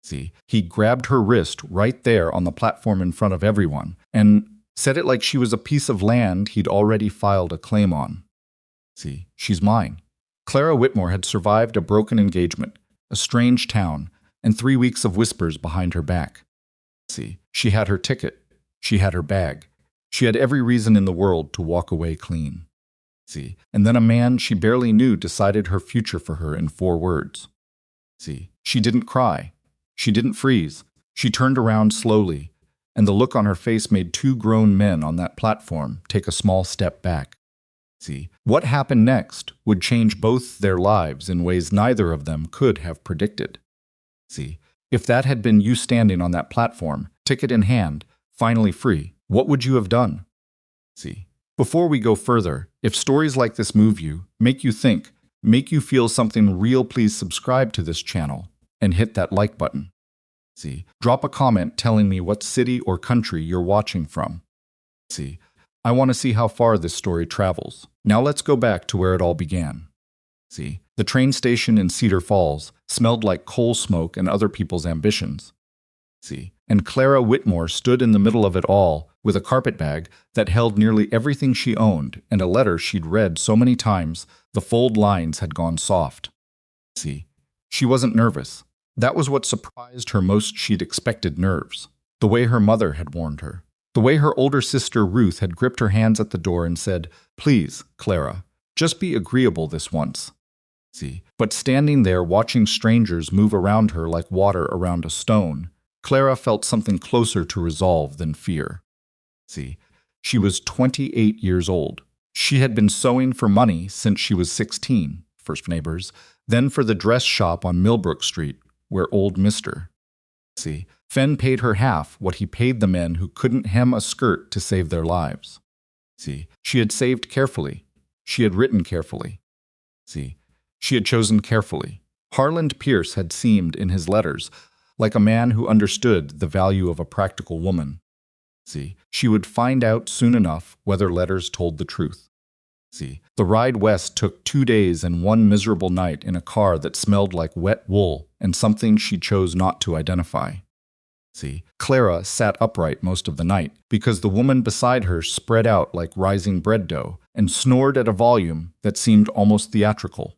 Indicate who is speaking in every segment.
Speaker 1: See, he grabbed her wrist right there on the platform in front of everyone and said it like she was a piece of land he'd already filed a claim on. See, she's mine. Clara Whitmore had survived a broken engagement, a strange town, and 3 weeks of whispers behind her back. See, she had her ticket. She had her bag. She had every reason in the world to walk away clean. See, and then a man she barely knew decided her future for her in 4 words. See, she didn't cry. She didn't freeze. She turned around slowly, and the look on her face made 2 grown men on that platform take a small step back. See, what happened next would change both their lives in ways neither of them could have predicted. See, if that had been you standing on that platform, ticket in hand, finally free, what would you have done? See, before we go further, if stories like this move you, make you think, make you feel something real, please subscribe to this channel and hit that like button. See, drop a comment telling me what city or country you're watching from. See, I want to see how far this story travels. Now let's go back to where it all began. See, the train station in Cedar Falls smelled like coal smoke and other people's ambitions. See, and Clara Whitmore stood in the middle of it all with a carpetbag that held nearly everything she owned and a letter she'd read so many times the fold lines had gone soft. See, she wasn't nervous. That was what surprised her most. She'd expected nerves, the way her mother had warned her, the way her older sister Ruth had gripped her hands at the door and said, "Please, Clara, just be agreeable this once." See, but standing there watching strangers move around her like water around a stone, Clara felt something closer to resolve than fear. See, she was 28 years old. She had been sewing for money since she was 16, first neighbors, then for the dress shop on Millbrook Street, where old Mr. See, Fenn paid her half what he paid the men who couldn't hem a skirt to save their lives. See, she had saved carefully. She had written carefully. See, she had chosen carefully. Harland Pierce had seemed, in his letters, like a man who understood the value of a practical woman. See, she would find out soon enough whether letters told the truth. See, the ride west took 2 days and 1 miserable night in a car that smelled like wet wool and something she chose not to identify. See, Clara sat upright most of the night because the woman beside her spread out like rising bread dough and snored at a volume that seemed almost theatrical.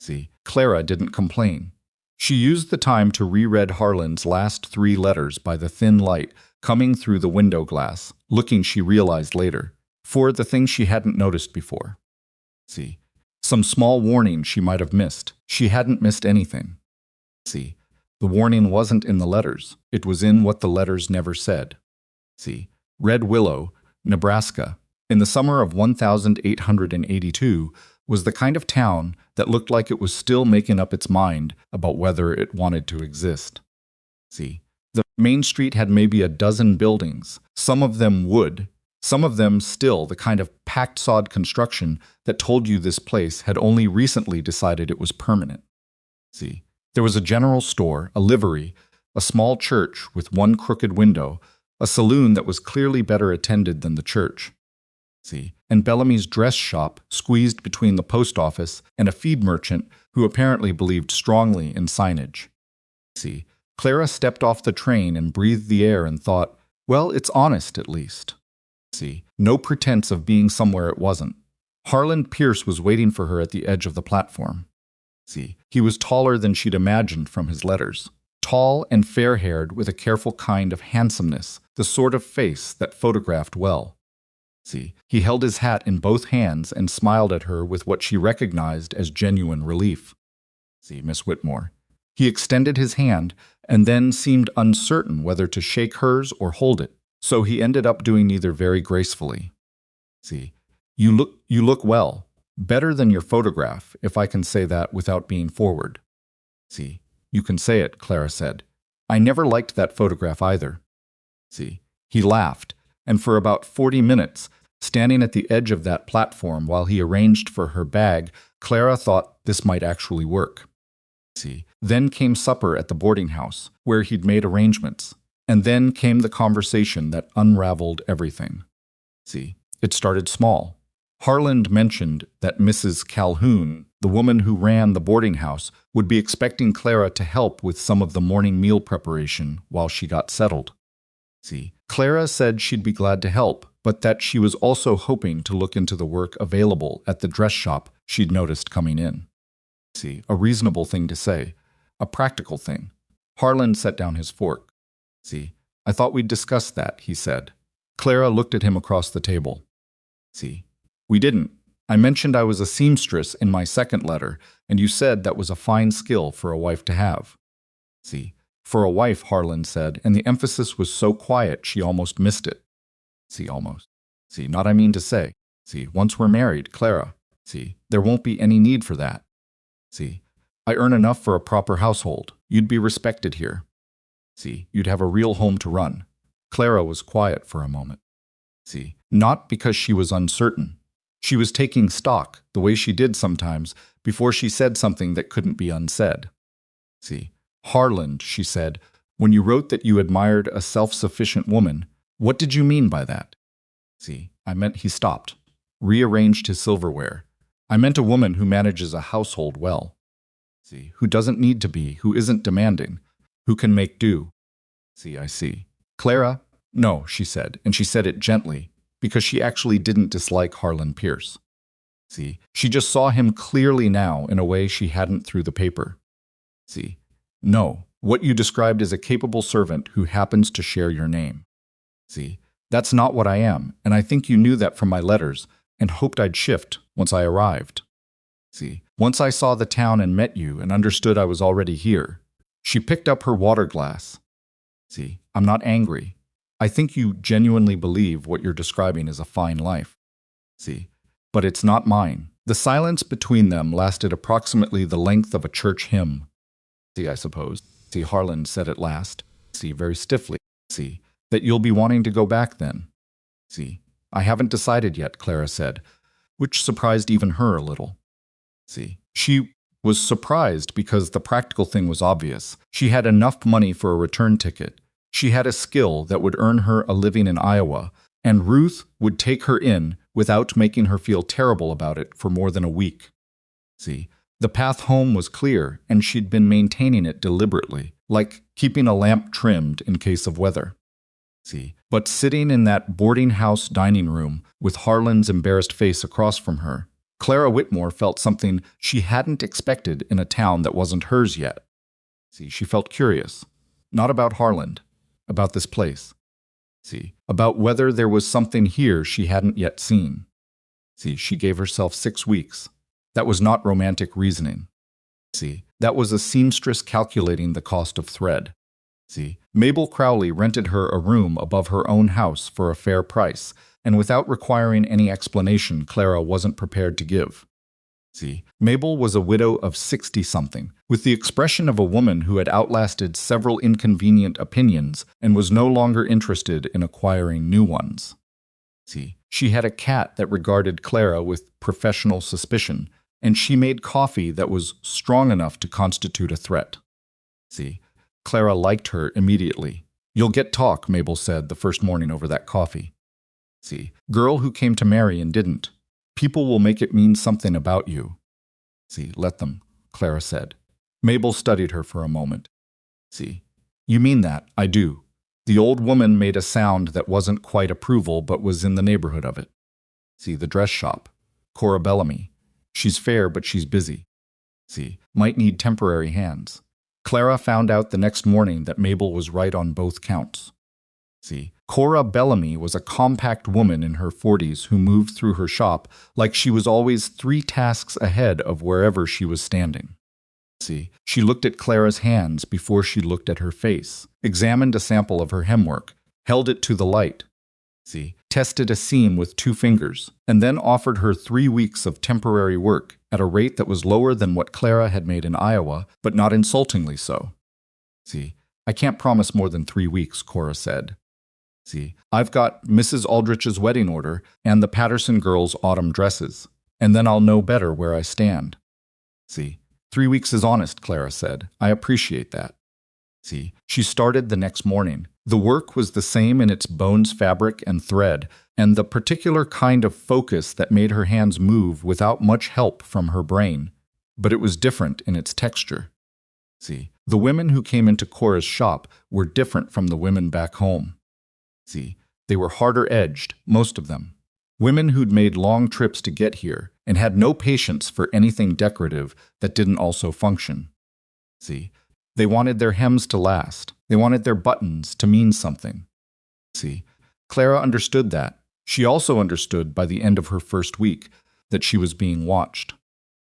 Speaker 1: See, Clara didn't complain. She used the time to reread Harland's last 3 letters by the thin light coming through the window glass, looking, she realized later, for the things she hadn't noticed before. See, some small warning she might have missed. She hadn't missed anything. See, the warning wasn't in the letters. It was in what the letters never said. See, Red Willow, Nebraska, in the summer of 1882, was the kind of town that looked like it was still making up its mind about whether it wanted to exist. See, the main street had maybe a dozen buildings, some of them wood, some of them still the kind of packed sod construction that told you this place had only recently decided it was permanent. See, there was a general store, a livery, a small church with 1 crooked window, a saloon that was clearly better attended than the church. See, and Bellamy's dress shop squeezed between the post office and a feed merchant who apparently believed strongly in signage. See, Clara stepped off the train and breathed the air and thought, well, it's honest at least. See, no pretense of being somewhere it wasn't. Harland Pierce was waiting for her at the edge of the platform. See, he was taller than she'd imagined from his letters. Tall and fair-haired with a careful kind of handsomeness, the sort of face that photographed well. See, he held his hat in both hands and smiled at her with what she recognized as genuine relief. See, Miss Whitmore. He extended his hand and then seemed uncertain whether to shake hers or hold it, so he ended up doing neither very gracefully. See, you look well, better than your photograph, if I can say that without being forward. See, you can say it, Clara said. I never liked that photograph either. See, he laughed, and for about 40 minutes, standing at the edge of that platform while he arranged for her bag, Clara thought this might actually work. See, then came supper at the boarding house, where he'd made arrangements, and then came the conversation that unraveled everything. See, it started small. Harland mentioned that Mrs. Calhoun, the woman who ran the boarding house, would be expecting Clara to help with some of the morning meal preparation while she got settled. See, Clara said she'd be glad to help, but that she was also hoping to look into the work available at the dress shop she'd noticed coming in. See, a reasonable thing to say, a practical thing. Harlan set down his fork. See, I thought we'd discuss that, he said. Clara looked at him across the table. See, we didn't. I mentioned I was a seamstress in my second letter, and you said that was a fine skill for a wife to have. See, for a wife, Harlan said, and the emphasis was so quiet she almost missed it. See, almost. See, not I mean to say. See, once we're married, Clara. See, there won't be any need for that. See, I earn enough for a proper household. You'd be respected here. See, you'd have a real home to run. Clara was quiet for a moment. See, not because she was uncertain. She was taking stock, the way she did sometimes, before she said something that couldn't be unsaid. See, Harlan, she said, when you wrote that you admired a self-sufficient woman, what did you mean by that? See, I meant he stopped, rearranged his silverware. I meant a woman who manages a household well. See, who doesn't need to be, who isn't demanding, who can make do. See, I see. Clara? No, she said, and she said it gently, because she actually didn't dislike Harlan Pierce. See, she just saw him clearly now in a way she hadn't through the paper. See, no, what you described is a capable servant who happens to share your name. See, that's not what I am, and I think you knew that from my letters, and hoped I'd shift once I arrived. See, once I saw the town and met you and understood I was already here. She picked up her water glass. See, I'm not angry. I think you genuinely believe what you're describing is a fine life. See, but it's not mine. The silence between them lasted approximately the length of a church hymn. See, I suppose. See, Harlan said at last. See, very stiffly. See, that you'll be wanting to go back then. See, I haven't decided yet, Clara said, which surprised even her a little. See, she was surprised because the practical thing was obvious. She had enough money for a return ticket. She had a skill that would earn her a living in Iowa, and Ruth would take her in without making her feel terrible about it for more than a week. See, the path home was clear, and she'd been maintaining it deliberately, like keeping a lamp trimmed in case of weather. See, but sitting in that boarding house dining room with Harlan's embarrassed face across from her, Clara Whitmore felt something she hadn't expected in a town that wasn't hers yet. See, she felt curious, not about Harlan, about this place. See, about whether there was something here she hadn't yet seen. See, she gave herself 6 weeks. That was not romantic reasoning. See, that was a seamstress calculating the cost of thread. See, Mabel Crowley rented her a room above her own house for a fair price, and without requiring any explanation Clara wasn't prepared to give. See, Mabel was a widow of 60-something, with the expression of a woman who had outlasted several inconvenient opinions and was no longer interested in acquiring new ones. See, she had a cat that regarded Clara with professional suspicion, and she made coffee that was strong enough to constitute a threat. See, Clara liked her immediately. You'll get talk, Mabel said the first morning over that coffee. See, girl who came to marry and didn't. People will make it mean something about you. See, let them, Clara said. Mabel studied her for a moment. See, you mean that, I do. The old woman made a sound that wasn't quite approval but was in the neighborhood of it. See, the dress shop. Cora Bellamy. She's fair but she's busy. See, might need temporary hands. Clara found out the next morning that Mabel was right on both counts. See, Cora Bellamy was a compact woman in her 40s who moved through her shop like she was always 3 tasks ahead of wherever she was standing. See, she looked at Clara's hands before she looked at her face, examined a sample of her hemwork, held it to the light. See, tested a seam with 2 fingers, and then offered her 3 weeks of temporary work at a rate that was lower than what Clara had made in Iowa, but not insultingly so. See, I can't promise more than 3 weeks, Cora said. See, I've got Mrs. Aldrich's wedding order and the Patterson girls' autumn dresses, and then I'll know better where I stand. See, 3 weeks is honest, Clara said. I appreciate that. See, she started the next morning. The work was the same in its bones, fabric, and thread, and the particular kind of focus that made her hands move without much help from her brain. but it was different in its texture. See, the women who came into Cora's shop were different from the women back home. See, they were harder edged, most of them. Women who'd made long trips to get here and had no patience for anything decorative that didn't also function. See, they wanted their hems to last. They wanted their buttons to mean something. See, Clara understood that. She also understood by the end of her first week that she was being watched.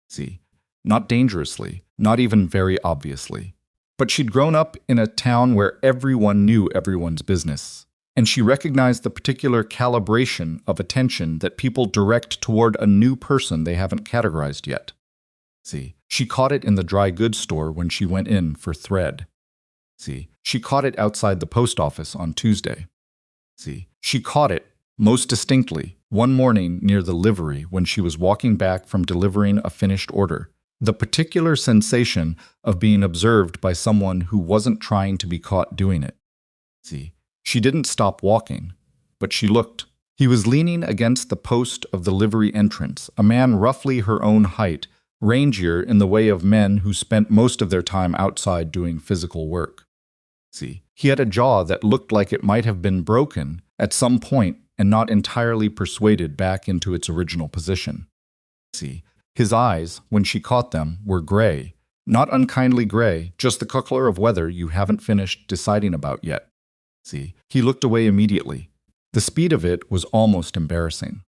Speaker 1: See, not dangerously, not even very obviously. But she'd grown up in a town where everyone knew everyone's business. And she recognized the particular calibration of attention that people direct toward a new person they haven't categorized yet. See, she caught it in the dry goods store when she went in for thread. See, she caught it outside the post office on Tuesday. See, she caught it, most distinctly, one morning near the livery when she was walking back from delivering a finished order. The particular sensation of being observed by someone who wasn't trying to be caught doing it. See, she didn't stop walking, but she looked. He was leaning against the post of the livery entrance, a man roughly her own height, rangier in the way of men who spent most of their time outside doing physical work. See, he had a jaw that looked like it might have been broken at some point and not entirely persuaded back into its original position. See, his eyes, when she caught them, were gray. Not unkindly gray, just the color of weather you haven't finished deciding about yet. See, he looked away immediately. The speed of it was almost embarrassing.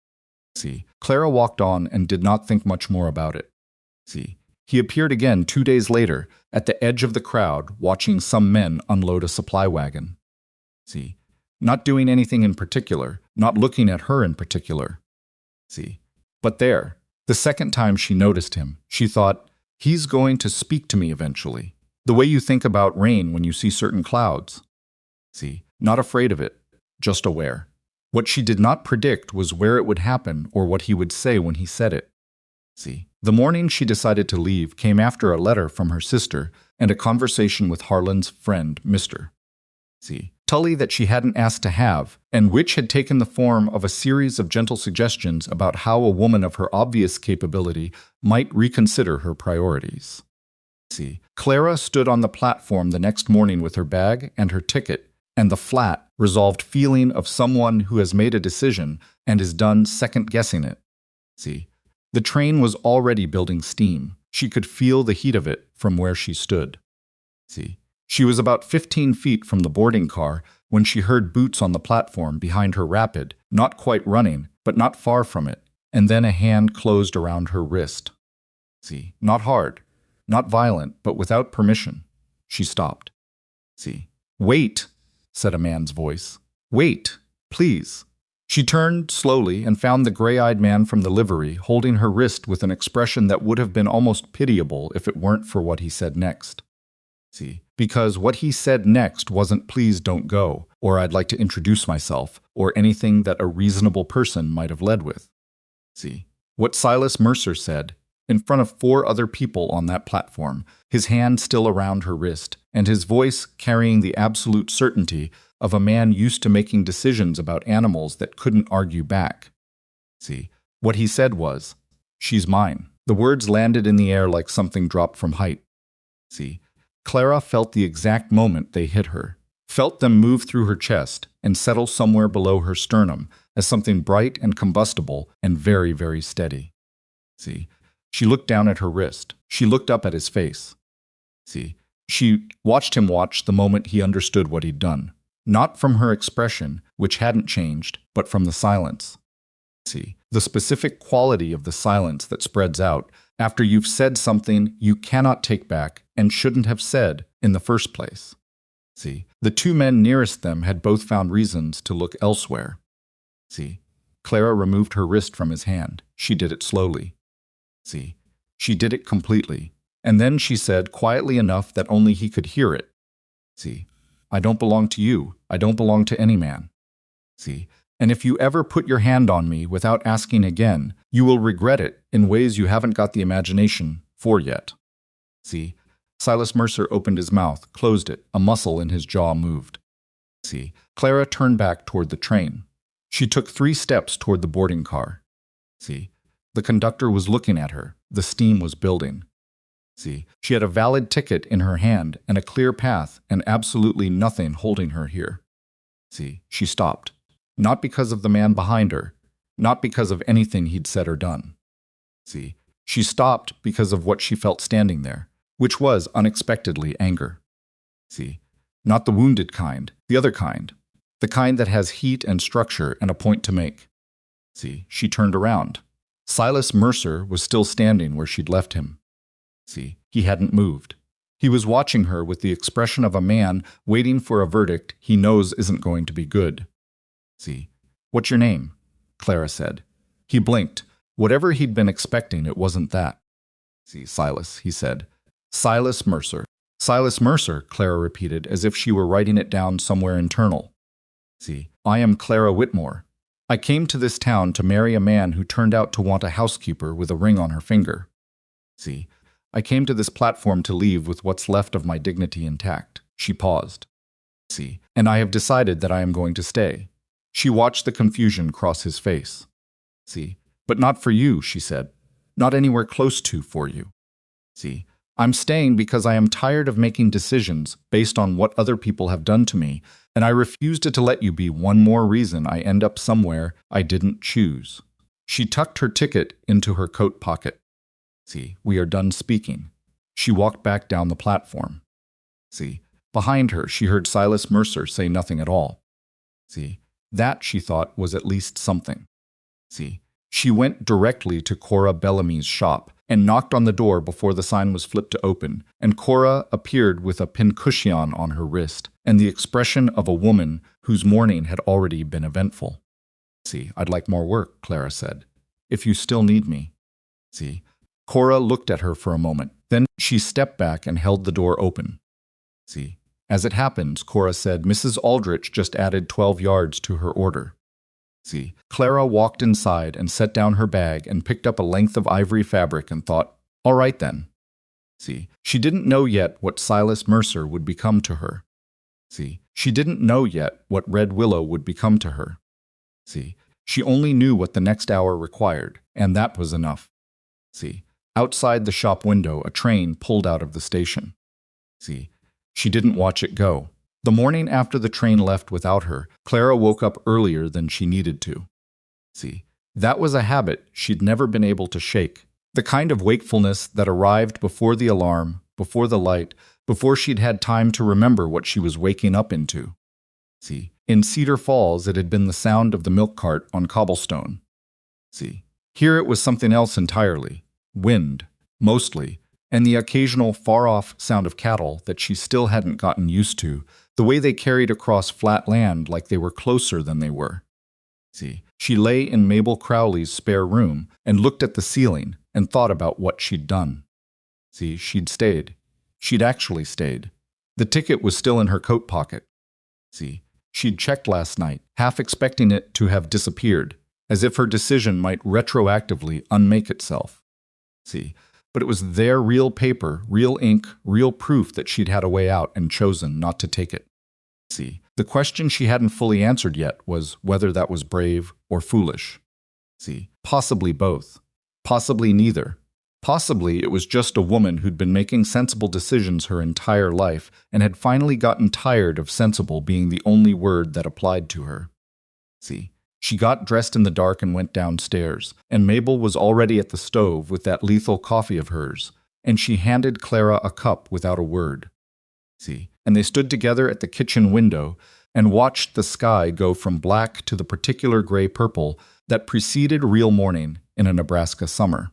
Speaker 1: See, Clara walked on and did not think much more about it. See, he appeared again 2 days later at the edge of the crowd watching some men unload a supply wagon. See, not doing anything in particular, not looking at her in particular. See, but there, the second time she noticed him, she thought, he's going to speak to me eventually. The way you think about rain when you see certain clouds. See, not afraid of it, just aware. What she did not predict was where it would happen or what he would say when he said it. See, the morning she decided to leave came after a letter from her sister and a conversation with Harlan's friend, Mr. See, Tully that she hadn't asked to have, and which had taken the form of a series of gentle suggestions about how a woman of her obvious capability might reconsider her priorities. See, Clara stood on the platform the next morning with her bag and her ticket, and the flat, resolved feeling of someone who has made a decision and is done second-guessing it. See, the train was already building steam. She could feel the heat of it from where she stood. See, she was about 15 feet from the boarding car when she heard boots on the platform behind her rapid, not quite running, but not far from it, and then a hand closed around her wrist. See, not hard, not violent, but without permission. She stopped. See, wait, said a man's voice. Wait, please. She turned slowly and found the gray-eyed man from the livery holding her wrist with an expression that would have been almost pitiable if it weren't for what he said next. See, because what he said next wasn't please don't go, or I'd like to introduce myself, or anything that a reasonable person might have led with. See, what Silas Mercer said, in front of 4 other people on that platform, his hand still around her wrist, and his voice carrying the absolute certainty of a man used to making decisions about animals that couldn't argue back. See, what he said was, she's mine. The words landed in the air like something dropped from height. See, Clara felt the exact moment they hit her, felt them move through her chest and settle somewhere below her sternum as something bright and combustible and very, very steady. See, she looked down at her wrist. She looked up at his face. See, she watched him watch the moment he understood what he'd done. Not from her expression, which hadn't changed, but from the silence. See, the specific quality of the silence that spreads out after you've said something you cannot take back and shouldn't have said in the first place. See, the 2 men nearest them had both found reasons to look elsewhere. See, Clara removed her wrist from his hand. She did it slowly. See, she did it completely. And then she said quietly enough that only he could hear it. See, I don't belong to you. I don't belong to any man. See, and if you ever put your hand on me without asking again, you will regret it in ways you haven't got the imagination for yet. See, Silas Mercer opened his mouth, closed it, a muscle in his jaw moved. See, Clara turned back toward the train. She took 3 steps toward the boarding car. See, the conductor was looking at her. The steam was building. See, she had a valid ticket in her hand and a clear path and absolutely nothing holding her here. See, she stopped. Not because of the man behind her, not because of anything he'd said or done. See, she stopped because of what she felt standing there, which was unexpectedly anger. See, not the wounded kind, the other kind, the kind that has heat and structure and a point to make. See, she turned around. Silas Mercer was still standing where she'd left him. See, he hadn't moved. He was watching her with the expression of a man waiting for a verdict he knows isn't going to be good. See, "What's your name?" Clara said. He blinked. Whatever he'd been expecting, it wasn't that. "See, Silas," he said. "Silas Mercer." "Silas Mercer," Clara repeated, as if she were writing it down somewhere internal. "See, I am Clara Whitmore. I came to this town to marry a man who turned out to want a housekeeper with a ring on her finger. See, I came to this platform to leave with what's left of my dignity intact." She paused. "See, and I have decided that I am going to stay." She watched the confusion cross his face. "See, but not for you," she said. "Not anywhere close to for you. See, I'm staying because I am tired of making decisions based on what other people have done to me, and I refuse to let you be one more reason I end up somewhere I didn't choose." She tucked her ticket into her coat pocket. "See, we are done speaking." She walked back down the platform. See, behind her she heard Silas Mercer say nothing at all. See, that, she thought, was at least something. See, she went directly to Cora Bellamy's shop and knocked on the door before the sign was flipped to open, and Cora appeared with a pincushion on her wrist and the expression of a woman whose morning had already been eventful. "See, I'd like more work," Clara said, "if you still need me." See, Cora looked at her for a moment. Then she stepped back and held the door open. See, as it happens, Cora said, "Mrs. Aldrich just added 12 yards to her order." See, Clara walked inside and set down her bag and picked up a length of ivory fabric and thought, "All right then." See, she didn't know yet what Silas Mercer would become to her. See, she didn't know yet what Red Willow would become to her. See, she only knew what the next hour required, and that was enough. See, outside the shop window, a train pulled out of the station. See, she didn't watch it go. The morning after the train left without her, Clara woke up earlier than she needed to. See, that was a habit she'd never been able to shake. The kind of wakefulness that arrived before the alarm, before the light, before she'd had time to remember what she was waking up into. See, in Cedar Falls it had been the sound of the milk cart on cobblestone. See, here it was something else entirely. Wind, mostly, and the occasional far-off sound of cattle that she still hadn't gotten used to, the way they carried across flat land like they were closer than they were. See, she lay in Mabel Crowley's spare room and looked at the ceiling and thought about what she'd done. See, she'd stayed. She'd actually stayed. The ticket was still in her coat pocket. See, she'd checked last night, half expecting it to have disappeared, as if her decision might retroactively unmake itself. See, but it was their real paper, real ink, real proof that she'd had a way out and chosen not to take it. See, the question she hadn't fully answered yet was whether that was brave or foolish. See, possibly both. Possibly neither. Possibly it was just a woman who'd been making sensible decisions her entire life and had finally gotten tired of sensible being the only word that applied to her. See, she got dressed in the dark and went downstairs, and Mabel was already at the stove with that lethal coffee of hers, and she handed Clara a cup without a word. See, and they stood together at the kitchen window and watched the sky go from black to the particular gray-purple that preceded real morning in a Nebraska summer.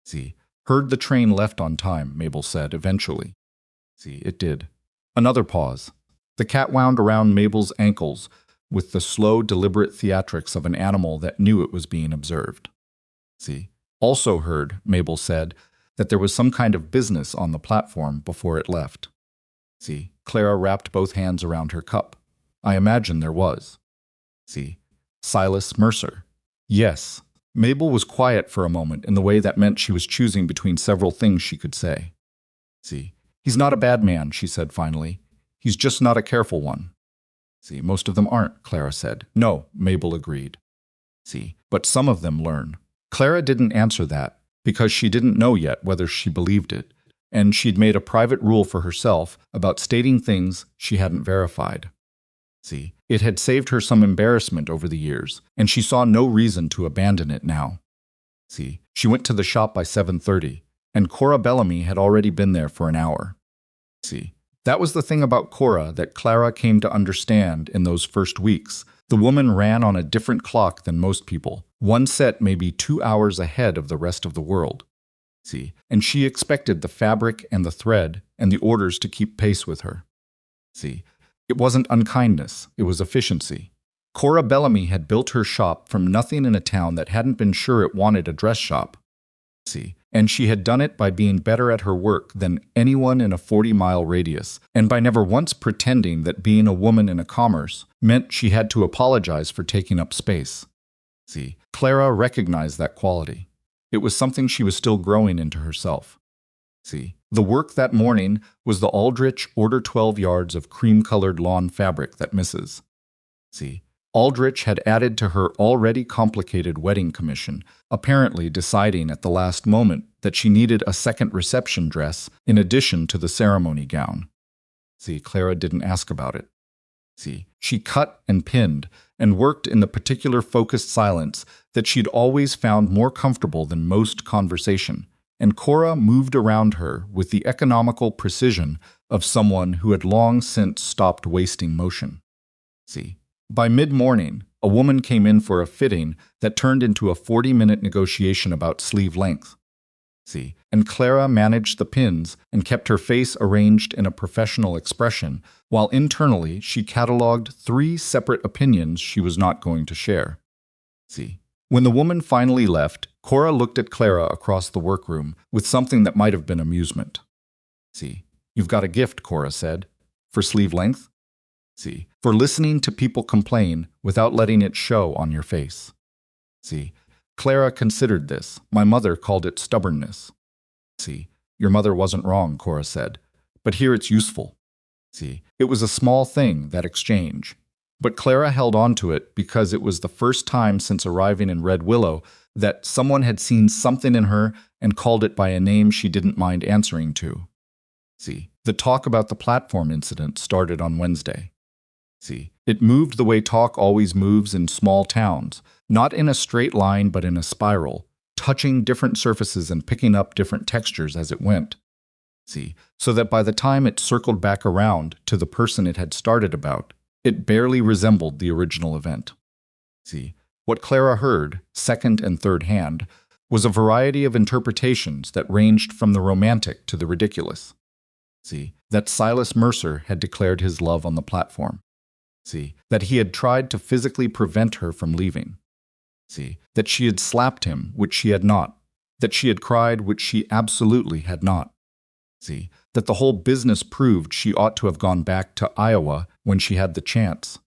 Speaker 1: See, heard the train left on time, Mabel said eventually. See, it did. Another pause. The cat wound around Mabel's ankles with the slow, deliberate theatrics of an animal that knew it was being observed. See, also heard, Mabel said, that there was some kind of business on the platform before it left. See, Clara wrapped both hands around her cup. I imagine there was. See, Silas Mercer. Yes. Mabel was quiet for a moment in the way that meant she was choosing between several things she could say. See, he's not a bad man, she said finally. He's just not a careful one. See, most of them aren't, Clara said. No, Mabel agreed. See, but some of them learn. Clara didn't answer that, because she didn't know yet whether she believed it. and she'd made a private rule for herself about stating things she hadn't verified. See, it had saved her some embarrassment over the years, and she saw no reason to abandon it now. See, she went to the shop by 7:30, and Cora Bellamy had already been there for an hour. See, that was the thing about Cora that Clara came to understand in those first weeks. The woman ran on a different clock than most people, one set maybe 2 hours ahead of the rest of the world. See, and she expected the fabric and the thread and the orders to keep pace with her. See, it wasn't unkindness, it was efficiency. Cora Bellamy had built her shop from nothing in a town that hadn't been sure it wanted a dress shop. See, and she had done it by being better at her work than anyone in a 40-mile radius, and by never once pretending that being a woman in a commerce meant she had to apologize for taking up space. See, Clara recognized that quality. It was something she was still growing into herself. See, the work that morning was the Aldrich Order 12 yards of cream-colored lawn fabric that misses. See, Aldrich had added to her already complicated wedding commission, apparently deciding at the last moment that she needed a second reception dress in addition to the ceremony gown. See, Clara didn't ask about it. See, she cut and pinned and worked in the particular focused silence that she'd always found more comfortable than most conversation, and Cora moved around her with the economical precision of someone who had long since stopped wasting motion. See, by mid-morning, a woman came in for a fitting that turned into a 40-minute negotiation about sleeve length. See, and Clara managed the pins and kept her face arranged in a professional expression, while internally she cataloged 3 separate opinions she was not going to share. See, when the woman finally left, Cora looked at Clara across the workroom with something that might have been amusement. See, you've got a gift, Cora said. For sleeve length? See, for listening to people complain without letting it show on your face. See, Clara considered this. My mother called it stubbornness. See, your mother wasn't wrong, Cora said, but here it's useful. See, it was a small thing, that exchange. But Clara held on to it because it was the first time since arriving in Red Willow that someone had seen something in her and called it by a name she didn't mind answering to. See, the talk about the platform incident started on Wednesday. See, it moved the way talk always moves in small towns, not in a straight line but in a spiral, touching different surfaces and picking up different textures as it went. See, so that by the time it circled back around to the person it had started about, it barely resembled the original event. See, what Clara heard, second and third hand, was a variety of interpretations that ranged from the romantic to the ridiculous. See, that Silas Mercer had declared his love on the platform. See, that he had tried to physically prevent her from leaving. See, that she had slapped him, which she had not. That she had cried, which she absolutely had not. See, that the whole business proved she ought to have gone back to Iowa when she had the chance.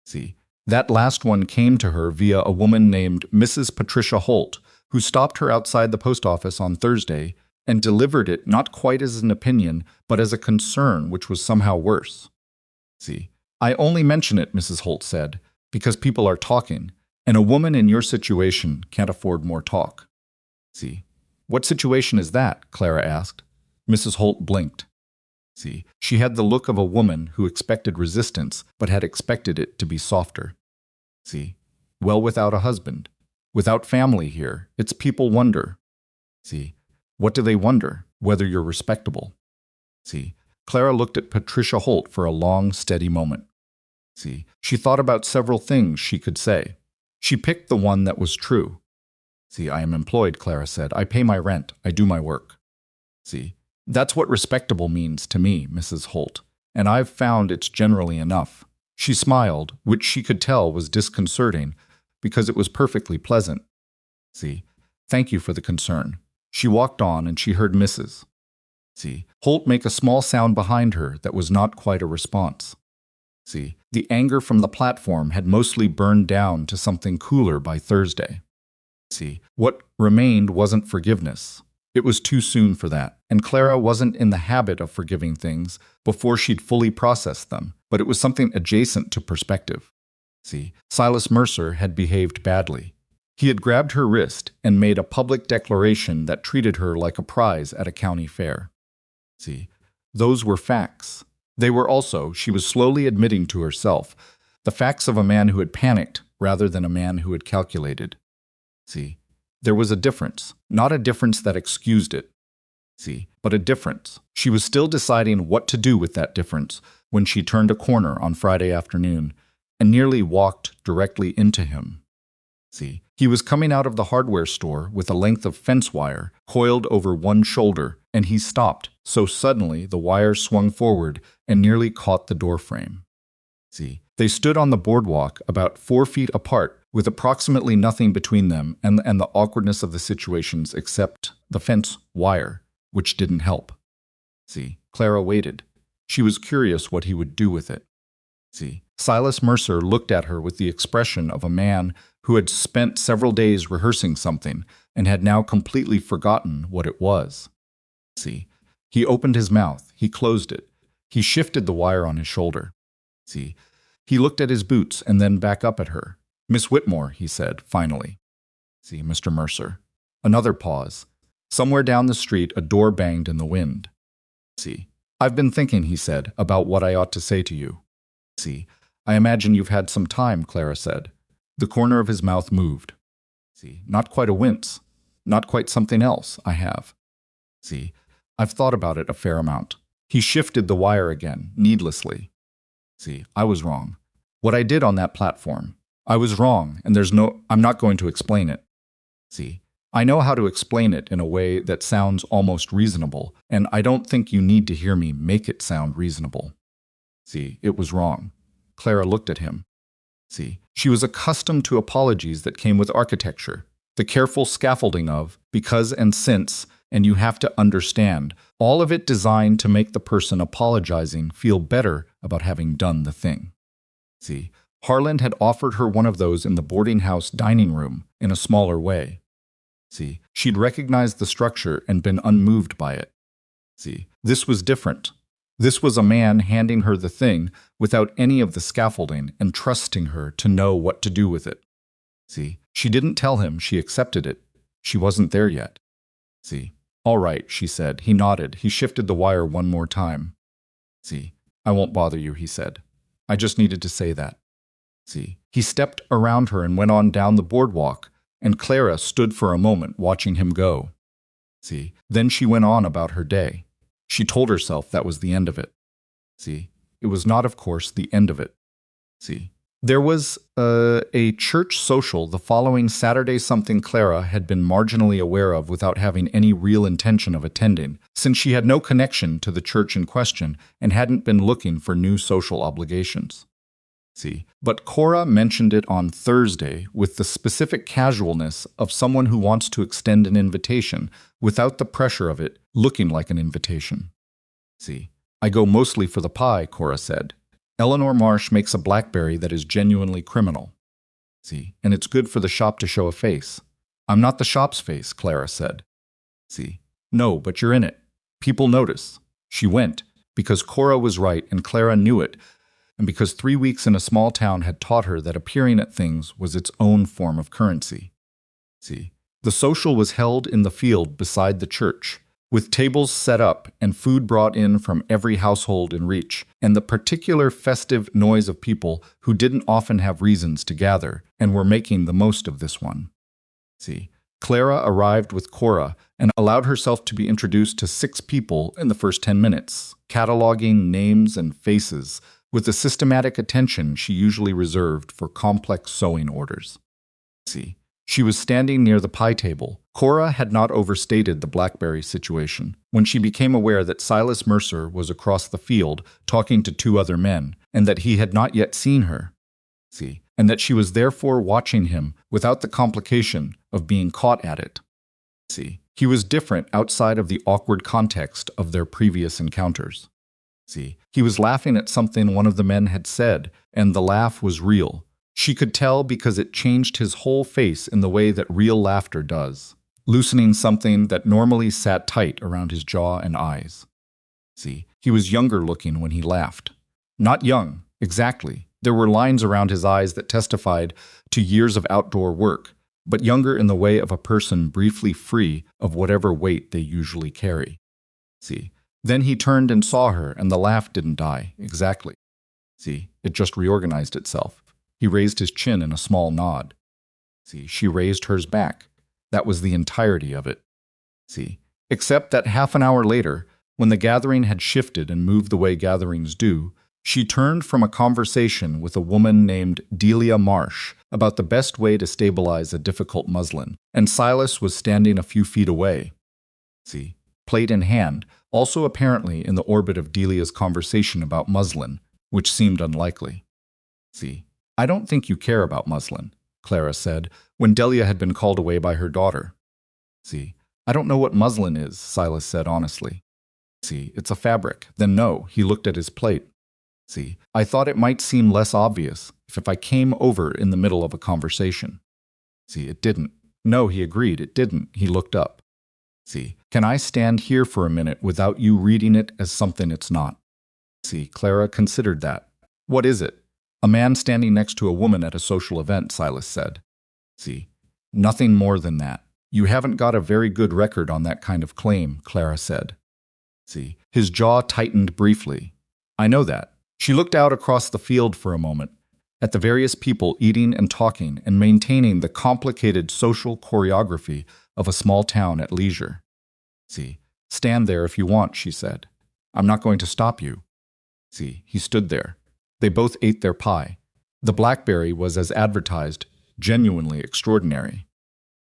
Speaker 1: See, that last one came to her via a woman named Mrs. Patricia Holt, who stopped her outside the post office on Thursday and delivered it not quite as an opinion, but as a concern, which was somehow worse. See, I only mention it, Mrs. Holt said, because people are talking, and a woman in your situation can't afford more talk. See, what situation is that? Clara asked. Mrs. Holt blinked. See, she had the look of a woman who expected resistance, but had expected it to be softer. See, well, without a husband, without family here, it's people wonder. See, what do they wonder? Whether you're respectable. See, Clara looked at Patricia Holt for a long, steady moment. See, she thought about several things she could say. She picked the one that was true. See, I am employed, Clara said. I pay my rent. I do my work. See, that's what respectable means to me, Mrs. Holt, and I've found it's generally enough. She smiled, which she could tell was disconcerting, because it was perfectly pleasant. See, thank you for the concern. She walked on, and she heard Mrs. See, Holt make a small sound behind her that was not quite a response. See, the anger from the platform had mostly burned down to something cooler by Thursday. See, what remained wasn't forgiveness. It was too soon for that, and Clara wasn't in the habit of forgiving things before she'd fully processed them, but it was something adjacent to perspective. See, Silas Mercer had behaved badly. He had grabbed her wrist and made a public declaration that treated her like a prize at a county fair. See, those were facts. They were also, she was slowly admitting to herself, the facts of a man who had panicked rather than a man who had calculated. See, there was a difference, not a difference that excused it. See, but a difference. She was still deciding what to do with that difference when she turned a corner on Friday afternoon and nearly walked directly into him. See, he was coming out of the hardware store with a length of fence wire coiled over one shoulder, and he stopped, so suddenly the wire swung forward and nearly caught the doorframe. See, they stood on the boardwalk about 4 feet apart, with approximately nothing between them and the awkwardness of the situations except the fence wire, which didn't help. See, Clara waited. She was curious what he would do with it. See, Silas Mercer looked at her with the expression of a man who had spent several days rehearsing something and had now completely forgotten what it was. See, he opened his mouth, he closed it, he shifted the wire on his shoulder. See, he looked at his boots and then back up at her. "Miss Whitmore," he said, finally. See, Mr. Mercer. Another pause. Somewhere down the street, a door banged in the wind. See, "I've been thinking," he said, "about what I ought to say to you." See, "I imagine you've had some time," Clara said. The corner of his mouth moved. See, "Not quite a wince. Not quite something else, I have." See, "I've thought about it a fair amount." He shifted the wire again, needlessly. See, "I was wrong. What I did on that platform. I was wrong, and I'm not going to explain it." See, "I know how to explain it in a way that sounds almost reasonable, and I don't think you need to hear me make it sound reasonable." See, "It was wrong." Clara looked at him. See, she was accustomed to apologies that came with architecture, the careful scaffolding of because and since, and you have to understand, all of it designed to make the person apologizing feel better about having done the thing. See, Harland had offered her one of those in the boarding house dining room in a smaller way. See, she'd recognized the structure and been unmoved by it. See, this was different. This was a man handing her the thing without any of the scaffolding and trusting her to know what to do with it. See, she didn't tell him she accepted it. She wasn't there yet. See, "All right," she said. He nodded. He shifted the wire one more time. See, "I won't bother you," he said. "I just needed to say that." See, he stepped around her and went on down the boardwalk, and Clara stood for a moment watching him go. See, then she went on about her day. She told herself that was the end of it. See, it was not, of course, the end of it. See, there was a church social the following Saturday, something Clara had been marginally aware of without having any real intention of attending, since she had no connection to the church in question and hadn't been looking for new social obligations. See, but Cora mentioned it on Thursday with the specific casualness of someone who wants to extend an invitation without the pressure of it looking like an invitation. See, "I go mostly for the pie," Cora said. "Eleanor Marsh makes a blackberry that is genuinely criminal." See, "And it's good for the shop to show a face." "I'm not the shop's face," Clara said. See, "No, but you're in it. People notice." She went, because Cora was right and Clara knew it, and because 3 weeks in a small town had taught her that appearing at things was its own form of currency. See, the social was held in the field beside the church, with tables set up and food brought in from every household in reach, and the particular festive noise of people who didn't often have reasons to gather and were making the most of this one. See, Clara arrived with Cora and allowed herself to be introduced to 6 people in the first 10 minutes, cataloging names and faces with the systematic attention she usually reserved for complex sewing orders. See, she was standing near the pie table. Cora had not overstated the blackberry situation when she became aware that Silas Mercer was across the field talking to 2 other men, and that he had not yet seen her. See, and that she was therefore watching him without the complication of being caught at it. See, he was different outside of the awkward context of their previous encounters. See, he was laughing at something one of the men had said, and the laugh was real. She could tell because it changed his whole face in the way that real laughter does, loosening something that normally sat tight around his jaw and eyes. See, he was younger looking when he laughed. Not young, exactly. There were lines around his eyes that testified to years of outdoor work, but younger in the way of a person briefly free of whatever weight they usually carry. See, Then he turned and saw her, and the laugh didn't die, exactly. See, it just reorganized itself. He raised his chin in a small nod. See, she raised hers back. That was the entirety of it. See, except that half an hour later, when the gathering had shifted and moved the way gatherings do, she turned from a conversation with a woman named Delia Marsh about the best way to stabilize a difficult muslin, and Silas was standing a few feet away. See, plate in hand, also apparently in the orbit of Delia's conversation about muslin, which seemed unlikely. See, I don't think you care about muslin, Clara said, when Delia had been called away by her daughter. See, I don't know what muslin is, Silas said honestly. See, it's a fabric. Then no, he looked at his plate. See, I thought it might seem less obvious if I came over in the middle of a conversation. See, it didn't. No, he agreed, it didn't. He looked up. See, can I stand here for a minute without you reading it as something it's not? See, Clara considered that. What is it? A man standing next to a woman at a social event, Silas said. See, nothing more than that. You haven't got a very good record on that kind of claim, Clara said. See, his jaw tightened briefly. I know that. She looked out across the field for a moment, at the various people eating and talking and maintaining the complicated social choreography of a small town at leisure. See, stand there if you want, she said. I'm not going to stop you. See, he stood there. They both ate their pie. The blackberry was as advertised, genuinely extraordinary.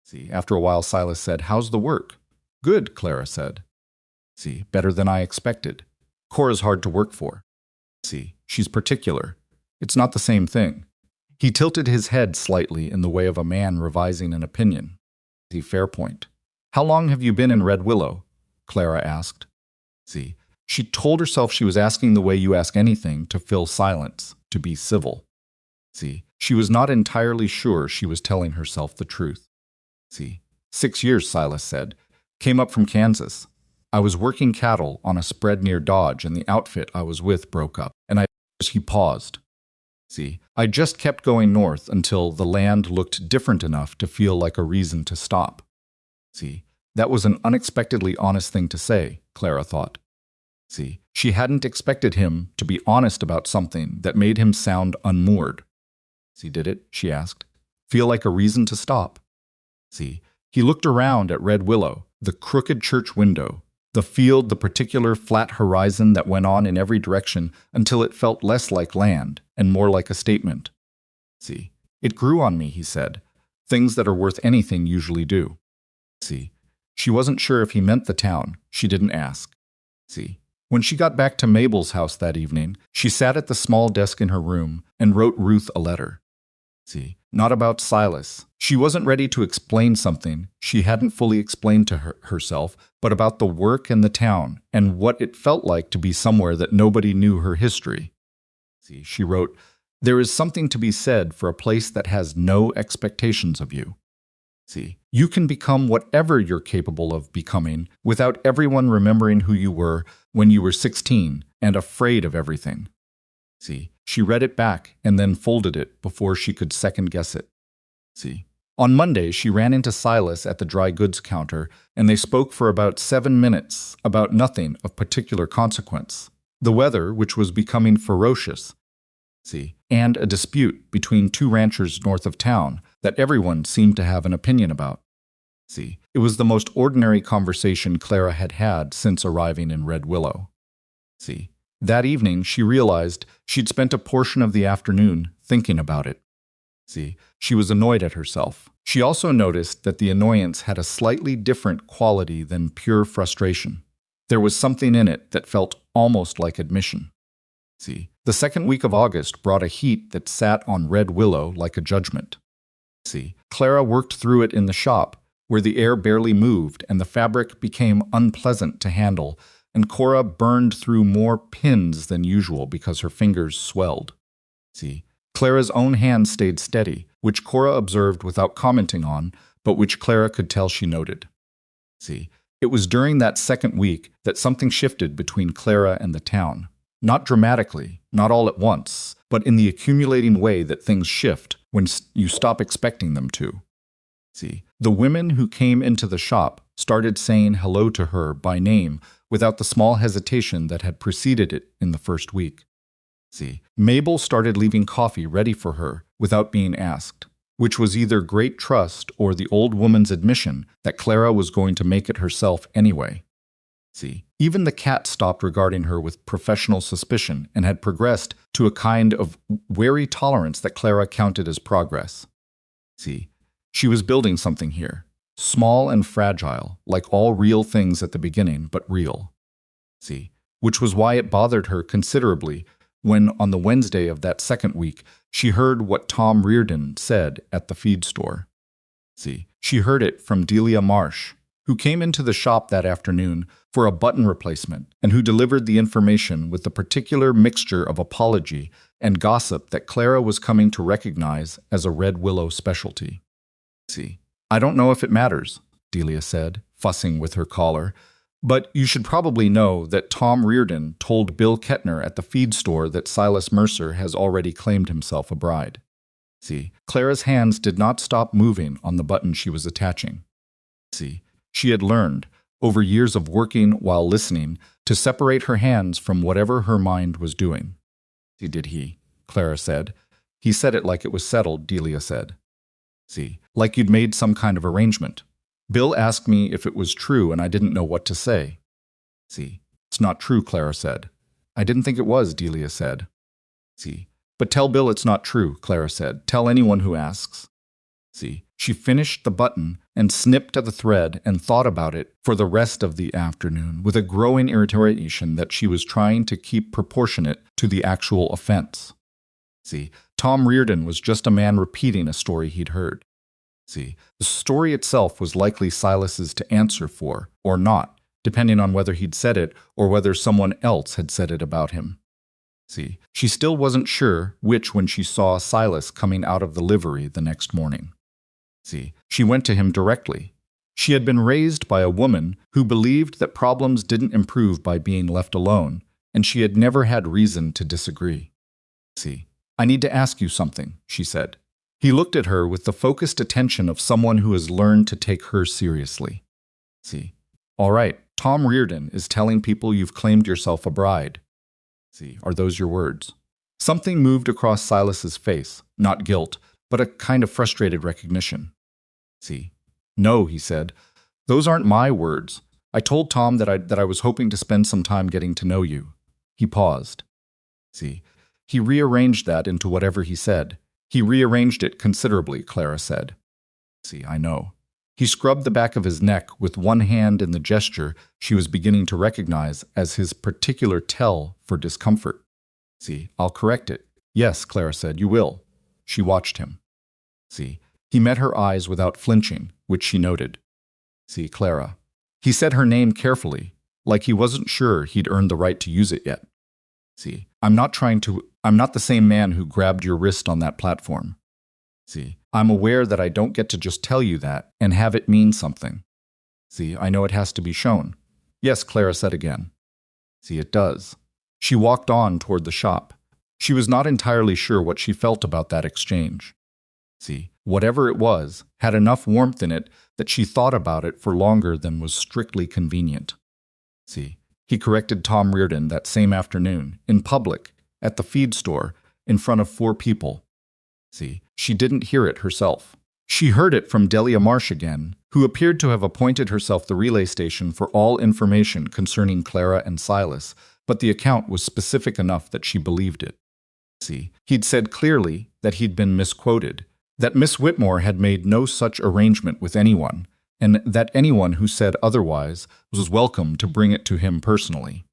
Speaker 1: See, after a while Silas said, How's the work? Good, Clara said. See, better than I expected. Cora's hard to work for. See, she's particular. It's not the same thing. He tilted his head slightly in the way of a man revising an opinion. See, fair point. How long have you been in Red Willow? Clara asked. See, she told herself she was asking the way you ask anything to fill silence, to be civil. See, she was not entirely sure she was telling herself the truth. See, 6 years, Silas said. Came up from Kansas. I was working cattle on a spread near Dodge, and the outfit I was with broke up, and he paused. See, I just kept going north until the land looked different enough to feel like a reason to stop. See, that was an unexpectedly honest thing to say, Clara thought. See, she hadn't expected him to be honest about something that made him sound unmoored. See, did it, she asked, feel like a reason to stop? See, he looked around at Red Willow, the crooked church window, the field, the particular flat horizon that went on in every direction until it felt less like land and more like a statement. See, it grew on me, he said. Things that are worth anything usually do. See, she wasn't sure if he meant the town. She didn't ask. See, when she got back to Mabel's house that evening, she sat at the small desk in her room and wrote Ruth a letter. See, not about Silas. She wasn't ready to explain something she hadn't fully explained to herself, but about the work and the town and what it felt like to be somewhere that nobody knew her history. See, she wrote, There is something to be said for a place that has no expectations of you. See, you can become whatever you're capable of becoming without everyone remembering who you were when you were 16 and afraid of everything. See, she read it back and then folded it before she could second-guess it. See, on Monday, she ran into Silas at the dry goods counter, and they spoke for about 7 minutes about nothing of particular consequence. The weather, which was becoming ferocious, see, and a dispute between two ranchers north of town that everyone seemed to have an opinion about. See, it was the most ordinary conversation Clara had had since arriving in Red Willow. See, that evening she realized she'd spent a portion of the afternoon thinking about it. See, she was annoyed at herself. She also noticed that the annoyance had a slightly different quality than pure frustration. There was something in it that felt almost like admission. See, the second week of August brought a heat that sat on Red Willow like a judgment. See, Clara worked through it in the shop, where the air barely moved and the fabric became unpleasant to handle, and Cora burned through more pins than usual because her fingers swelled. See, Clara's own hand stayed steady, which Cora observed without commenting on, but which Clara could tell she noted. See, it was during that second week that something shifted between Clara and the town. Not dramatically, not all at once, but in the accumulating way that things shift when you stop expecting them to. See, the women who came into the shop started saying hello to her by name without the small hesitation that had preceded it in the first week. See, Mabel started leaving coffee ready for her without being asked, which was either great trust or the old woman's admission that Clara was going to make it herself anyway. See, even the cat stopped regarding her with professional suspicion and had progressed to a kind of wary tolerance that Clara counted as progress. See, she was building something here, small and fragile, like all real things at the beginning, but real. See, which was why it bothered her considerably when, on the Wednesday of that second week, she heard what Tom Reardon said at the feed store. See, she heard it from Delia Marsh, who came into the shop that afternoon for a button replacement and who delivered the information with the particular mixture of apology and gossip that Clara was coming to recognize as a Red Willow specialty. See, I don't know if it matters, Delia said, fussing with her collar, but you should probably know that Tom Reardon told Bill Kettner at the feed store that Silas Mercer has already claimed himself a bride. See, Clara's hands did not stop moving on the button she was attaching. See, she had learned, over years of working while listening, to separate her hands from whatever her mind was doing. See, did he? Clara said. He said it like it was settled, Delia said. See, like you'd made some kind of arrangement. Bill asked me if it was true and I didn't know what to say. See, it's not true, Clara said. I didn't think it was, Delia said. See, but tell Bill it's not true, Clara said. Tell anyone who asks. See, she finished the button and snipped at the thread and thought about it for the rest of the afternoon with a growing irritation that she was trying to keep proportionate to the actual offense. See, Tom Reardon was just a man repeating a story he'd heard. See, the story itself was likely Silas's to answer for, or not, depending on whether he'd said it or whether someone else had said it about him. See, she still wasn't sure which when she saw Silas coming out of the livery the next morning. See, she went to him directly. She had been raised by a woman who believed that problems didn't improve by being left alone, and she had never had reason to disagree. See, I need to ask you something, she said. He looked at her with the focused attention of someone who has learned to take her seriously. See, all right, Tom Reardon is telling people you've claimed yourself a bride. See, are those your words? Something moved across Silas's face, not guilt, but a kind of frustrated recognition. See, no, he said, those aren't my words. I told Tom that I was hoping to spend some time getting to know you. He paused. See, he rearranged that into whatever he said. He rearranged it considerably, Clara said. See, I know. He scrubbed the back of his neck with one hand in the gesture she was beginning to recognize as his particular tell for discomfort. See, I'll correct it. Yes, Clara said, you will. She watched him. See, he met her eyes without flinching, which she noted. See, Clara. He said her name carefully, like he wasn't sure he'd earned the right to use it yet. See, I'm not the same man who grabbed your wrist on that platform. See, I'm aware that I don't get to just tell you that and have it mean something. See, I know it has to be shown. Yes, Clara said again. See, it does. She walked on toward the shop. She was not entirely sure what she felt about that exchange. See, whatever it was, had enough warmth in it that she thought about it for longer than was strictly convenient. See, he corrected Tom Reardon that same afternoon, in public, at the feed store, in front of 4 people. See, she didn't hear it herself. She heard it from Delia Marsh again, who appeared to have appointed herself the relay station for all information concerning Clara and Silas, but the account was specific enough that she believed it. See, he'd said clearly that he'd been misquoted, that Miss Whitmore had made no such arrangement with anyone, and that anyone who said otherwise was welcome to bring it to him personally.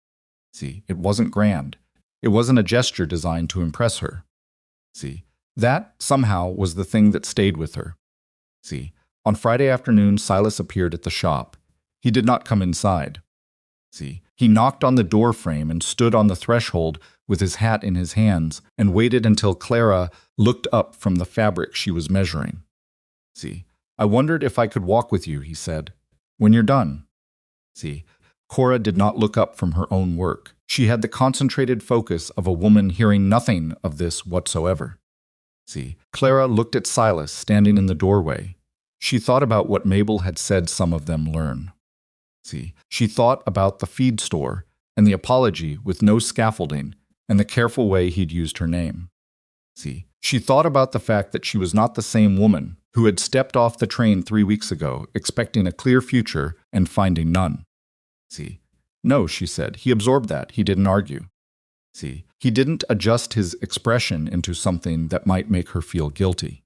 Speaker 1: See, it wasn't grand. It wasn't a gesture designed to impress her. See, that, somehow, was the thing that stayed with her. See, on Friday afternoon, Silas appeared at the shop. He did not come inside. See, he knocked on the door frame and stood on the threshold with his hat in his hands and waited until Clara looked up from the fabric she was measuring. See, I wondered if I could walk with you, he said, when you're done. See, Cora did not look up from her own work. She had the concentrated focus of a woman hearing nothing of this whatsoever. See, Clara looked at Silas standing in the doorway. She thought about what Mabel had said some of them learn. See, she thought about the feed store and the apology with no scaffolding and the careful way he'd used her name. See, she thought about the fact that she was not the same woman who had stepped off the train 3 weeks ago, expecting a clear future and finding none. See, no, she said. He absorbed that. He didn't argue. See, he didn't adjust his expression into something that might make her feel guilty.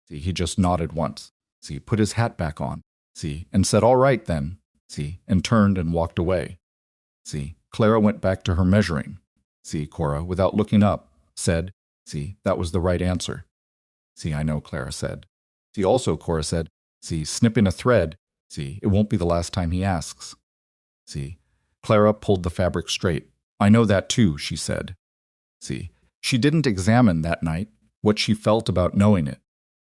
Speaker 1: See, he just nodded once. See, put his hat back on. See, and said, "All right then." See, and turned and walked away. See, Clara went back to her measuring. See, Cora, without looking up, said, "See, that was the right answer." "See, I know," Clara said. "See, also," Cora said, "see, snipping a thread, see, it won't be the last time he asks." See, Clara pulled the fabric straight. "I know that too," she said. See, she didn't examine that night what she felt about knowing it.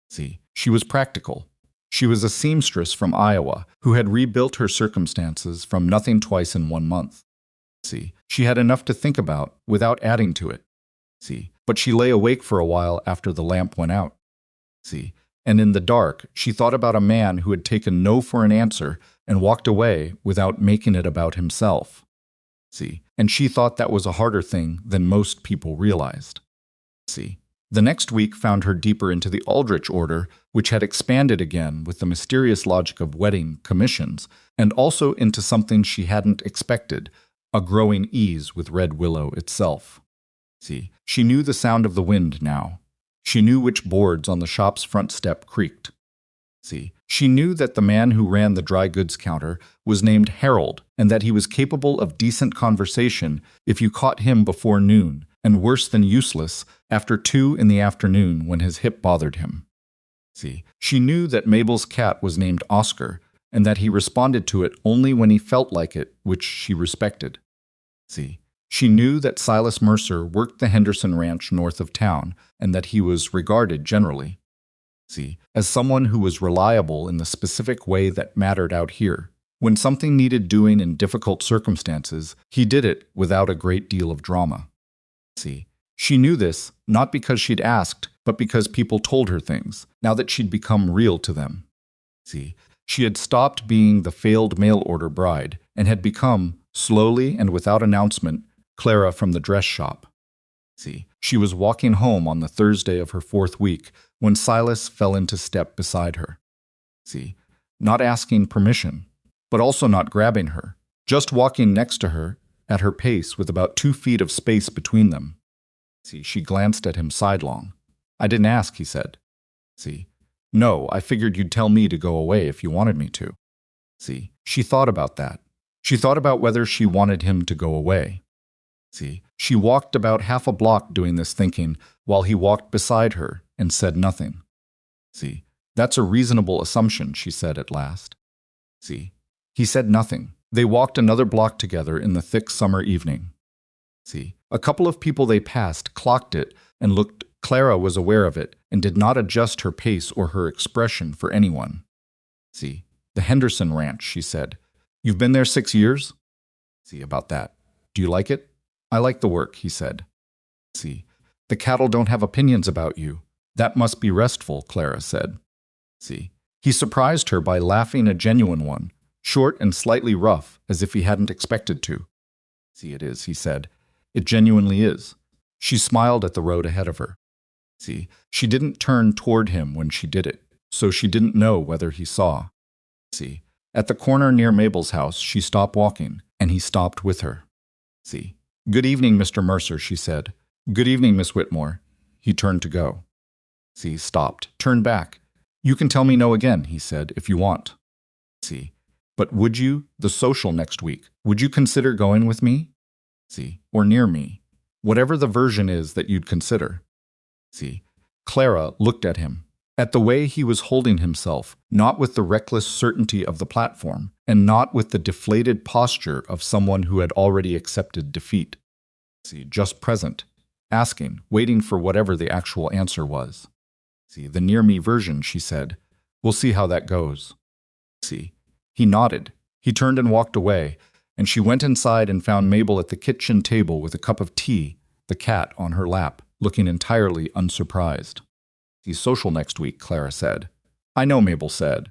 Speaker 1: See, she was practical. She was a seamstress from Iowa who had rebuilt her circumstances from nothing twice in 1 month. See, she had enough to think about without adding to it. See, but she lay awake for a while after the lamp went out. See, and in the dark, she thought about a man who had taken no for an answer and walked away without making it about himself. See, and she thought that was a harder thing than most people realized. See, the next week found her deeper into the Aldrich order, which had expanded again with the mysterious logic of wedding commissions, and also into something she hadn't expected, a growing ease with Red Willow itself. See, she knew the sound of the wind now. She knew which boards on the shop's front step creaked. See, she knew that the man who ran the dry goods counter was named Harold and that he was capable of decent conversation if you caught him before noon, and worse than useless after 2 in the afternoon when his hip bothered him. See, she knew that Mabel's cat was named Oscar and that he responded to it only when he felt like it, which she respected. See, she knew that Silas Mercer worked the Henderson Ranch north of town and that he was regarded generally, see, as someone who was reliable in the specific way that mattered out here. When something needed doing in difficult circumstances, he did it without a great deal of drama. See, she knew this not because she'd asked, but because people told her things, now that she'd become real to them. See, she had stopped being the failed mail-order bride and had become, slowly and without announcement, Clara from the dress shop. See, she was walking home on the Thursday of her 4th week when Silas fell into step beside her. See, not asking permission, but also not grabbing her, just walking next to her at her pace with about 2 feet of space between them. See, she glanced at him sidelong. "I didn't ask," he said. See, "No, I figured you'd tell me to go away if you wanted me to." See, she thought about that. She thought about whether she wanted him to go away. See, she walked about half a block doing this thinking while he walked beside her and said nothing. See, "That's a reasonable assumption," she said at last. See, he said nothing. They walked another block together in the thick summer evening. See, a couple of people they passed clocked it and looked. Clara was aware of it and did not adjust her pace or her expression for anyone. See, "The Henderson Ranch," she said. "You've been there 6 years?" See, "About that. Do you like it?" "I like the work," he said. See, "The cattle don't have opinions about you. That must be restful," Clara said. See, he surprised her by laughing a genuine one, short and slightly rough, as if he hadn't expected to. "See, it is," he said. "It genuinely is." She smiled at the road ahead of her. See, she didn't turn toward him when she did it, so she didn't know whether he saw. See, at the corner near Mabel's house, she stopped walking, and he stopped with her. See, "Good evening, Mr. Mercer," she said. "Good evening, Miss Whitmore." He turned to go. See, stopped, turned back. "You can tell me no again," he said, "if you want." See, "But would you, the social next week, would you consider going with me?" See, "Or near me. Whatever the version is that you'd consider." See, Clara looked at him, at the way he was holding himself, not with the reckless certainty of the platform, and not with the deflated posture of someone who had already accepted defeat. See, just present, asking, waiting for whatever the actual answer was. See, "The near-me version," she said. "We'll see how that goes." See, he nodded. He turned and walked away, and she went inside and found Mabel at the kitchen table with a cup of tea, the cat on her lap, looking entirely unsurprised. "He's social next week," Clara said. "I know," Mabel said.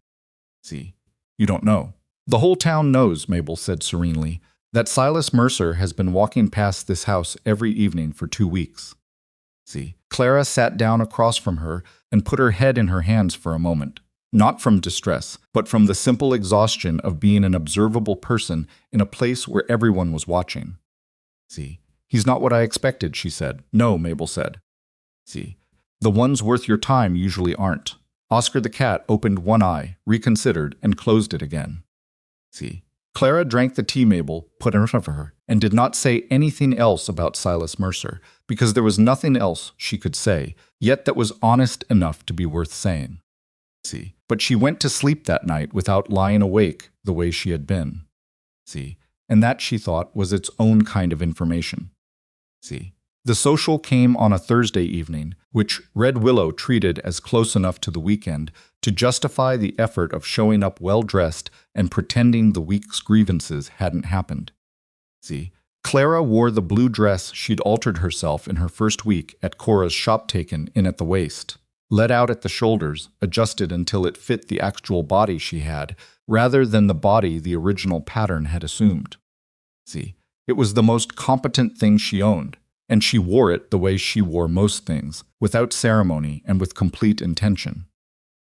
Speaker 1: See, "You don't know." The whole town knows, Mabel said serenely, that Silas Mercer has been walking past this house every evening for 2 weeks. See, Clara sat down across from her and put her head in her hands for a moment, not from distress, but from the simple exhaustion of being an observable person in a place where everyone was watching. See, he's not what I expected, she said. No, Mabel said. See, the ones worth your time usually aren't. Oscar the cat opened one eye, reconsidered, and closed it again. See, Clara drank the tea Mabel put in front of her and did not say anything else about Silas Mercer, because there was nothing else she could say, yet that was honest enough to be worth saying. See, but she went to sleep that night without lying awake the way she had been. See, and that, she thought, was its own kind of information. See, the social came on a Thursday evening, which Red Willow treated as close enough to the weekend to justify the effort of showing up well-dressed and pretending the week's grievances hadn't happened. See, Clara wore the blue dress she'd altered herself in her first week at Cora's shop, taken in at the waist, let out at the shoulders, adjusted until it fit the actual body she had, rather than the body the original pattern had assumed. See, it was the most competent thing she owned, and she wore it the way she wore most things, without ceremony and with complete intention.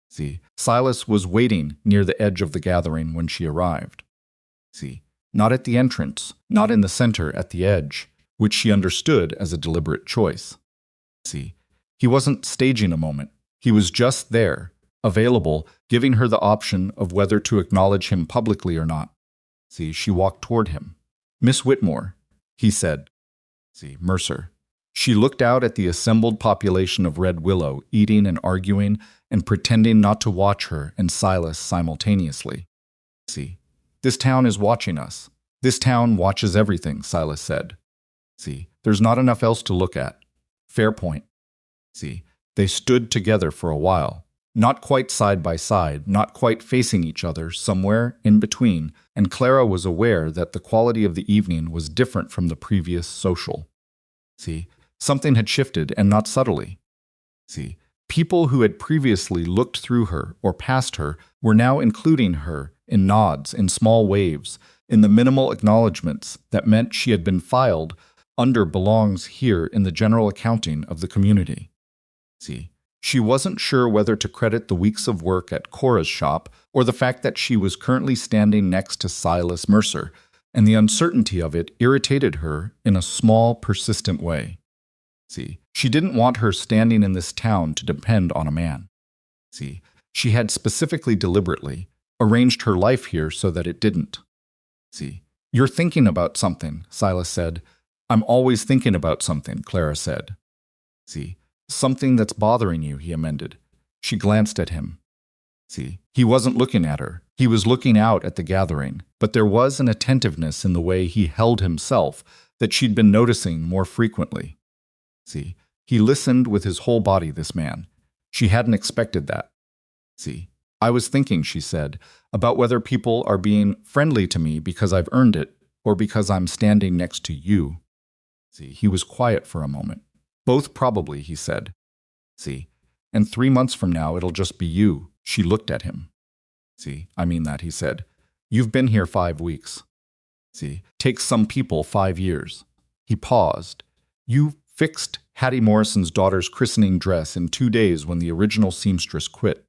Speaker 1: See, Silas was waiting near the edge of the gathering when she arrived. See, not at the entrance, not in the center at the edge, which she understood as a deliberate choice. See, he wasn't staging a moment. He was just there, available, giving her the option of whether to acknowledge him publicly or not. See, she walked toward him. Miss Whitmore, he said. See, Mercer. She looked out at the assembled population of Red Willow, eating and arguing and pretending not to watch her and Silas simultaneously. See, this town is watching us. This town watches everything, Silas said. See, there's not enough else to look at. Fair point. See, they stood together for a while, not quite side by side, not quite facing each other, somewhere in between, and Clara was aware that the quality of the evening was different from the previous social. See, something had shifted, and not subtly. See, people who had previously looked through her or past her were now including her in nods, in small waves, in the minimal acknowledgments that meant she had been filed under belongs here in the general accounting of the community. See, she wasn't sure whether to credit the weeks of work at Cora's shop or the fact that she was currently standing next to Silas Mercer, and the uncertainty of it irritated her in a small, persistent way. See, she didn't want her standing in this town to depend on a man. See, she had specifically, deliberately, arranged her life here so that it didn't. See, you're thinking about something, Silas said. I'm always thinking about something, Clara said. See, something that's bothering you, he amended. She glanced at him. See, he wasn't looking at her. He was looking out at the gathering, but there was an attentiveness in the way he held himself that she'd been noticing more frequently. See, he listened with his whole body, this man. She hadn't expected that. See, I was thinking, she said, about whether people are being friendly to me because I've earned it or because I'm standing next to you. See, he was quiet for a moment. Both probably, he said. See, and 3 months from now it'll just be you. She looked at him. See, I mean that, he said. You've been here 5 weeks. See, takes some people 5 years. He paused. You fixed Hattie Morrison's daughter's christening dress in 2 days when the original seamstress quit.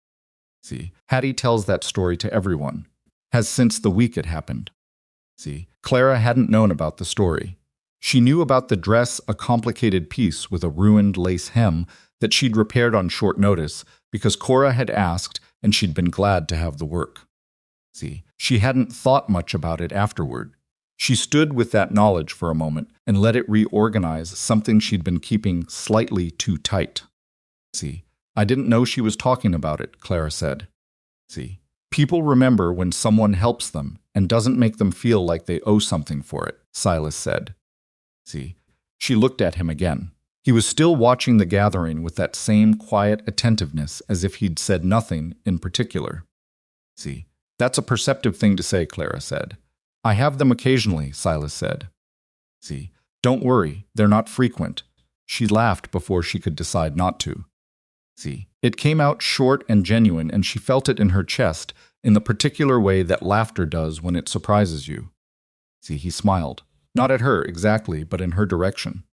Speaker 1: See, Hattie tells that story to everyone. Has since the week it happened. See, Clara hadn't known about the story. She knew about the dress, a complicated piece with a ruined lace hem that she'd repaired on short notice because Cora had asked and she'd been glad to have the work. See, she hadn't thought much about it afterward. She stood with that knowledge for a moment and let it reorganize something she'd been keeping slightly too tight. See, I didn't know she was talking about it, Clara said. See, people remember when someone helps them and doesn't make them feel like they owe something for it, Silas said. See, she looked at him again. He was still watching the gathering with that same quiet attentiveness as if he'd said nothing in particular. See, that's a perceptive thing to say, Clara said. I have them occasionally, Silas said. See, don't worry, they're not frequent. She laughed before she could decide not to. See, it came out short and genuine, and she felt it in her chest, in the particular way that laughter does when it surprises you. See, he smiled. Not at her exactly, but in her direction.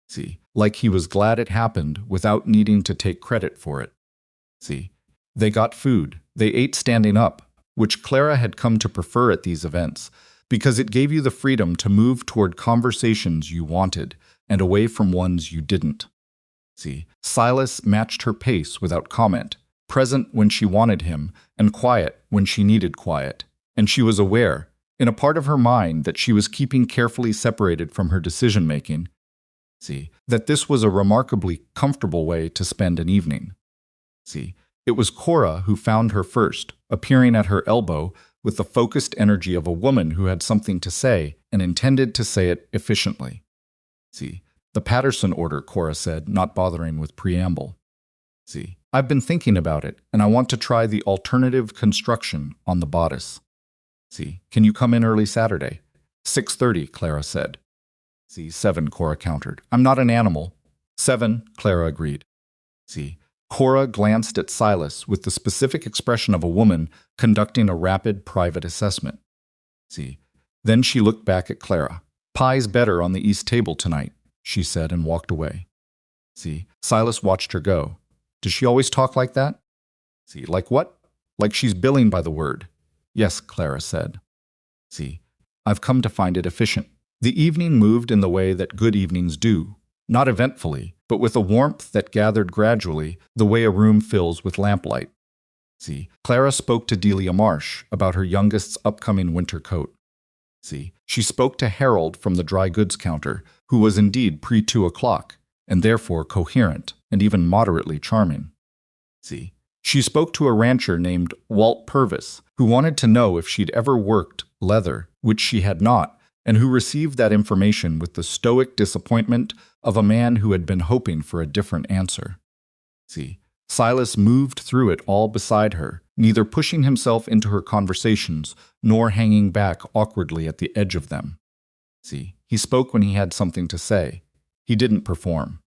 Speaker 1: See, like he was glad it happened without needing to take credit for it. See, they got food. They ate standing up, which Clara had come to prefer at these events, because it gave you the freedom to move toward conversations you wanted and away from ones you didn't. See, Silas matched her pace without comment, present when she wanted him and quiet when she needed quiet, and she was aware, in a part of her mind that she was keeping carefully separated from her decision-making, see, that this was a remarkably comfortable way to spend an evening. See, it was Cora who found her first, appearing at her elbow with the focused energy of a woman who had something to say and intended to say it efficiently. See, the Patterson order, Cora said, not bothering with preamble. See, I've been thinking about it, and I want to try the alternative construction on the bodice. See, can you come in early Saturday? 6:30, Clara said. See, 7, Cora countered. I'm not an animal. 7, Clara agreed. See, Cora glanced at Silas with the specific expression of a woman conducting a rapid private assessment. See, then she looked back at Clara. Pie's better on the east table tonight, she said and walked away. See, Silas watched her go. Does she always talk like that? See, like what? Like she's billing by the word. Yes, Clara said. See, I've come to find it efficient. The evening moved in the way that good evenings do, not eventfully, but with a warmth that gathered gradually, the way a room fills with lamplight. See, Clara spoke to Delia Marsh about her youngest's upcoming winter coat. See, she spoke to Harold from the dry goods counter, who was indeed pre-2 o'clock, and therefore coherent and even moderately charming. See, she spoke to a rancher named Walt Purvis, who wanted to know if she'd ever worked leather, which she had not, and who received that information with the stoic disappointment of a man who had been hoping for a different answer. See, Silas moved through it all beside her, neither pushing himself into her conversations nor hanging back awkwardly at the edge of them. See, he spoke when he had something to say. He didn't perform.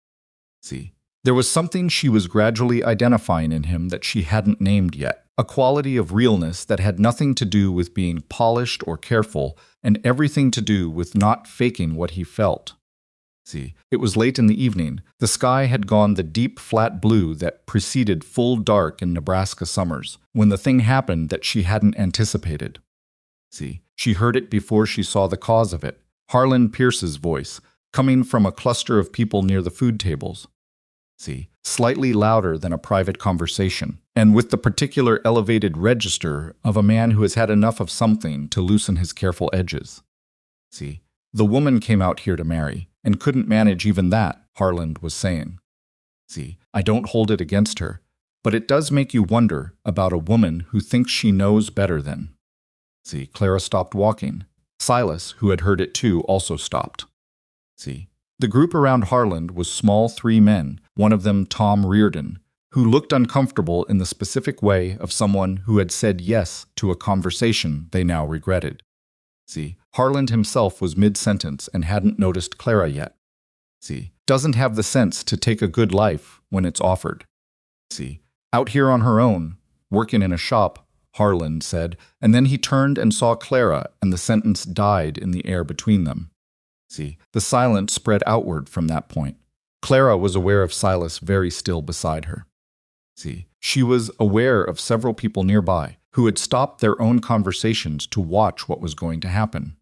Speaker 1: See, there was something she was gradually identifying in him that she hadn't named yet, a quality of realness that had nothing to do with being polished or careful, and everything to do with not faking what he felt. See, it was late in the evening. The sky had gone the deep flat blue that preceded full dark in Nebraska summers, when the thing happened that she hadn't anticipated. See, she heard it before she saw the cause of it, Harlan Pierce's voice, coming from a cluster of people near the food tables. See, slightly louder than a private conversation, and with the particular elevated register of a man who has had enough of something to loosen his careful edges. See, the woman came out here to marry, and couldn't manage even that, Harland was saying. See, I don't hold it against her, but it does make you wonder about a woman who thinks she knows better than. See, Clara stopped walking. Silas, who had heard it too, also stopped. See, the group around Harland was small 3 men, one of them Tom Reardon, who looked uncomfortable in the specific way of someone who had said yes to a conversation they now regretted. See, Harland himself was mid-sentence and hadn't noticed Clara yet. See, doesn't have the sense to take a good life when it's offered. See, out here on her own, working in a shop, Harland said, and then he turned and saw Clara, and the sentence died in the air between them. See, the silence spread outward from that point. Clara was aware of Silas very still beside her. See, she was aware of several people nearby who had stopped their own conversations to watch what was going to happen.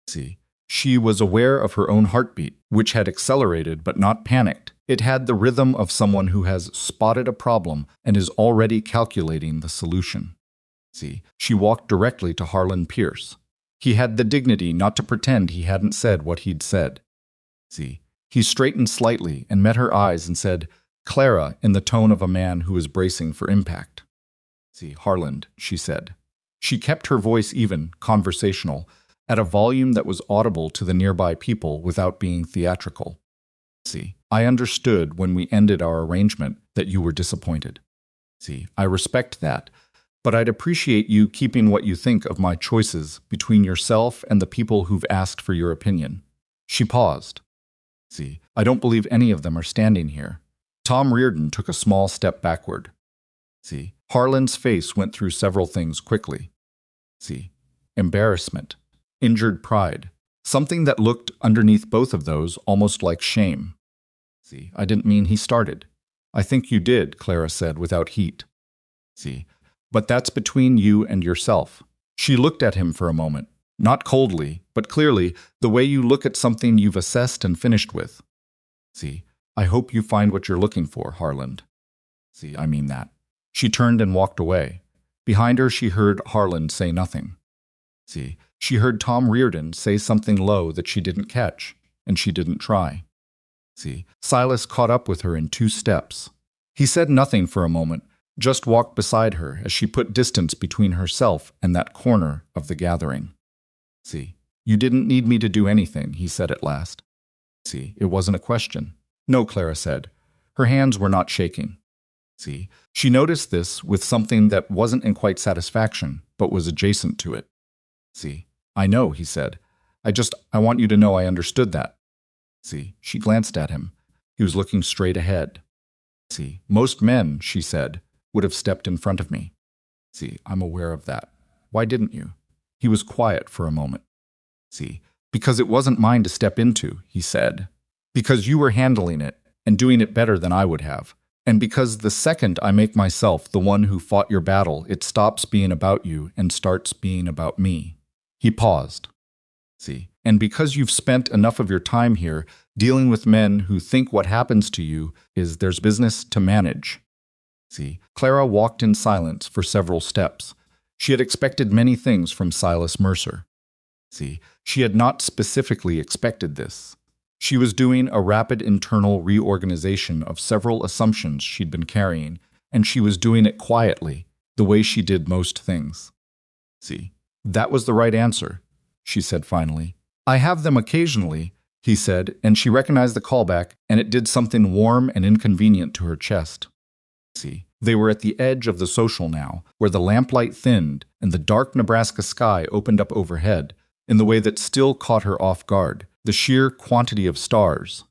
Speaker 1: See, she was aware of her own heartbeat, which had accelerated but not panicked. It had the rhythm of someone who has spotted a problem and is already calculating the solution. See, she walked directly to Harlan Pierce. He had the dignity not to pretend he hadn't said what he'd said. See, he straightened slightly and met her eyes and said, Clara, in the tone of a man who is bracing for impact. See, Harland, she said. She kept her voice even, conversational, at a volume that was audible to the nearby people without being theatrical. See, I understood when we ended our arrangement that you were disappointed. See, I respect that, but I'd appreciate you keeping what you think of my choices between yourself and the people who've asked for your opinion. She paused. See, I don't believe any of them are standing here. Tom Reardon took a small step backward. See, Harlan's face went through several things quickly. See, embarrassment, injured pride, something that looked underneath both of those almost like shame. See, I didn't mean he started. I think you did, Clara said without heat. See, but that's between you and yourself. She looked at him for a moment, not coldly, but clearly, the way you look at something you've assessed and finished with. See, I hope you find what you're looking for, Harlan. See, I mean that. She turned and walked away. Behind her, she heard Harlan say nothing. See, she heard Tom Reardon say something low that she didn't catch, and she didn't try. See, Silas caught up with her in 2 steps. He said nothing for a moment, just walked beside her as she put distance between herself and that corner of the gathering. See, you didn't need me to do anything, he said at last. See, it wasn't a question. No, Clara said. Her hands were not shaking. See, she noticed this with something that wasn't in quite satisfaction, but was adjacent to it. See, I know, he said. I want you to know I understood that. See, she glanced at him. He was looking straight ahead. See, most men, she said, would have stepped in front of me. See, I'm aware of that. Why didn't you? He was quiet for a moment. See, because it wasn't mine to step into, he said. Because you were handling it and doing it better than I would have. And because the second I make myself the one who fought your battle, it stops being about you and starts being about me. He paused. See, and because you've spent enough of your time here dealing with men who think what happens to you is there's business to manage. See, Clara walked in silence for several steps. She had expected many things from Silas Mercer. See, she had not specifically expected this. She was doing a rapid internal reorganization of several assumptions she'd been carrying, and she was doing it quietly, the way she did most things. See, that was the right answer, she said finally. I have them occasionally, he said, and she recognized the callback, and it did something warm and inconvenient to her chest. See, they were at the edge of the social now, where the lamplight thinned and the dark Nebraska sky opened up overhead in the way that still caught her off guard, the sheer quantity of stars.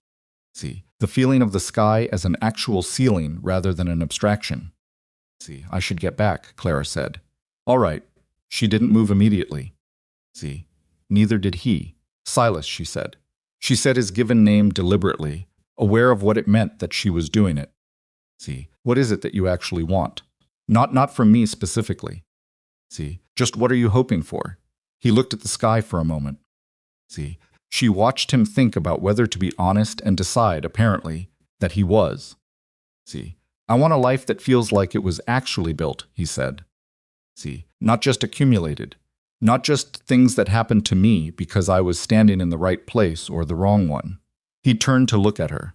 Speaker 1: See, the feeling of the sky as an actual ceiling rather than an abstraction. See, I should get back, Clara said. All right. She didn't move immediately. See, neither did he. Silas, she said. She said his given name deliberately, aware of what it meant that she was doing it. See, what is it that you actually want? Not from me specifically. See, just what are you hoping for? He looked at the sky for a moment. See, she watched him think about whether to be honest and decide, apparently, that he was. See, I want a life that feels like it was actually built, he said. See, not just accumulated. Not just things that happened to me because I was standing in the right place or the wrong one. He turned to look at her.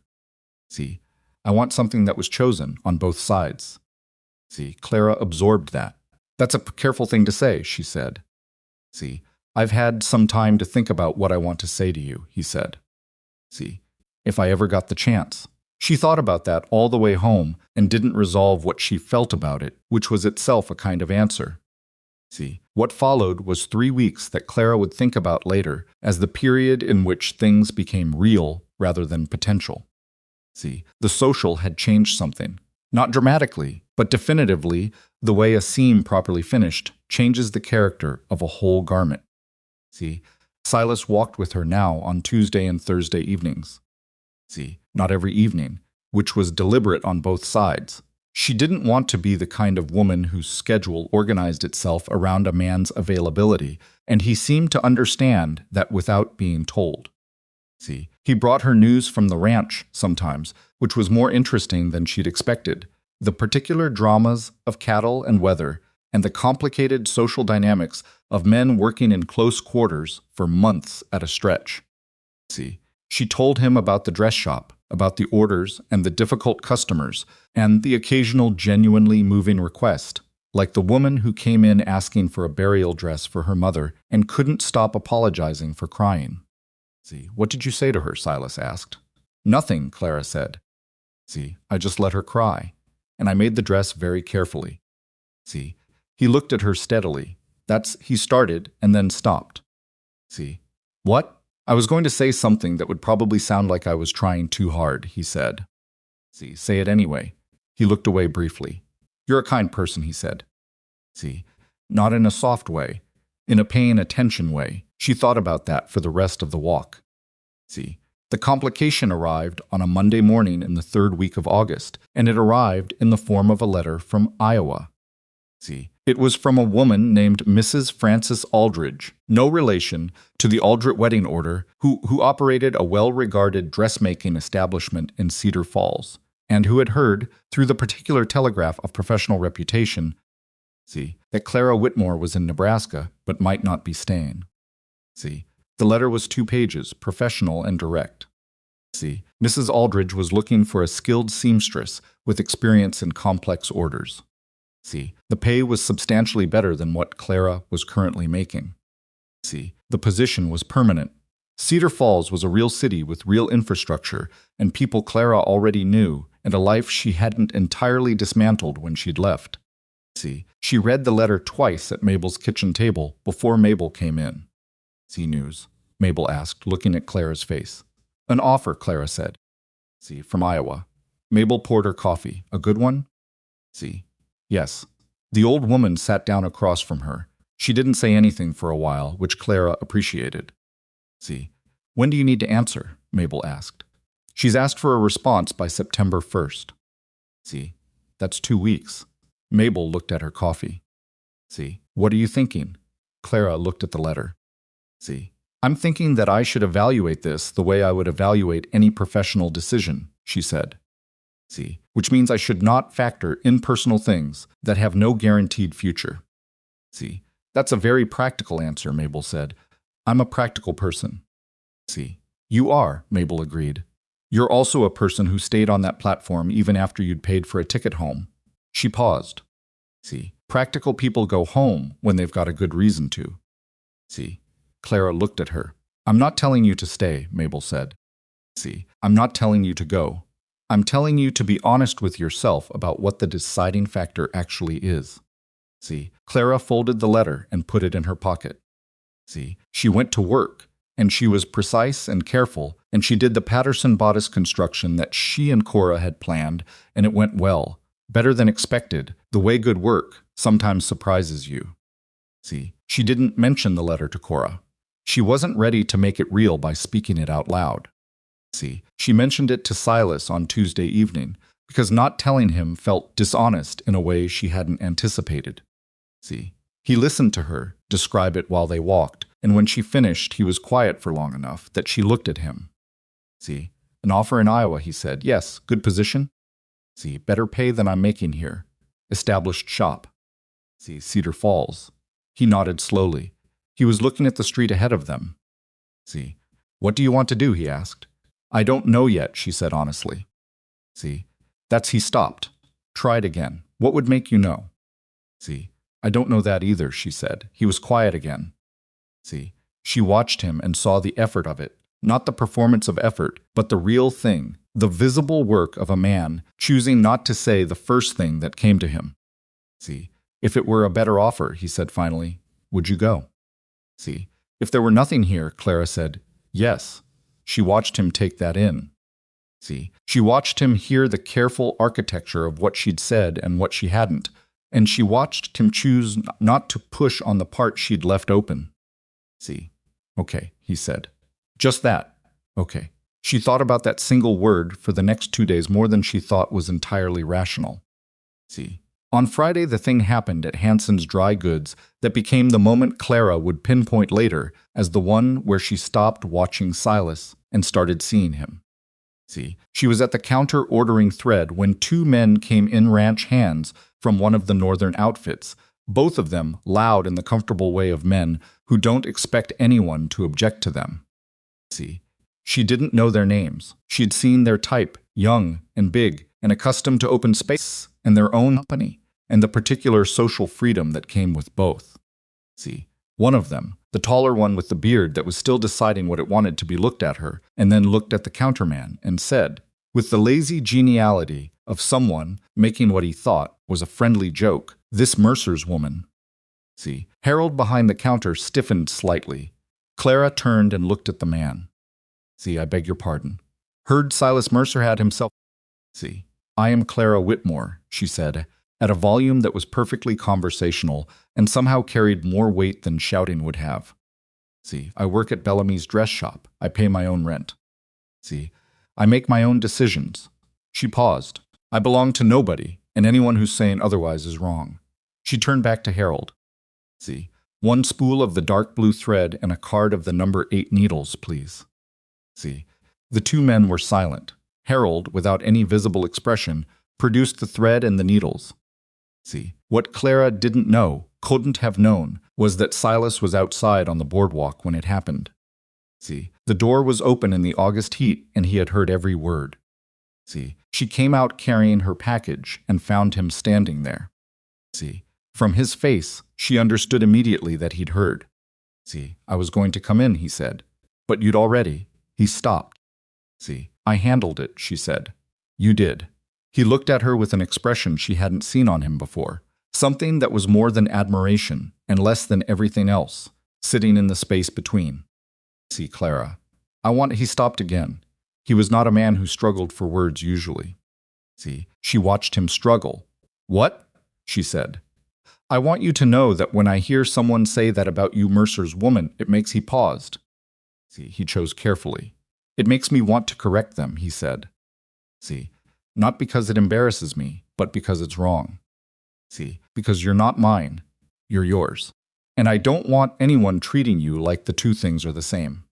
Speaker 1: See, I want something that was chosen on both sides. See, Clara absorbed that. That's a careful thing to say, she said. See, I've had some time to think about what I want to say to you, he said. See, if I ever got the chance. She thought about that all the way home and didn't resolve what she felt about it, which was itself a kind of answer. See, what followed was 3 weeks that Clara would think about later as the period in which things became real rather than potential. See, the social had changed something. Not dramatically, but definitively, the way a seam properly finished changes the character of a whole garment. See, Silas walked with her now on Tuesday and Thursday evenings. See, not every evening, which was deliberate on both sides. She didn't want to be the kind of woman whose schedule organized itself around a man's availability, and he seemed to understand that without being told. See, he brought her news from the ranch sometimes, which was more interesting than she'd expected. The particular dramas of cattle and weather, and the complicated social dynamics of men working in close quarters for months at a stretch. See, she told him about the dress shop, about the orders and the difficult customers, and the occasional genuinely moving request, like the woman who came in asking for a burial dress for her mother and couldn't stop apologizing for crying. See, what did you say to her? Silas asked. Nothing, Clara said. See, I just let her cry, and I made the dress very carefully. See, he looked at her steadily. He started and then stopped. See, what? I was going to say something that would probably sound like I was trying too hard, he said. See, say it anyway. He looked away briefly. You're a kind person, he said. See, not in a soft way, in a paying attention way. She thought about that for the rest of the walk. See, the complication arrived on a Monday morning in the third week of August, and it arrived in the form of a letter from Iowa. See, it was from a woman named Mrs. Frances Aldridge, no relation to the Aldrich wedding order, who operated a well-regarded dressmaking establishment in Cedar Falls, and who had heard, through the particular telegraph of professional reputation, see, that Clara Whitmore was in Nebraska, but might not be staying. See, the letter was 2 pages, professional and direct. See, Mrs. Aldridge was looking for a skilled seamstress with experience in complex orders. See, the pay was substantially better than what Clara was currently making. See, the position was permanent. Cedar Falls was a real city with real infrastructure and people Clara already knew, and a life she hadn't entirely dismantled when she'd left. See, she read the letter twice at Mabel's kitchen table before Mabel came in. See news? Mabel asked, looking at Clara's face. An offer, Clara said. See, from Iowa. Mabel poured her coffee. A good one? See. Yes. The old woman sat down across from her. She didn't say anything for a while, which Clara appreciated. See. When do you need to answer? Mabel asked. She's asked for a response by September 1st. See. That's 2 weeks. Mabel looked at her coffee. See. What are you thinking? Clara looked at the letter. See. I'm thinking that I should evaluate this the way I would evaluate any professional decision, she said. See, which means I should not factor in personal things that have no guaranteed future. See, that's a very practical answer, Mabel said. I'm a practical person. See, you are, Mabel agreed. You're also a person who stayed on that platform even after you'd paid for a ticket home. She paused. See, practical people go home when they've got a good reason to. See, Clara looked at her. I'm not telling you to stay, Mabel said. See, I'm not telling you to go. I'm telling you to be honest with yourself about what the deciding factor actually is. See, Clara folded the letter and put it in her pocket. See, she went to work, and she was precise and careful, and she did the Patterson bodice construction that she and Cora had planned, and it went well, better than expected, the way good work sometimes surprises you. See, she didn't mention the letter to Cora. She wasn't ready to make it real by speaking it out loud. See, she mentioned it to Silas on Tuesday evening, because not telling him felt dishonest in a way she hadn't anticipated. See, he listened to her describe it while they walked, and when she finished, he was quiet for long enough that she looked at him. See, an offer in Iowa, he said. Yes, good position. See, better pay than I'm making here. Established shop. See, Cedar Falls. He nodded slowly. He was looking at the street ahead of them. See, what do you want to do, he asked. I don't know yet, she said honestly. See, that's he stopped. Try it again. What would make you know? See, I don't know that either, she said. He was quiet again. See, she watched him and saw the effort of it, not the performance of effort, but the real thing, the visible work of a man choosing not to say the first thing that came to him. See, if it were a better offer, he said finally, would you go? See, if there were nothing here, Clara said, yes. She watched him take that in. See, she watched him hear the careful architecture of what she'd said and what she hadn't, and she watched him choose not to push on the part she'd left open. See, okay, he said. Just that. Okay. She thought about that single word for the next 2 days more than she thought was entirely rational. See, on Friday the thing happened at Hanson's Dry Goods that became the moment Clara would pinpoint later as the one where she stopped watching Silas and started seeing him. See, she was at the counter ordering thread when 2 men came in ranch hands from one of the northern outfits, both of them loud in the comfortable way of men who don't expect anyone to object to them. See, she didn't know their names. She'd seen their type, young and big and accustomed to open space and their own company, and the particular social freedom that came with both. See, one of them, the taller one with the beard that was still deciding what it wanted to be looked at her, and then looked at the counterman and said, with the lazy geniality of someone making what he thought was a friendly joke, this Mercer's woman. See, Harold behind the counter stiffened slightly. Clara turned and looked at the man. See, I beg your pardon. Heard Silas Mercer had himself. See, I am Clara Whitmore, she said, at a volume that was perfectly conversational and somehow carried more weight than shouting would have. See, I work at Bellamy's dress shop. I pay my own rent. See, I make my own decisions. She paused. I belong to nobody, and anyone who's saying otherwise is wrong. She turned back to Harold. See, one spool of the dark blue thread and a card of the number 8 needles, please. See, the two men were silent. Harold, without any visible expression, produced the thread and the needles. See, what Clara didn't know, couldn't have known, was that Silas was outside on the boardwalk when it happened. See, the door was open in the August heat, and he had heard every word. See, she came out carrying her package and found him standing there. See, from his face, she understood immediately that he'd heard. See, I was going to come in, he said. But you'd already. He stopped. See, I handled it, she said. You did. He looked at her with an expression she hadn't seen on him before, something that was more than admiration and less than everything else, sitting in the space between. See, Clara. He stopped again. He was not a man who struggled for words usually. See, she watched him struggle. What? She said. I want you to know that when I hear someone say that about you, Mercer's woman, it makes he paused. See, he chose carefully. It makes me want to correct them, he said. See, not because it embarrasses me, but because it's wrong. See, because you're not mine, you're yours. And I don't want anyone treating you like the two things are the same.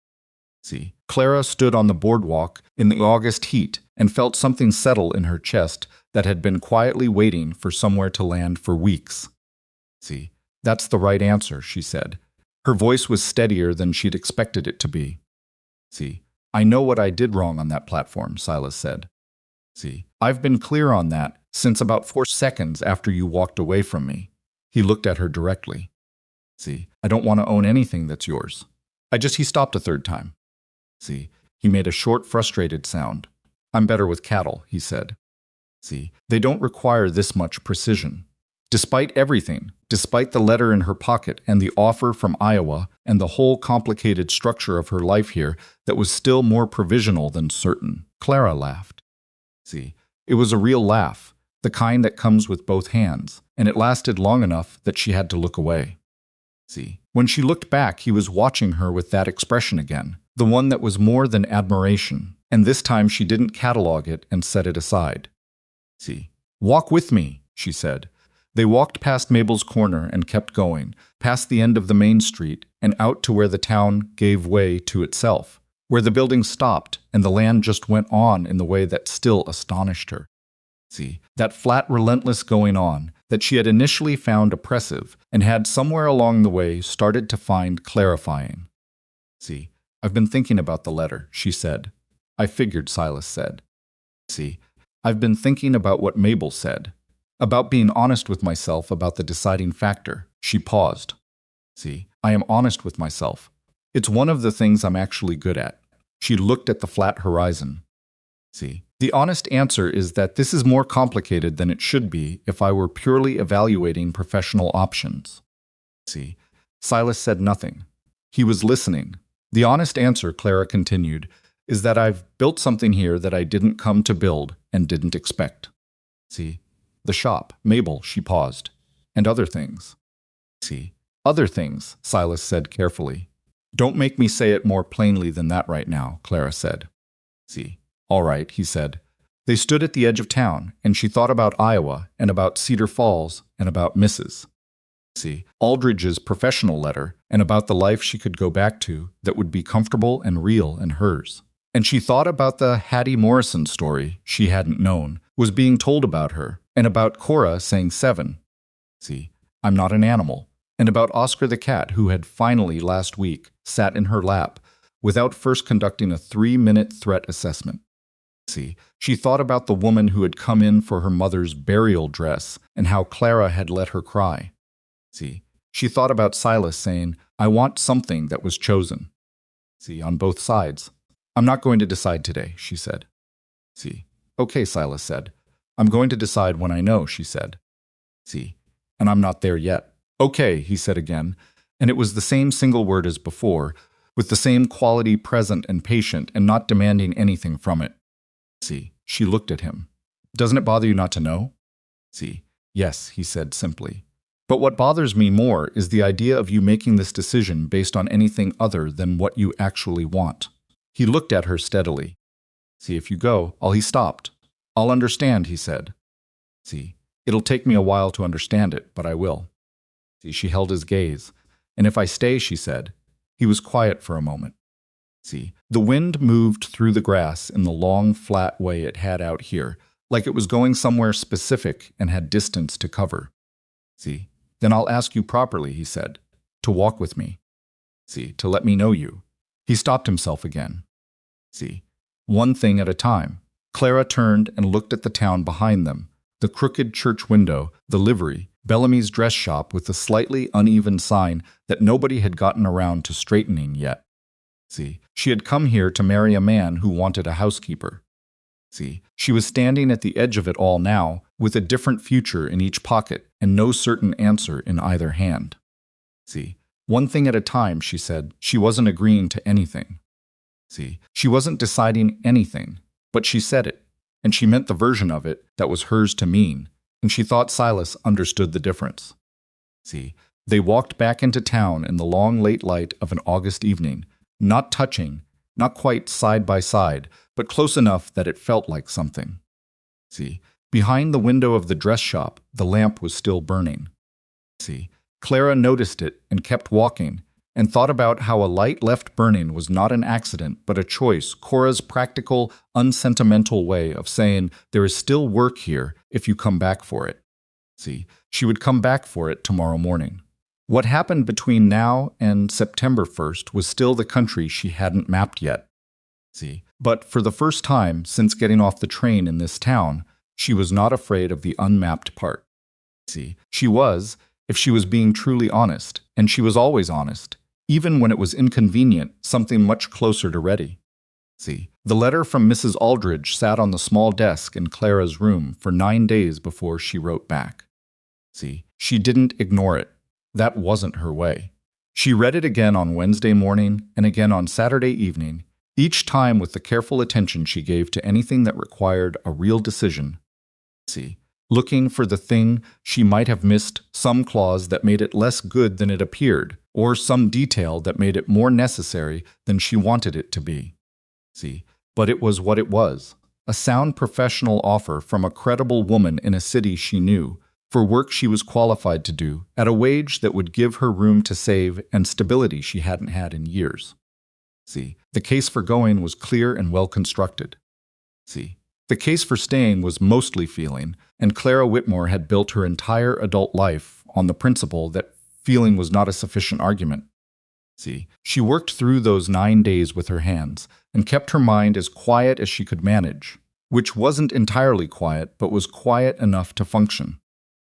Speaker 1: See, Clara stood on the boardwalk in the August heat and felt something settle in her chest that had been quietly waiting for somewhere to land for weeks. See, that's the right answer, she said. Her voice was steadier than she'd expected it to be. See, I know what I did wrong on that platform, Silas said. See, I've been clear on that since about 4 seconds after you walked away from me. He looked at her directly. See, I don't want to own anything that's yours. He stopped a third time. See, he made a short, frustrated sound. I'm better with cattle, he said. See, they don't require this much precision. Despite everything, despite the letter in her pocket and the offer from Iowa and the whole complicated structure of her life here that was still more provisional than certain, Clara laughed. See, it was a real laugh, the kind that comes with both hands, and it lasted long enough that she had to look away. See, when she looked back, he was watching her with that expression again, the one that was more than admiration, and this time she didn't catalog it and set it aside. See, walk with me, she said. They walked past Mabel's corner and kept going, past the end of the main street and out to where the town gave way to itself, where the buildings stopped and the land just went on in the way that still astonished her. See, that flat, relentless going on that she had initially found oppressive and had somewhere along the way started to find clarifying. See, I've been thinking about the letter, she said. I figured, Silas said. See, I've been thinking about what Mabel said. About being honest with myself about the deciding factor. She paused. See, I am honest with myself. It's one of the things I'm actually good at. She looked at the flat horizon. See, the honest answer is that this is more complicated than it should be if I were purely evaluating professional options. See, Silas said nothing. He was listening. The honest answer, Clara continued, is that I've built something here that I didn't come to build and didn't expect. See, the shop, Mabel, she paused, and other things. See, other things, Silas said carefully. Don't make me say it more plainly than that right now, Clara said. See, all right, he said. They stood at the edge of town, and she thought about Iowa, and about Cedar Falls, and about Mrs. See, Aldridge's professional letter, and about the life she could go back to that would be comfortable and real and hers. And she thought about the Hattie Morrison story she hadn't known, was being told about her, and about Cora saying 7. See, I'm not an animal. And about Oscar the cat who had finally, last week, sat in her lap without first conducting a 3-minute threat assessment. See, she thought about the woman who had come in for her mother's burial dress and how Clara had let her cry. See, she thought about Silas saying, I want something that was chosen. See, on both sides. I'm not going to decide today, she said. See, okay, Silas said. I'm going to decide when I know, she said. See, and I'm not there yet. Okay, he said again, and it was the same single word as before, with the same quality present and patient and not demanding anything from it. See, she looked at him. Doesn't it bother you not to know? See, Yes, he said simply. But what bothers me more is the idea of you making this decision based on anything other than what you actually want. He looked at her steadily. See, if you go, he stopped. I'll understand, he said. See, it'll take me a while to understand it, but I will. See, she held his gaze. And if I stay, she said. He was quiet for a moment. See, the wind moved through the grass in the long, flat way it had out here, like it was going somewhere specific and had distance to cover. See, then I'll ask you properly, he said, to walk with me. See, to let me know you. He stopped himself again. See, one thing at a time. Clara turned and looked at the town behind them, the crooked church window, the livery, Bellamy's dress shop with the slightly uneven sign that nobody had gotten around to straightening yet. See, she had come here to marry a man who wanted a housekeeper. See, she was standing at the edge of it all now, with a different future in each pocket and no certain answer in either hand. See, one thing at a time, she said. She wasn't agreeing to anything. See, she wasn't deciding anything, but she said it, and she meant the version of it that was hers to mean, and she thought Silas understood the difference. See, they walked back into town in the long late light of an August evening, not touching, not quite side by side, but close enough that it felt like something. See, behind the window of the dress shop, the lamp was still burning. See, Clara noticed it and kept walking, and thought about how a light left burning was not an accident but a choice, Cora's practical, unsentimental way of saying there is still work here if you come back for it. See, she would come back for it tomorrow morning. What happened between now and September 1st was still the country she hadn't mapped yet. See, but for the first time since getting off the train in this town, she was not afraid of the unmapped part. See, she was, if she was being truly honest, and she was always honest, even when it was inconvenient, something much closer to ready. See, the letter from Mrs. Aldridge sat on the small desk in Clara's room for 9 days before she wrote back. See, she didn't ignore it. That wasn't her way. She read it again on Wednesday morning and again on Saturday evening, each time with the careful attention she gave to anything that required a real decision. See, looking for the thing she might have missed, some clause that made it less good than it appeared, or some detail that made it more necessary than she wanted it to be. See, but it was what it was, a sound professional offer from a credible woman in a city she knew, for work she was qualified to do, at a wage that would give her room to save and stability she hadn't had in years. See, the case for going was clear and well constructed. See, the case for staying was mostly feeling, and Clara Whitmore had built her entire adult life on the principle that feeling was not a sufficient argument. See, she worked through those 9 days with her hands, and kept her mind as quiet as she could manage, which wasn't entirely quiet, but was quiet enough to function.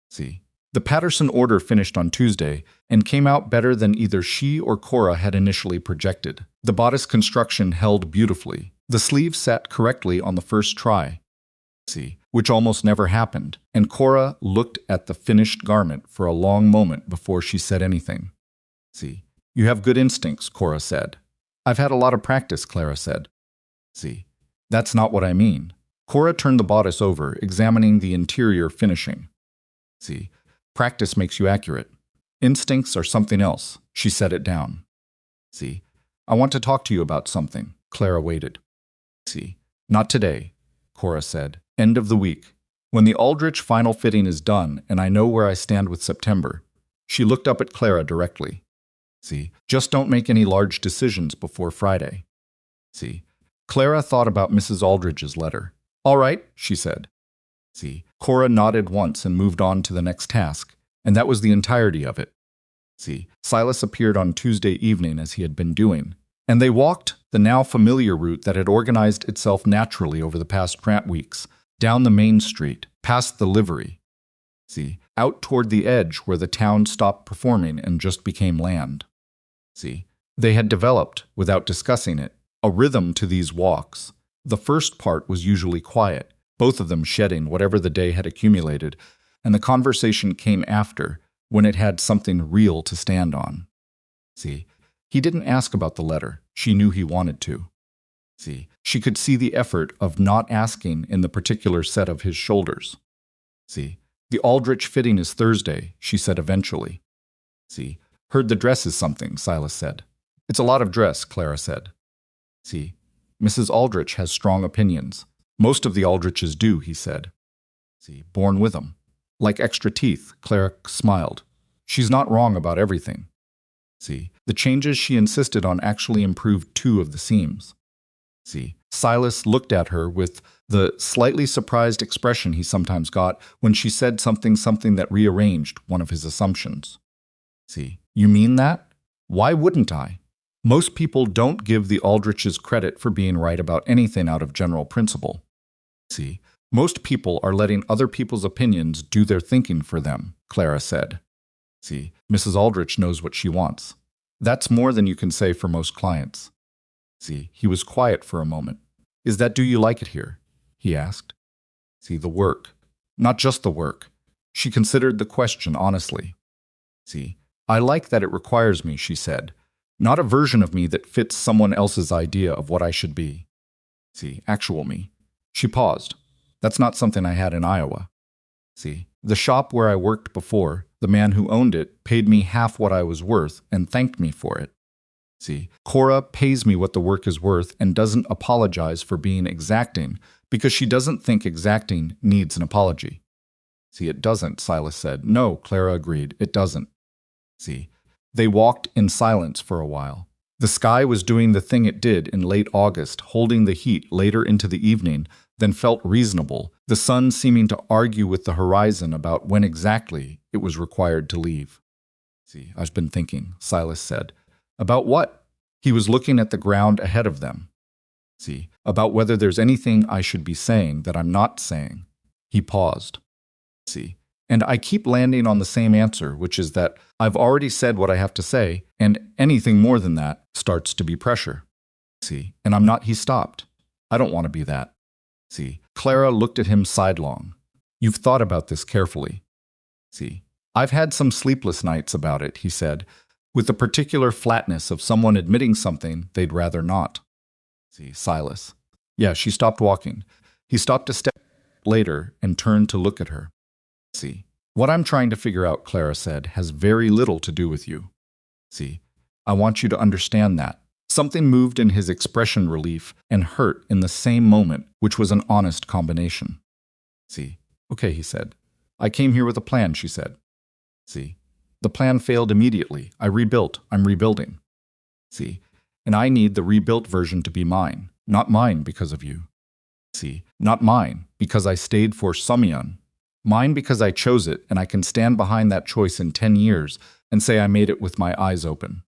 Speaker 1: See, the Patterson order finished on Tuesday and came out better than either she or Cora had initially projected. The bodice construction held beautifully. The sleeves sat correctly on the first try. See, which almost never happened, and Cora looked at the finished garment for a long moment before she said anything. See, you have good instincts, Cora said. I've had a lot of practice, Clara said. See, that's not what I mean. Cora turned the bodice over, examining the interior finishing. See, practice makes you accurate. Instincts are something else. She set it down. See, I want to talk to you about something. Clara waited. See, not today, Cora said. End of the week. When the Aldrich final fitting is done and I know where I stand with September. She looked up at Clara directly. See, just don't make any large decisions before Friday. See, Clara thought about Mrs. Aldridge's letter. All right, she said. See, Cora nodded once and moved on to the next task, and that was the entirety of it. See, Silas appeared on Tuesday evening as he had been doing, and they walked the now familiar route that had organized itself naturally over the past weeks, down the main street, past the livery. See, out toward the edge where the town stopped performing and just became land. See, they had developed, without discussing it, a rhythm to these walks. The first part was usually quiet, both of them shedding whatever the day had accumulated, and the conversation came after, when it had something real to stand on. See, he didn't ask about the letter. She knew he wanted to. See, she could see the effort of not asking in the particular set of his shoulders. See, The Aldrich fitting is Thursday, she said eventually. See, heard the dress is something, Silas said. It's a lot of dress, Clara said. See, Mrs. Aldrich has strong opinions. Most of the Aldriches do, he said. See, born with 'em. Like extra teeth, Clara smiled. She's not wrong about everything. See, the changes she insisted on actually improved 2 of the seams. See, Silas looked at her with the slightly surprised expression he sometimes got when she said something that rearranged one of his assumptions. See, you mean that? Why wouldn't I? Most people don't give the Aldriches credit for being right about anything out of general principle. See, most people are letting other people's opinions do their thinking for them, Clara said. See, Mrs. Aldrich knows what she wants. That's more than you can say for most clients. See, he was quiet for a moment. Is that do you like it here? He asked. See, the work. Not just the work. She considered the question honestly. See, I like that it requires me, she said. Not a version of me that fits someone else's idea of what I should be. See, actual me. She paused. That's not something I had in Iowa. See, the shop where I worked before, the man who owned it paid me half what I was worth and thanked me for it. See, Cora pays me what the work is worth and doesn't apologize for being exacting because she doesn't think exacting needs an apology. See, it doesn't, Silas said. No, Clara agreed, it doesn't. See, they walked in silence for a while. The sky was doing the thing it did in late August, holding the heat later into the evening than felt reasonable, the sun seeming to argue with the horizon about when exactly it was required to leave. See, I've been thinking, Silas said. About what? He was looking at the ground ahead of them. See, about whether there's anything I should be saying that I'm not saying. He paused. See, and I keep landing on the same answer, which is that I've already said what I have to say, and anything more than that starts to be pressure. See, and I'm not, he stopped. I don't want to be that. See, Clara looked at him sidelong. You've thought about this carefully. See, I've had some sleepless nights about it, he said, with the particular flatness of someone admitting something they'd rather not. See, Silas. Yeah, she stopped walking. He stopped a step later and turned to look at her. See, what I'm trying to figure out, Clara said, has very little to do with you. See, I want you to understand that. Something moved in his expression relief and hurt in the same moment, which was an honest combination. See, okay, he said. I came here with a plan, she said. See, the plan failed immediately. I rebuilt. I'm rebuilding. See, and I need the rebuilt version to be mine, not mine because of you. See, not mine because I stayed for Sumyon. Mine because I chose it and I can stand behind that choice in 10 years and say I made it with my eyes open.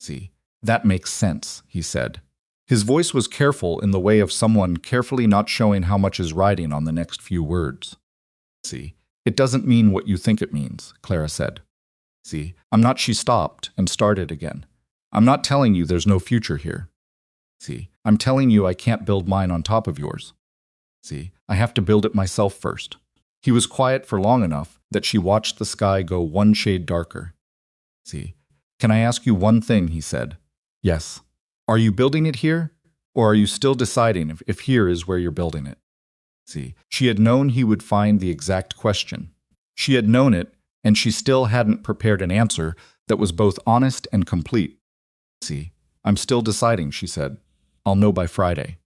Speaker 1: See, that makes sense, he said. His voice was careful in the way of someone carefully not showing how much is riding on the next few words. See, it doesn't mean what you think it means, Clara said. See, I'm not, she stopped and started again. I'm not telling you there's no future here. See, I'm telling you I can't build mine on top of yours. See, I have to build it myself first. He was quiet for long enough that she watched the sky go one shade darker. See, can I ask you one thing, he said. Yes. Are you building it here, or are you still deciding if here is where you're building it? See, she had known he would find the exact question. She had known it, and she still hadn't prepared an answer that was both honest and complete. See, I'm still deciding, she said. I'll know by Friday.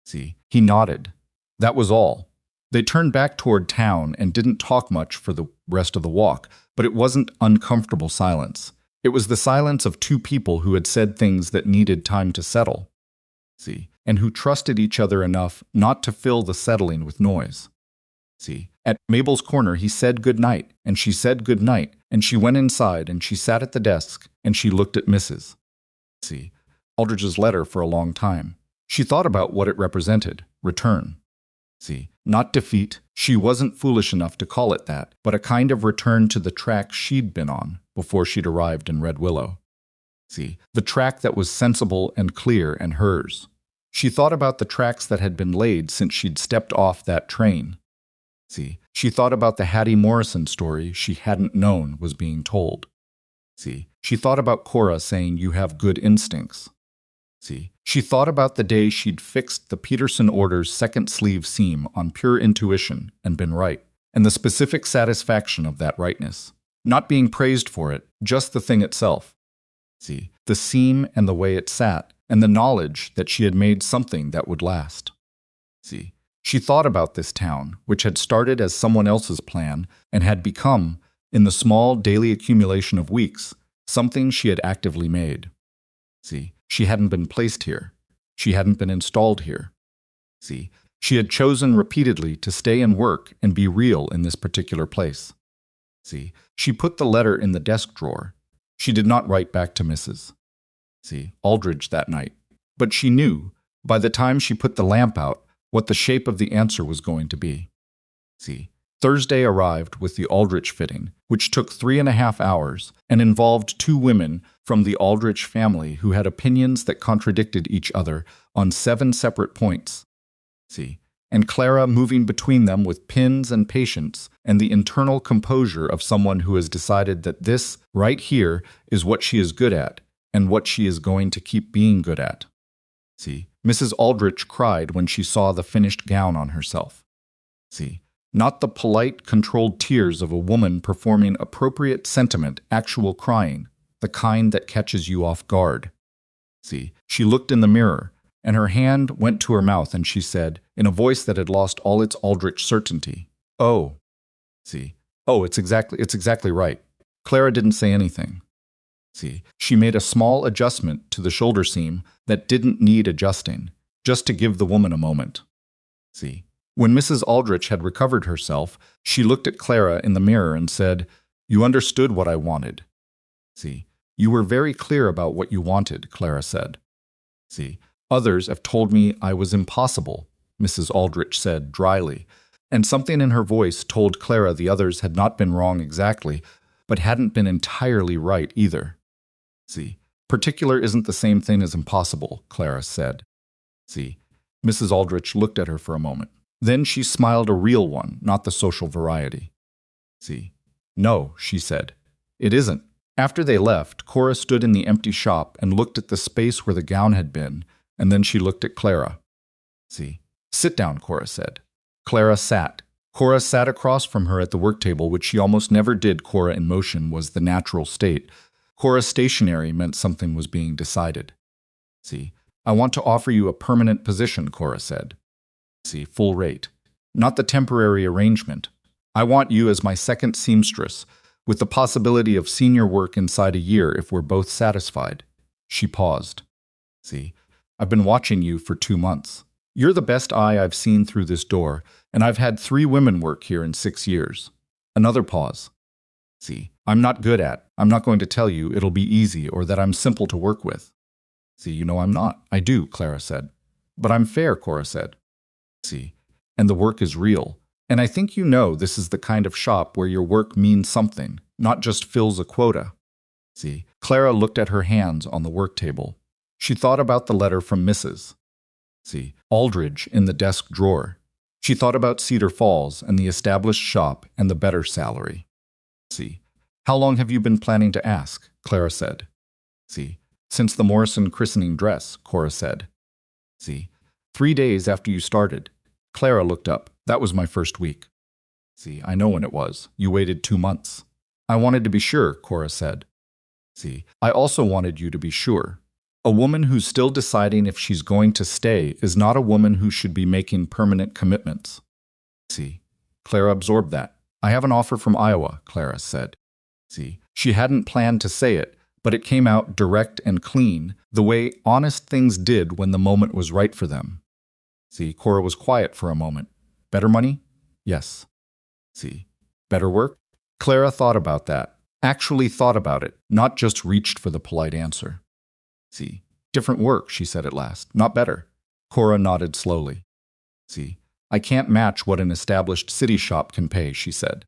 Speaker 1: See, he nodded. That was all. They turned back toward town and didn't talk much for the rest of the walk, but it wasn't uncomfortable silence. It was the silence of 2 people who had said things that needed time to settle. See, and who trusted each other enough not to fill the settling with noise. See, at Mabel's corner he said good night, and she said good night, and she went inside, and she sat at the desk, and she looked at Mrs. See, Aldrich's letter for a long time. She thought about what it represented, return. See, not defeat, she wasn't foolish enough to call it that, but a kind of return to the track she'd been on before she'd arrived in Red Willow. See, the track that was sensible and clear and hers. She thought about the tracks that had been laid since she'd stepped off that train. See, she thought about the Hattie Morrison story she hadn't known was being told. See, she thought about Cora saying you have good instincts. See, she thought about the day she'd fixed the Peterson order's second sleeve seam on pure intuition and been right. and the specific satisfaction of that rightness. Not being praised for it, just the thing itself. See, the seam and the way it sat, and the knowledge that she had made something that would last. See, she thought about this town, which had started as someone else's plan and had become, in the small daily accumulation of weeks, something she had actively made. See, she hadn't been placed here. She hadn't been installed here. See, she had chosen repeatedly to stay and work and be real in this particular place. See, she put the letter in the desk drawer. She did not write back to Mrs. Aldrich that night, but she knew, by the time she put the lamp out, what the shape of the answer was going to be. See, Thursday arrived with the Aldrich fitting, which took 3.5 hours and involved 2 women from the Aldrich family who had opinions that contradicted each other on 7 separate points. See, and Clara moving between them with pins and patience and the internal composure of someone who has decided that this, right here, is what she is good at and what she is going to keep being good at. See, Mrs. Aldrich cried when she saw the finished gown on herself. See, not the polite, controlled tears of a woman performing appropriate sentiment, actual crying, the kind that catches you off guard. See, she looked in the mirror, and her hand went to her mouth, and she said, in a voice that had lost all its Aldrich certainty, "Oh." See, "Oh, it's exactly right." Clara didn't say anything. See, she made a small adjustment to the shoulder seam that didn't need adjusting, just to give the woman a moment. See, when Mrs. Aldrich had recovered herself, she looked at Clara in the mirror and said, "You understood what I wanted." See, "You were very clear about what you wanted," Clara said. See, "Others have told me I was impossible," Mrs. Aldrich said dryly, and something in her voice told Clara the others had not been wrong exactly, but hadn't been entirely right either. See, "Particular isn't the same thing as impossible," Clara said. See, Mrs. Aldrich looked at her for a moment. Then she smiled, a real one, not the social variety. See, "No," she said, "it isn't." After they left, Cora stood in the empty shop and looked at the space where the gown had been, and then she looked at Clara. See, "Sit down," Cora said. Clara sat. Cora sat across from her at the work table, which she almost never did. Cora in motion was the natural state. Cora stationary meant something was being decided. See, "I want to offer you a permanent position," Cora said. See, "Full rate. Not the temporary arrangement. I want you as my second seamstress, with the possibility of senior work inside a year if we're both satisfied." She paused. See, "I've been watching you for 2 months. You're the best eye I've seen through this door, and I've had 3 women work here in 6 years. Another pause. See, "I'm not going to tell you it'll be easy or that I'm simple to work with." See, "You know I'm not." "I do," Clara said. "But I'm fair," Cora said. See, "And the work is real. And I think you know this is the kind of shop where your work means something, not just fills a quota." See, Clara looked at her hands on the work table. She thought about the letter from Mrs. Aldrich in the desk drawer. She thought about Cedar Falls and the established shop and the better salary. See, "How long have you been planning to ask?" Clara said. See, "Since the Morrison christening dress," Cora said. See, 3 days after you started." Clara looked up. "That was my first week." See, "I know when it was. You waited 2 months." "I wanted to be sure," Cora said. See, "I also wanted you to be sure. A woman who's still deciding if she's going to stay is not a woman who should be making permanent commitments." See, Clara absorbed that. "I have an offer from Iowa," Clara said. See, she hadn't planned to say it, but it came out direct and clean, the way honest things did when the moment was right for them. See, Cora was quiet for a moment. "Better money?" "Yes." See, "Better work?" Clara thought about that. Actually thought about it, not just reached for the polite answer. See, "Different work," she said at last. "Not better." Cora nodded slowly. See, "I can't match what an established city shop can pay," she said.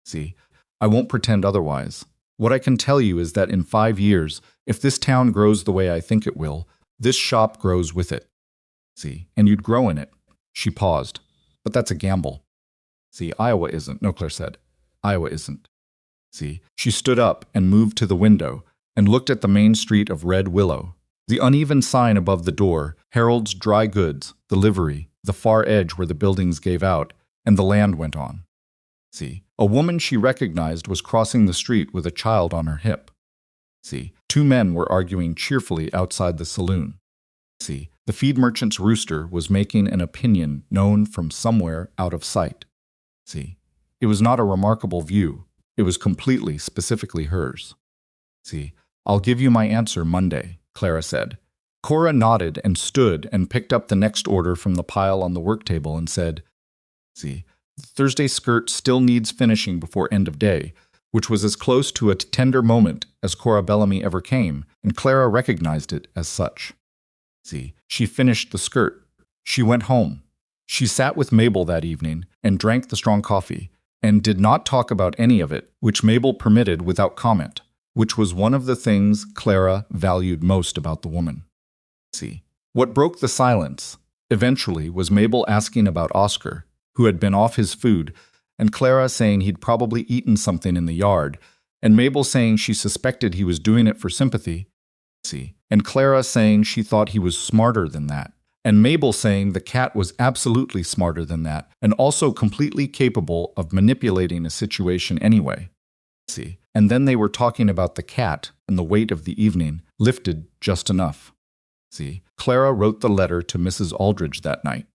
Speaker 1: See, "I won't pretend otherwise. What I can tell you is that in 5 years, if this town grows the way I think it will, this shop grows with it." See, "And you'd grow in it." She paused. "But that's a gamble." See, "Iowa isn't," no, Claire said. "Iowa isn't." See, she stood up and moved to the window and looked at the main street of Red Willow. The uneven sign above the door, Harold's Dry Goods, the livery, the far edge where the buildings gave out, and the land went on. See, a woman she recognized was crossing the street with a child on her hip. See, two men were arguing cheerfully outside the saloon. See, the feed merchant's rooster was making an opinion known from somewhere out of sight. See, it was not a remarkable view. It was completely, specifically hers. See, I'll give you my answer Monday, Clara said. Cora nodded and stood and picked up the next order from the pile on the work table and said, see, Thursday's skirt still needs finishing before end of day, which was as close to a tender moment as Cora Bellamy ever came, and Clara recognized it as such. See, she finished the skirt. She went home. She sat with Mabel that evening and drank the strong coffee, and did not talk about any of it, which Mabel permitted without comment, which was one of the things Clara valued most about the woman. See, what broke the silence, eventually, was Mabel asking about Oscar, who had been off his food, and Clara saying he'd probably eaten something in the yard, and Mabel saying she suspected he was doing it for sympathy, see, and Clara saying she thought he was smarter than that, and Mabel saying the cat was absolutely smarter than that, and also completely capable of manipulating a situation anyway. See, and then they were talking about the cat, and the weight of the evening lifted just enough. See, Clara wrote the letter to Mrs. Aldridge that night.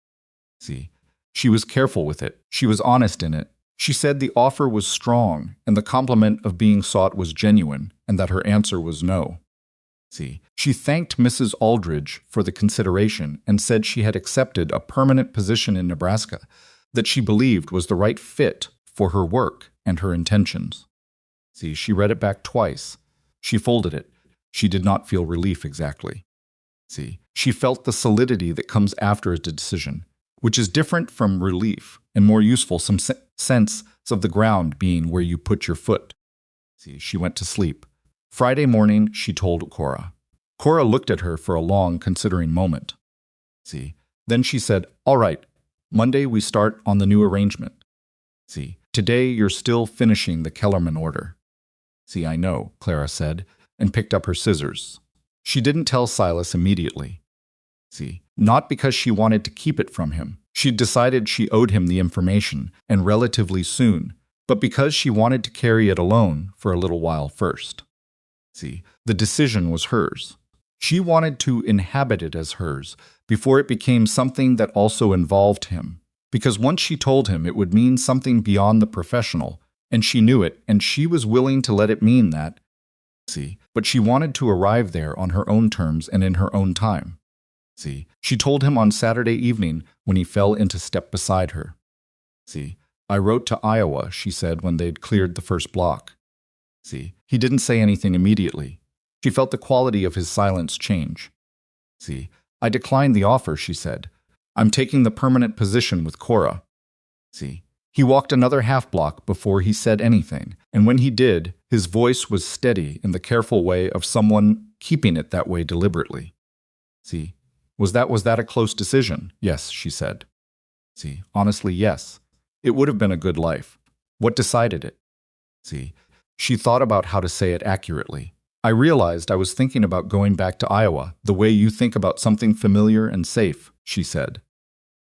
Speaker 1: See, she was careful with it. She was honest in it. She said the offer was strong, and the compliment of being sought was genuine, and that her answer was no. See, she thanked Mrs. Aldridge for the consideration and said she had accepted a permanent position in Nebraska that she believed was the right fit for her work and her intentions. See, she read it back twice. She folded it. She did not feel relief exactly. See, she felt the solidity that comes after a decision, which is different from relief and more useful, some sense of the ground being where you put your foot. See, she went to sleep. Friday morning, she told Cora. Cora looked at her for a long, considering moment. See, then she said, all right, Monday we start on the new arrangement. See, today you're still finishing the Kellerman order. See, I know, Clara said, and picked up her scissors. She didn't tell Silas immediately. See, not because she wanted to keep it from him. She'd decided she owed him the information, and relatively soon, but because she wanted to carry it alone for a little while first. See, the decision was hers. She wanted to inhabit it as hers before it became something that also involved him, because once she told him it would mean something beyond the professional, and she knew it, and she was willing to let it mean that. See, but she wanted to arrive there on her own terms and in her own time. See, she told him on Saturday evening when he fell into step beside her. See, I wrote to Iowa, she said when they'd cleared the first block. See, he didn't say anything immediately. She felt the quality of his silence change. See, I declined the offer, she said. I'm taking the permanent position with Cora. See, he walked another half block before he said anything, and when he did, his voice was steady in the careful way of someone keeping it that way deliberately. See, was that a close decision? Yes, she said. See, honestly, yes. It would have been a good life. What decided it? See, she thought about how to say it accurately. I realized I was thinking about going back to Iowa, the way you think about something familiar and safe, she said.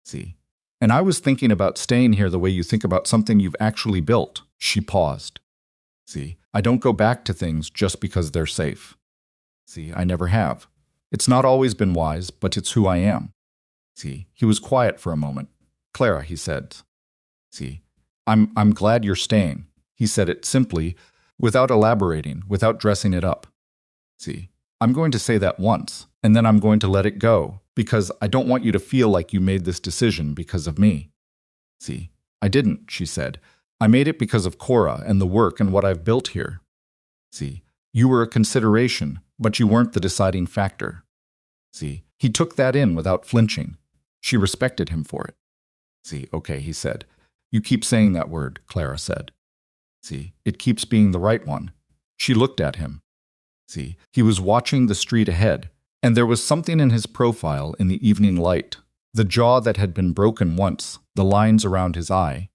Speaker 1: See, and I was thinking about staying here the way you think about something you've actually built. She paused. See, I don't go back to things just because they're safe. See, I never have. It's not always been wise, but it's who I am. See, he was quiet for a moment. Clara, he said. See, I'm glad you're staying. He said it simply, without elaborating, without dressing it up. See, I'm going to say that once, and then I'm going to let it go, because I don't want you to feel like you made this decision because of me. See, I didn't, she said. I made it because of Cora and the work and what I've built here. See, you were a consideration, but you weren't the deciding factor. See, he took that in without flinching. She respected him for it. See, okay, he said. You keep saying that word, Clara said. See, it keeps being the right one. She looked at him. See, he was watching the street ahead, and there was something in his profile in the evening light, the jaw that had been broken once, the lines around his eye.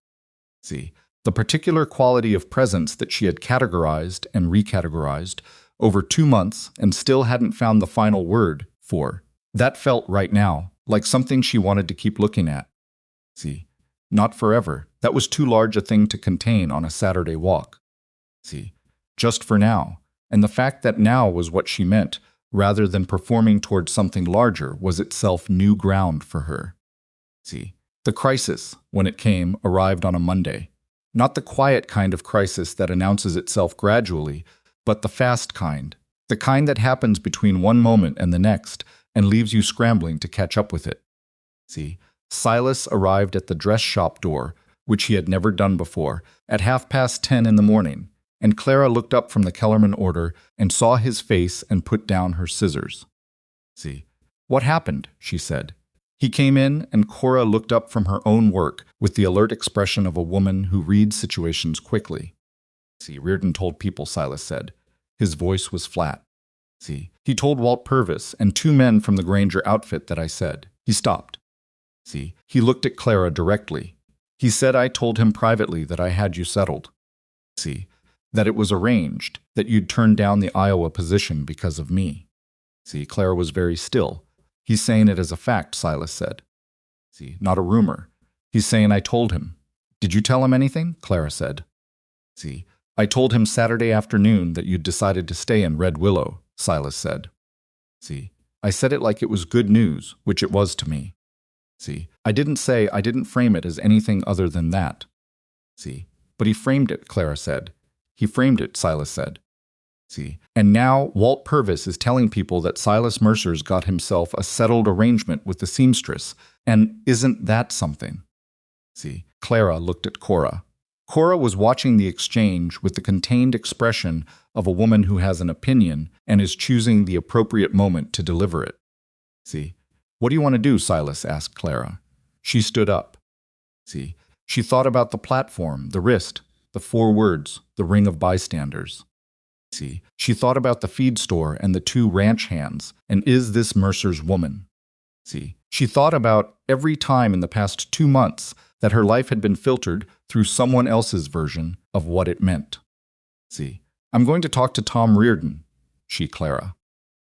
Speaker 1: See, the particular quality of presence that she had categorized and recategorized over 2 months and still hadn't found the final word for. That felt right now like something she wanted to keep looking at. See, not forever. That was too large a thing to contain on a Saturday walk. See, just for now. And the fact that now was what she meant, rather than performing towards something larger, was itself new ground for her. See, the crisis, when it came, arrived on a Monday. Not the quiet kind of crisis that announces itself gradually, but the fast kind. The kind that happens between one moment and the next, and leaves you scrambling to catch up with it. See, Silas arrived at the dress shop door, which he had never done before, at 10:30 in the morning, and Clara looked up from the Kellerman order and saw his face and put down her scissors. See, what happened? She said. He came in, and Cora looked up from her own work with the alert expression of a woman who reads situations quickly. See, Reardon told people, Silas said. His voice was flat. See, he told Walt Purvis and 2 men from the Granger outfit that I said. He stopped. See, he looked at Clara directly. He said I told him privately that I had you settled. See, that it was arranged, that you'd turned down the Iowa position because of me. See, Clara was very still. He's saying it as a fact, Silas said. See, not a rumor. He's saying I told him. Did you tell him anything? Clara said. See, I told him Saturday afternoon that you'd decided to stay in Red Willow, Silas said. See, I said it like it was good news, which it was to me. See, I didn't frame it as anything other than that. See, but he framed it, Clara said. He framed it, Silas said. See, and now Walt Purvis is telling people that Silas Mercer's got himself a settled arrangement with the seamstress, and isn't that something? See, Clara looked at Cora. Cora was watching the exchange with the contained expression of a woman who has an opinion and is choosing the appropriate moment to deliver it. See, what do you want to do, Silas asked Clara. She stood up. See, she thought about the platform, the wrist, the 4 words, the ring of bystanders. See, she thought about the feed store and the 2 ranch hands, and is this Mercer's woman? See, she thought about every time in the past 2 months that her life had been filtered through someone else's version of what it meant. See, I'm going to talk to Tom Reardon, Clara.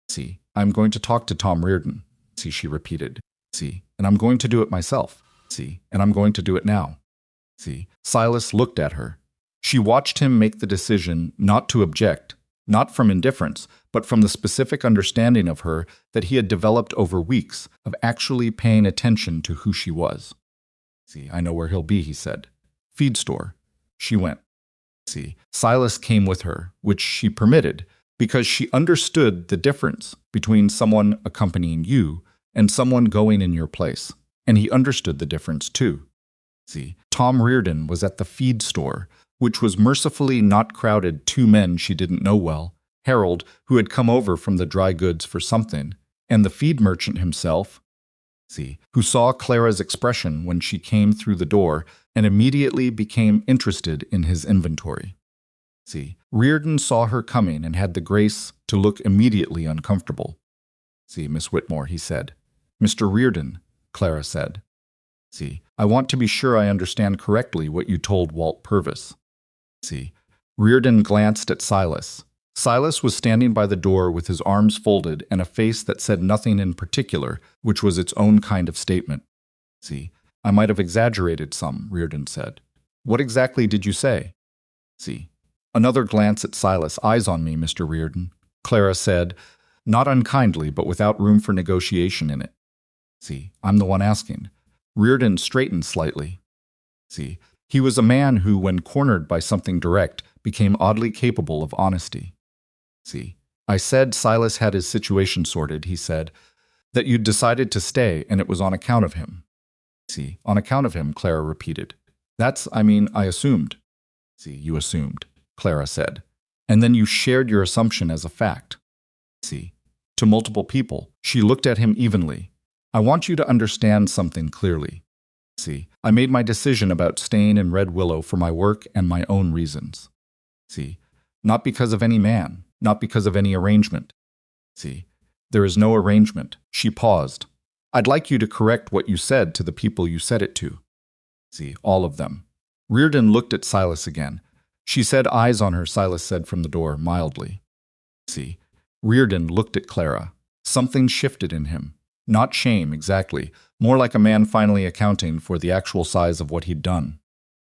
Speaker 1: See, I'm going to talk to Tom Reardon, she repeated. See, and I'm going to do it myself. See, and I'm going to do it now. See, Silas looked at her. She watched him make the decision not to object, not from indifference, but from the specific understanding of her that he had developed over weeks of actually paying attention to who she was. See, I know where he'll be, he said. Feed store. She went. See, Silas came with her, which she permitted, because she understood the difference between someone accompanying you and someone going in your place. And he understood the difference too. See, Tom Reardon was at the feed store, which was mercifully not crowded 2 men she didn't know well, Harold, who had come over from the dry goods for something, and the feed merchant himself, see, who saw Clara's expression when she came through the door and immediately became interested in his inventory. See, Reardon saw her coming and had the grace to look immediately uncomfortable. See, Miss Whitmore, he said. Mr. Reardon, Clara said. See, I want to be sure I understand correctly what you told Walt Purvis. See, Reardon glanced at Silas. Silas was standing by the door with his arms folded and a face that said nothing in particular, which was its own kind of statement. See, I might have exaggerated some, Reardon said. What exactly did you say? See, another glance at Silas. Eyes on me, Mr. Reardon, Clara said, not unkindly, but without room for negotiation in it. See, I'm the one asking. Reardon straightened slightly. See, he was a man who, when cornered by something direct, became oddly capable of honesty. See, I said Silas had his situation sorted, he said, that you'd decided to stay and it was on account of him. See, on account of him, Clara repeated. I assumed. See, you assumed, Clara said. And then you shared your assumption as a fact. See, to multiple people, she looked at him evenly. I want you to understand something clearly. See, I made my decision about staying in Red Willow for my work and my own reasons. See, not because of any man, not because of any arrangement. See, there is no arrangement. She paused. I'd like you to correct what you said to the people you said it to. See, all of them. Reardon looked at Silas again. She said eyes on her, Silas said from the door, mildly. See, Reardon looked at Clara. Something shifted in him. Not shame, exactly. More like a man finally accounting for the actual size of what he'd done.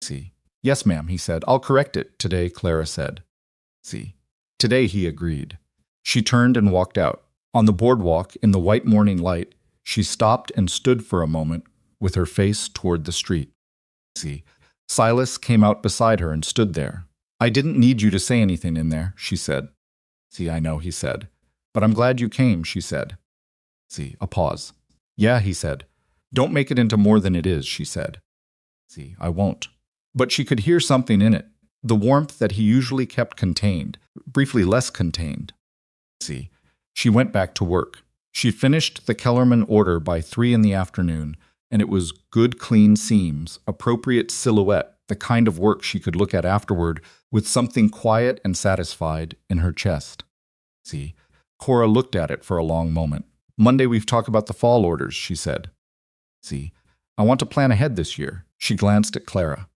Speaker 1: See. Yes, ma'am, he said. I'll correct it today, Clara said. See. Today, he agreed. She turned and walked out. On the boardwalk, in the white morning light, she stopped and stood for a moment with her face toward the street. See. Silas came out beside her and stood there. I didn't need you to say anything in there, she said. See, I know, he said. But I'm glad you came, she said. See, a pause. Yeah, he said. Don't make it into more than it is, she said. See, I won't. But she could hear something in it, the warmth that he usually kept contained, briefly less contained. See, she went back to work. She finished the Kellerman order by 3 in the afternoon, and it was good, clean seams, appropriate silhouette, the kind of work she could look at afterward with something quiet and satisfied in her chest. See, Cora looked at it for a long moment. Monday we've talked about the fall orders, she said. See, I want to plan ahead this year. She glanced at Clara.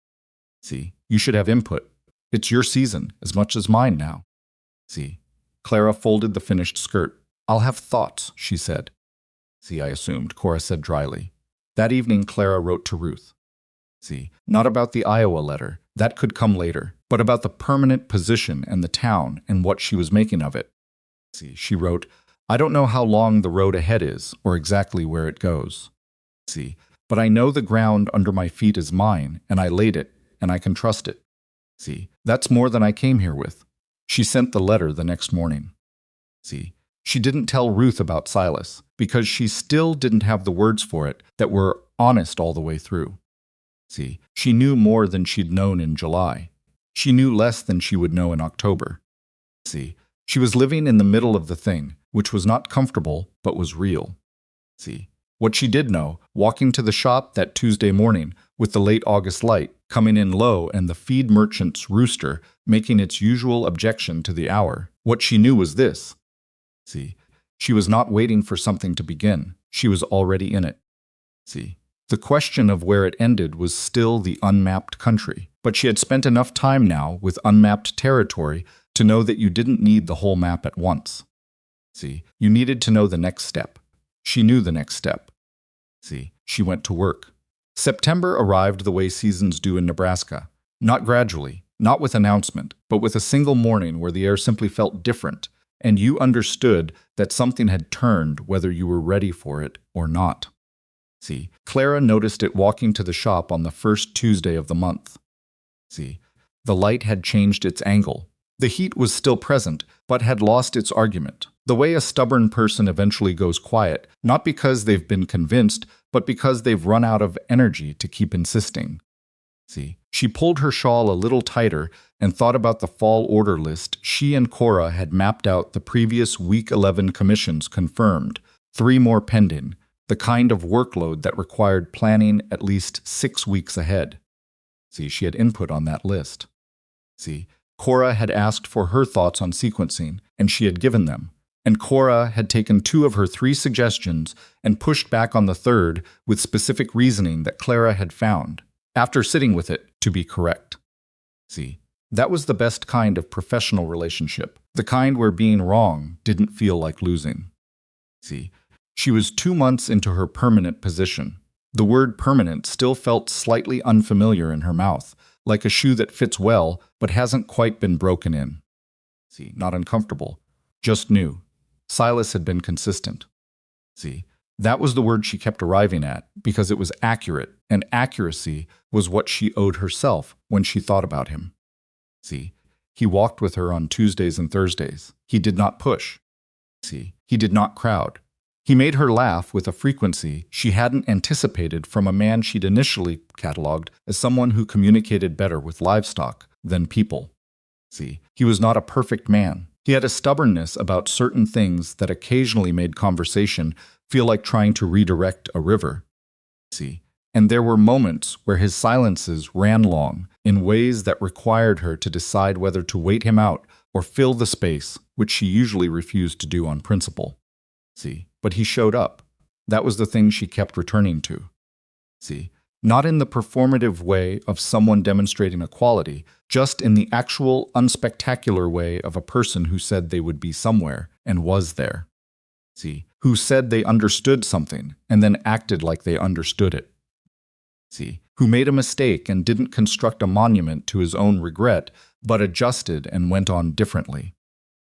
Speaker 1: See, you should have input. It's your season, as much as mine now. See, Clara folded the finished skirt. I'll have thoughts, she said. See, I assumed, Cora said dryly. That evening, Clara wrote to Ruth. See, not about the Iowa letter, that could come later, but about the permanent position and the town and what she was making of it. See, she wrote, I don't know how long the road ahead is or exactly where it goes. See, but I know the ground under my feet is mine, and I laid it, and I can trust it. See, that's more than I came here with. She sent the letter the next morning. See, she didn't tell Ruth about Silas, because she still didn't have the words for it that were honest all the way through. See, she knew more than she'd known in July. She knew less than she would know in October. See, she was living in the middle of the thing, which was not comfortable, but was real. See, what she did know, walking to the shop that Tuesday morning, with the late August light coming in low and the feed merchant's rooster making its usual objection to the hour, what she knew was this. See, she was not waiting for something to begin. She was already in it. See, the question of where it ended was still the unmapped country, but she had spent enough time now with unmapped territory to know that you didn't need the whole map at once. See, you needed to know the next step. She knew the next step. See, she went to work. September arrived the way seasons do in Nebraska, not gradually, not with announcement, but with a single morning where the air simply felt different, and you understood that something had turned whether you were ready for it or not. See, Clara noticed it walking to the shop on the first Tuesday of the month. See, the light had changed its angle. The heat was still present, but had lost its argument. The way a stubborn person eventually goes quiet, not because they've been convinced, but because they've run out of energy to keep insisting. See, she pulled her shawl a little tighter and thought about the fall order list she and Cora had mapped out, the previous week 11 commissions confirmed, 3 more pending, the kind of workload that required planning at least 6 weeks ahead. See, she had input on that list. See, Cora had asked for her thoughts on sequencing, and she had given them. And Cora had taken 2 of her 3 suggestions and pushed back on the third with specific reasoning that Clara had found, after sitting with it, to be correct. See, that was the best kind of professional relationship, the kind where being wrong didn't feel like losing. See, she was 2 months into her permanent position. The word permanent still felt slightly unfamiliar in her mouth, like a shoe that fits well but hasn't quite been broken in. See, not uncomfortable, just new. Silas had been consistent. See, that was the word she kept arriving at because it was accurate, and accuracy was what she owed herself when she thought about him. See, he walked with her on Tuesdays and Thursdays. He did not push. See, he did not crowd. He made her laugh with a frequency she hadn't anticipated from a man she'd initially cataloged as someone who communicated better with livestock than people. See, he was not a perfect man. He had a stubbornness about certain things that occasionally made conversation feel like trying to redirect a river. See, and there were moments where his silences ran long in ways that required her to decide whether to wait him out or fill the space, which she usually refused to do on principle. See, but he showed up. That was the thing she kept returning to. See, not in the performative way of someone demonstrating a quality, just in the actual, unspectacular way of a person who said they would be somewhere and was there. See, who said they understood something and then acted like they understood it. See, who made a mistake and didn't construct a monument to his own regret, but adjusted and went on differently.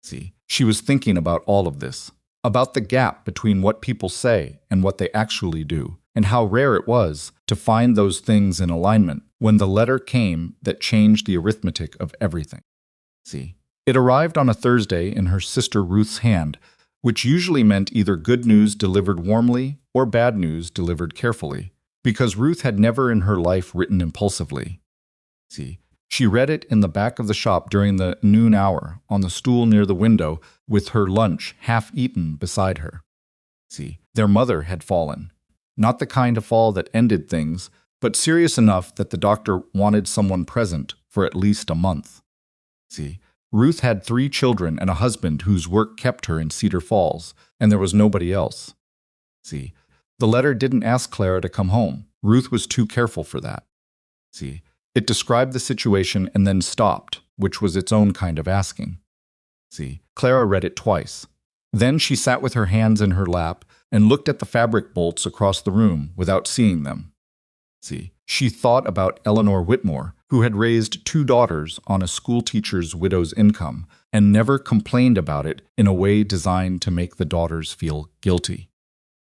Speaker 1: See, she was thinking about all of this, about the gap between what people say and what they actually do, and how rare it was to find those things in alignment when the letter came that changed the arithmetic of everything. See, it arrived on a Thursday in her sister Ruth's hand, which usually meant either good news delivered warmly or bad news delivered carefully, because Ruth had never in her life written impulsively. See, she read it in the back of the shop during the noon hour, on the stool near the window, with her lunch half eaten beside her. See, their mother had fallen. Not the kind of fall that ended things, but serious enough that the doctor wanted someone present for at least a month. See, Ruth had 3 children and a husband whose work kept her in Cedar Falls, and there was nobody else. See, the letter didn't ask Clara to come home. Ruth was too careful for that. See, it described the situation and then stopped, which was its own kind of asking. See, Clara read it twice. Then she sat with her hands in her lap and looked at the fabric bolts across the room without seeing them. See, she thought about Eleanor Whitmore, who had raised 2 daughters on a schoolteacher's widow's income and never complained about it in a way designed to make the daughters feel guilty.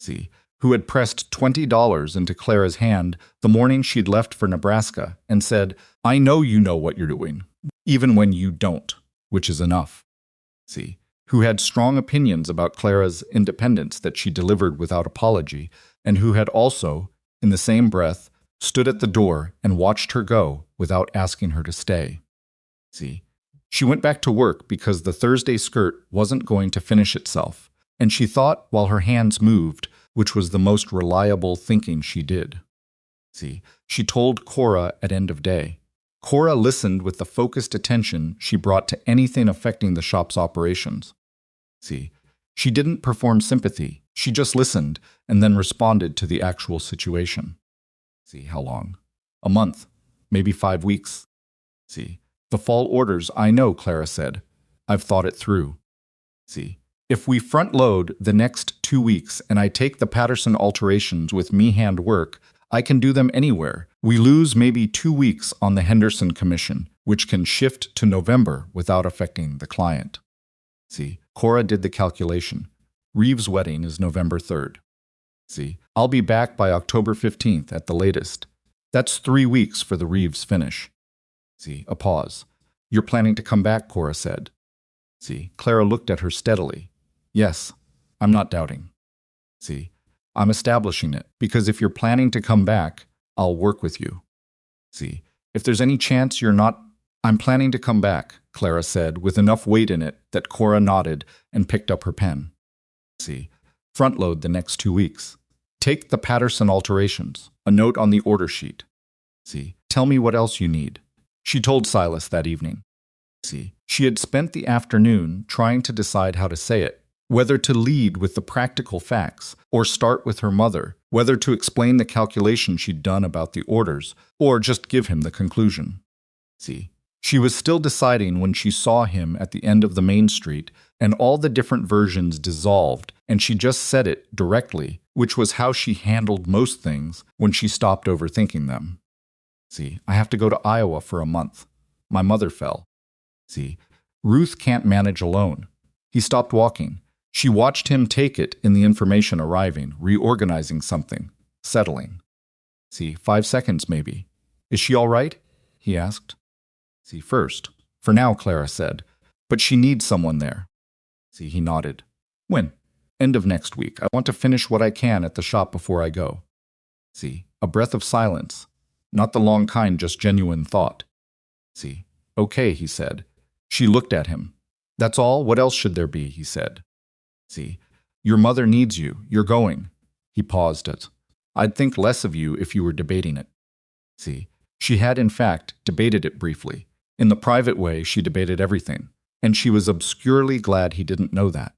Speaker 1: See, who had pressed $20 into Clara's hand the morning she'd left for Nebraska and said, "I know you know what you're doing, even when you don't, which is enough." See, who had strong opinions about Clara's independence that she delivered without apology, and who had also, in the same breath, stood at the door and watched her go without asking her to stay. See, she went back to work because the Thursday skirt wasn't going to finish itself, and she thought while her hands moved, which was the most reliable thinking she did. See, she told Cora at end of day. Cora listened with the focused attention she brought to anything affecting the shop's operations. See, she didn't perform sympathy, she just listened and then responded to the actual situation. See, how long? A month, maybe 5 weeks. See, the fall orders, I know, Clara said. I've thought it through. See, if we front load the next 2 weeks and I take the Patterson alterations with me-hand work, I can do them anywhere. We lose maybe 2 weeks on the Henderson Commission, which can shift to November without affecting the client. See, Cora did the calculation. Reeves' wedding is November 3rd. See, I'll be back by October 15th at the latest. That's 3 weeks for the Reeves finish. See, a pause. You're planning to come back, Cora said. See, Clara looked at her steadily. Yes, I'm not doubting. See, I'm establishing it, because if you're planning to come back, I'll work with you. See, if there's any chance you're not, I'm planning to come back, Clara said, with enough weight in it that Cora nodded and picked up her pen. See, front load the next 2 weeks. Take the Patterson alterations, a note on the order sheet. See, tell me what else you need. She told Silas that evening. See, she had spent the afternoon trying to decide how to say it, whether to lead with the practical facts or start with her mother, whether to explain the calculation she'd done about the orders or just give him the conclusion. See, she was still deciding when she saw him at the end of the main street and all the different versions dissolved and she just said it directly, which was how she handled most things when she stopped overthinking them. See, I have to go to Iowa for a month. My mother fell. See, Ruth can't manage alone. He stopped walking. She watched him take it in the information arriving, reorganizing something, settling. See, 5 seconds maybe. Is she all right? He asked. See, first. For now, Clara said. But she needs someone there. See, he nodded. When? End of next week. I want to finish what I can at the shop before I go. See, a breath of silence. Not the long kind, just genuine thought. See, okay, he said. She looked at him. That's all? What else should there be? He said. See, your mother needs you. You're going. He paused it. I'd think less of you if you were debating it. See, she had in fact debated it briefly. In the private way, she debated everything, and she was obscurely glad he didn't know that.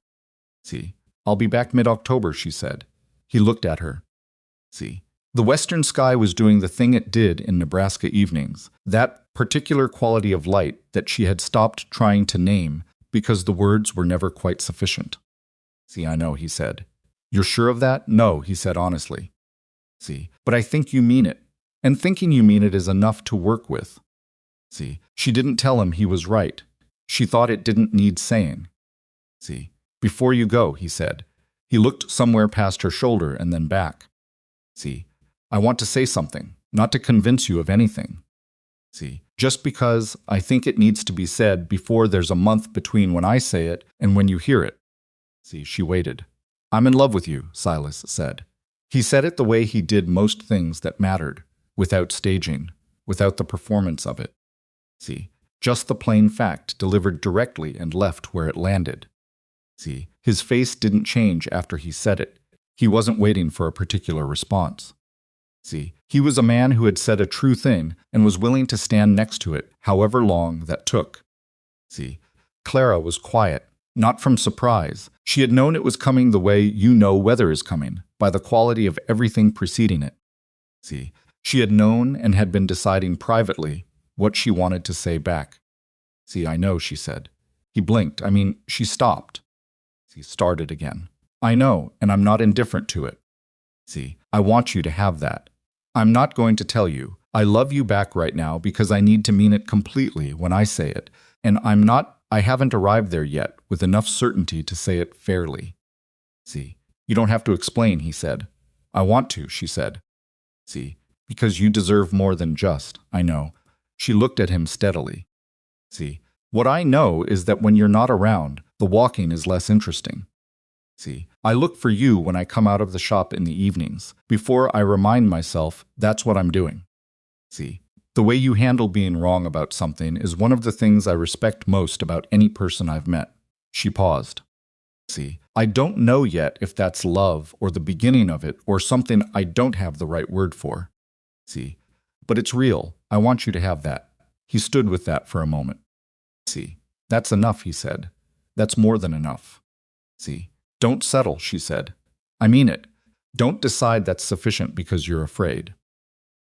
Speaker 1: See, I'll be back mid-October, she said. He looked at her. See, the western sky was doing the thing it did in Nebraska evenings, that particular quality of light that she had stopped trying to name because the words were never quite sufficient. See, I know, he said. You're sure of that? No, he said honestly. See, but I think you mean it. And thinking you mean it is enough to work with. See, she didn't tell him he was right. She thought it didn't need saying. See, before you go, he said. He looked somewhere past her shoulder and then back. See, I want to say something, not to convince you of anything. See, just because I think it needs to be said before there's a month between when I say it and when you hear it. See, she waited. I'm in love with you, Silas said. He said it the way he did most things that mattered, without staging, without the performance of it. See, just the plain fact delivered directly and left where it landed. See, his face didn't change after he said it. He wasn't waiting for a particular response. See, he was a man who had said a true thing and was willing to stand next to it, however long that took. See, Clara was quiet, not from surprise. She had known it was coming the way you know weather is coming, by the quality of everything preceding it. See, she had known and had been deciding privately what she wanted to say back. See, I know, she said. He blinked. She stopped. He started again. I know, and I'm not indifferent to it. See, I want you to have that. I'm not going to tell you, I love you back right now because I need to mean it completely when I say it, and I haven't arrived there yet with enough certainty to say it fairly. See, you don't have to explain, he said. I want to, she said. See, because you deserve more than just, I know. She looked at him steadily. See, what I know is that when you're not around, the walking is less interesting. See, I look for you when I come out of the shop in the evenings, before I remind myself that's what I'm doing. See, the way you handle being wrong about something is one of the things I respect most about any person I've met. She paused. See, I don't know yet if that's love or the beginning of it or something I don't have the right word for. See, but it's real. I want you to have that. He stood with that for a moment. See, that's enough, he said. That's more than enough. See, don't settle, she said. I mean it. Don't decide that's sufficient because you're afraid.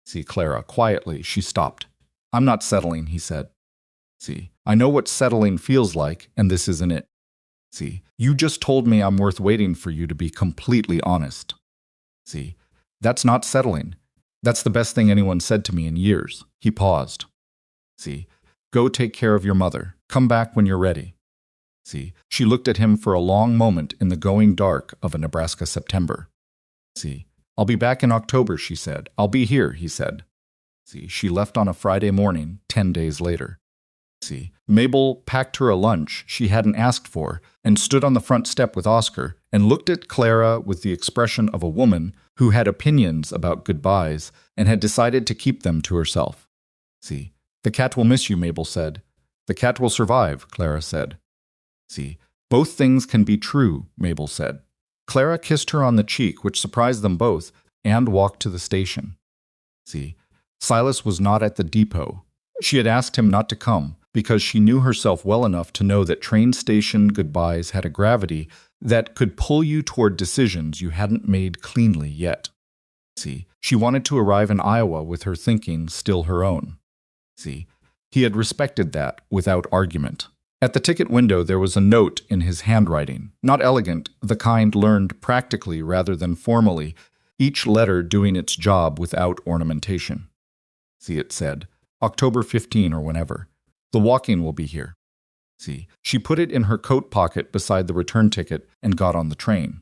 Speaker 1: See, Clara, quietly, she stopped. I'm not settling, he said. See, I know what settling feels like, and this isn't it. See, you just told me I'm worth waiting for you to be completely honest. See, that's not settling. That's the best thing anyone said to me in years. He paused. See, go take care of your mother. Come back when you're ready. See, she looked at him for a long moment in the going dark of a Nebraska September. See, I'll be back in October, she said. I'll be here, he said. See, she left on a Friday morning, 10 days later. See, Mabel packed her a lunch she hadn't asked for and stood on the front step with Oscar and looked at Clara with the expression of a woman who had opinions about goodbyes and had decided to keep them to herself. See, the cat will miss you, Mabel said. The cat will survive, Clara said. See, both things can be true, Mabel said. Clara kissed her on the cheek, which surprised them both, and walked to the station. See, Silas was not at the depot. She had asked him not to come, because she knew herself well enough to know that train station goodbyes had a gravity that could pull you toward decisions you hadn't made cleanly yet. See, she wanted to arrive in Iowa with her thinking still her own. See, he had respected that without argument. At the ticket window there was a note in his handwriting, not elegant, the kind learned practically rather than formally, each letter doing its job without ornamentation. See, it said, October 15 or whenever. The walking will be here. See, she put it in her coat pocket beside the return ticket and got on the train.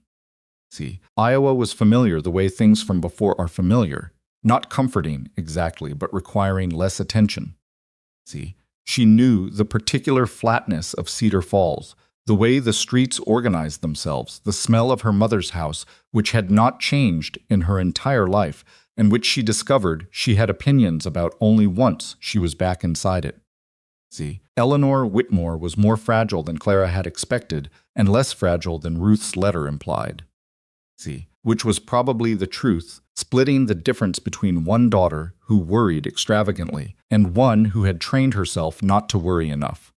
Speaker 1: See, Iowa was familiar the way things from before are familiar, not comforting exactly, but requiring less attention. See, she knew the particular flatness of Cedar Falls, the way the streets organized themselves, the smell of her mother's house, which had not changed in her entire life, and which she discovered she had opinions about only once she was back inside it. See, Eleanor Whitmore was more fragile than Clara had expected, and less fragile than Ruth's letter implied. See, which was probably the truth, splitting the difference between one daughter who worried extravagantly and one who had trained herself not to worry enough.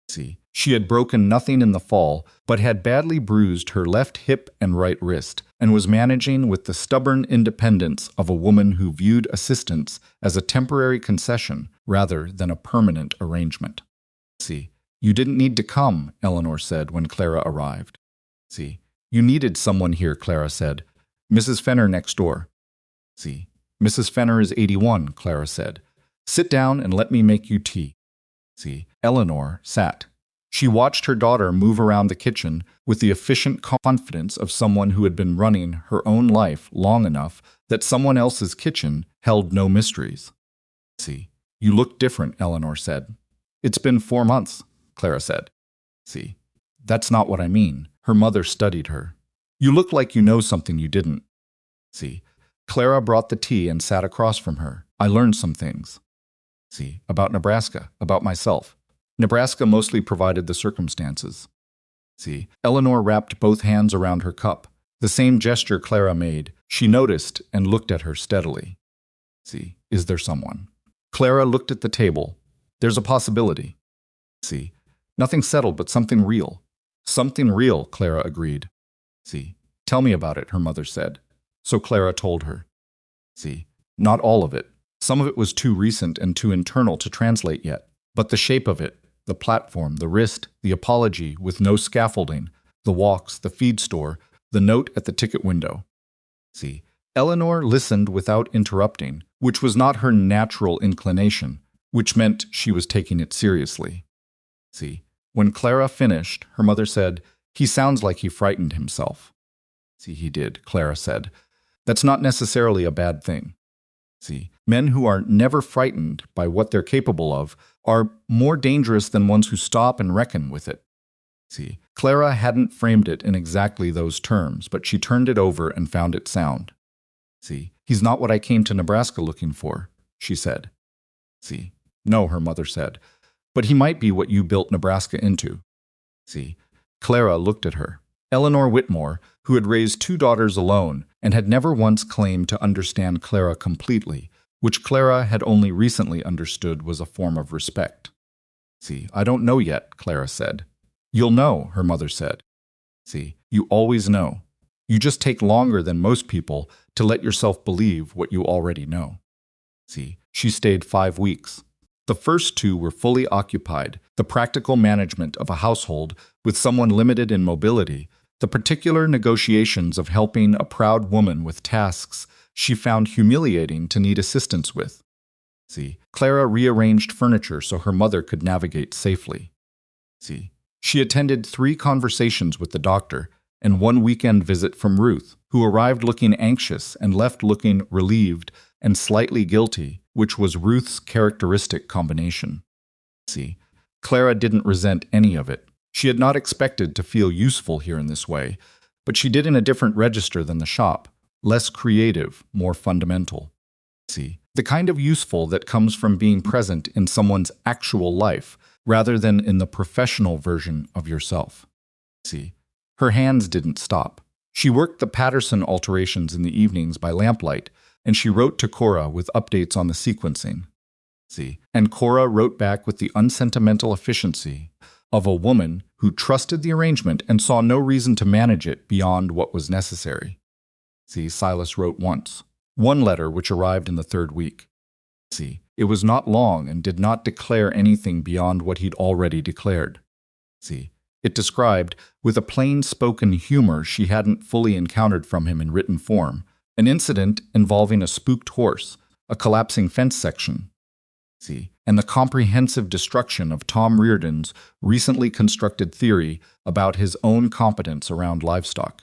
Speaker 1: See, she had broken nothing in the fall, but had badly bruised her left hip and right wrist, and was managing with the stubborn independence of a woman who viewed assistance as a temporary concession rather than a permanent arrangement. See, you didn't need to come, Eleanor said when Clara arrived. See, you needed someone here, Clara said. Mrs. Fenner next door. See, Mrs. Fenner is 81, Clara said. Sit down and let me make you tea. See, Eleanor sat. She watched her daughter move around the kitchen with the efficient confidence of someone who had been running her own life long enough that someone else's kitchen held no mysteries. See, you look different, Eleanor said. It's been 4 months, Clara said. See, that's not what I mean. Her mother studied her. You look like you know something you didn't. See, Clara brought the tea and sat across from her. I learned some things. See, about Nebraska, about myself. Nebraska mostly provided the circumstances. See, Eleanor wrapped both hands around her cup. The same gesture Clara made. She noticed and looked at her steadily. See, is there someone? Clara looked at the table. There's a possibility. See, nothing settled, but something real. Something real, Clara agreed. See, tell me about it, her mother said. So Clara told her. See, not all of it. Some of it was too recent and too internal to translate yet. But the shape of it, the platform, the wrist, the apology with no scaffolding, the walks, the feed store, the note at the ticket window. See, Eleanor listened without interrupting, which was not her natural inclination, which meant she was taking it seriously. See, when Clara finished, her mother said, He sounds like he frightened himself. See, he did, Clara said. That's not necessarily a bad thing. See, men who are never frightened by what they're capable of are more dangerous than ones who stop and reckon with it. See, Clara hadn't framed it in exactly those terms, but she turned it over and found it sound. See, he's not what I came to Nebraska looking for, she said. See, no, her mother said, but he might be what you built Nebraska into. See, Clara looked at her. Eleanor Whitmore, who had raised 2 daughters alone and had never once claimed to understand Clara completely, which Clara had only recently understood was a form of respect. See, I don't know yet, Clara said. You'll know, her mother said. See, you always know. You just take longer than most people to let yourself believe what you already know. See, she stayed 5 weeks. The first 2 were fully occupied, the practical management of a household with someone limited in mobility, the particular negotiations of helping a proud woman with tasks she found humiliating to need assistance with. See, Clara rearranged furniture so her mother could navigate safely. See, she attended 3 conversations with the doctor and 1 weekend visit from Ruth, who arrived looking anxious and left looking relieved and slightly guilty, which was Ruth's characteristic combination. See, Clara didn't resent any of it. She had not expected to feel useful here in this way, but she did in a different register than the shop, less creative, more fundamental. See, the kind of useful that comes from being present in someone's actual life, rather than in the professional version of yourself. See, her hands didn't stop. She worked the Patterson alterations in the evenings by lamplight, and she wrote to Cora with updates on the sequencing. See, and Cora wrote back with the unsentimental efficiency of a woman who trusted the arrangement and saw no reason to manage it beyond what was necessary. See, Silas wrote once, 1 letter which arrived in the 3rd week. See, it was not long and did not declare anything beyond what he'd already declared. See, it described, with a plain-spoken humor she hadn't fully encountered from him in written form, an incident involving a spooked horse, a collapsing fence section. See, and the comprehensive destruction of Tom Reardon's recently constructed theory about his own competence around livestock.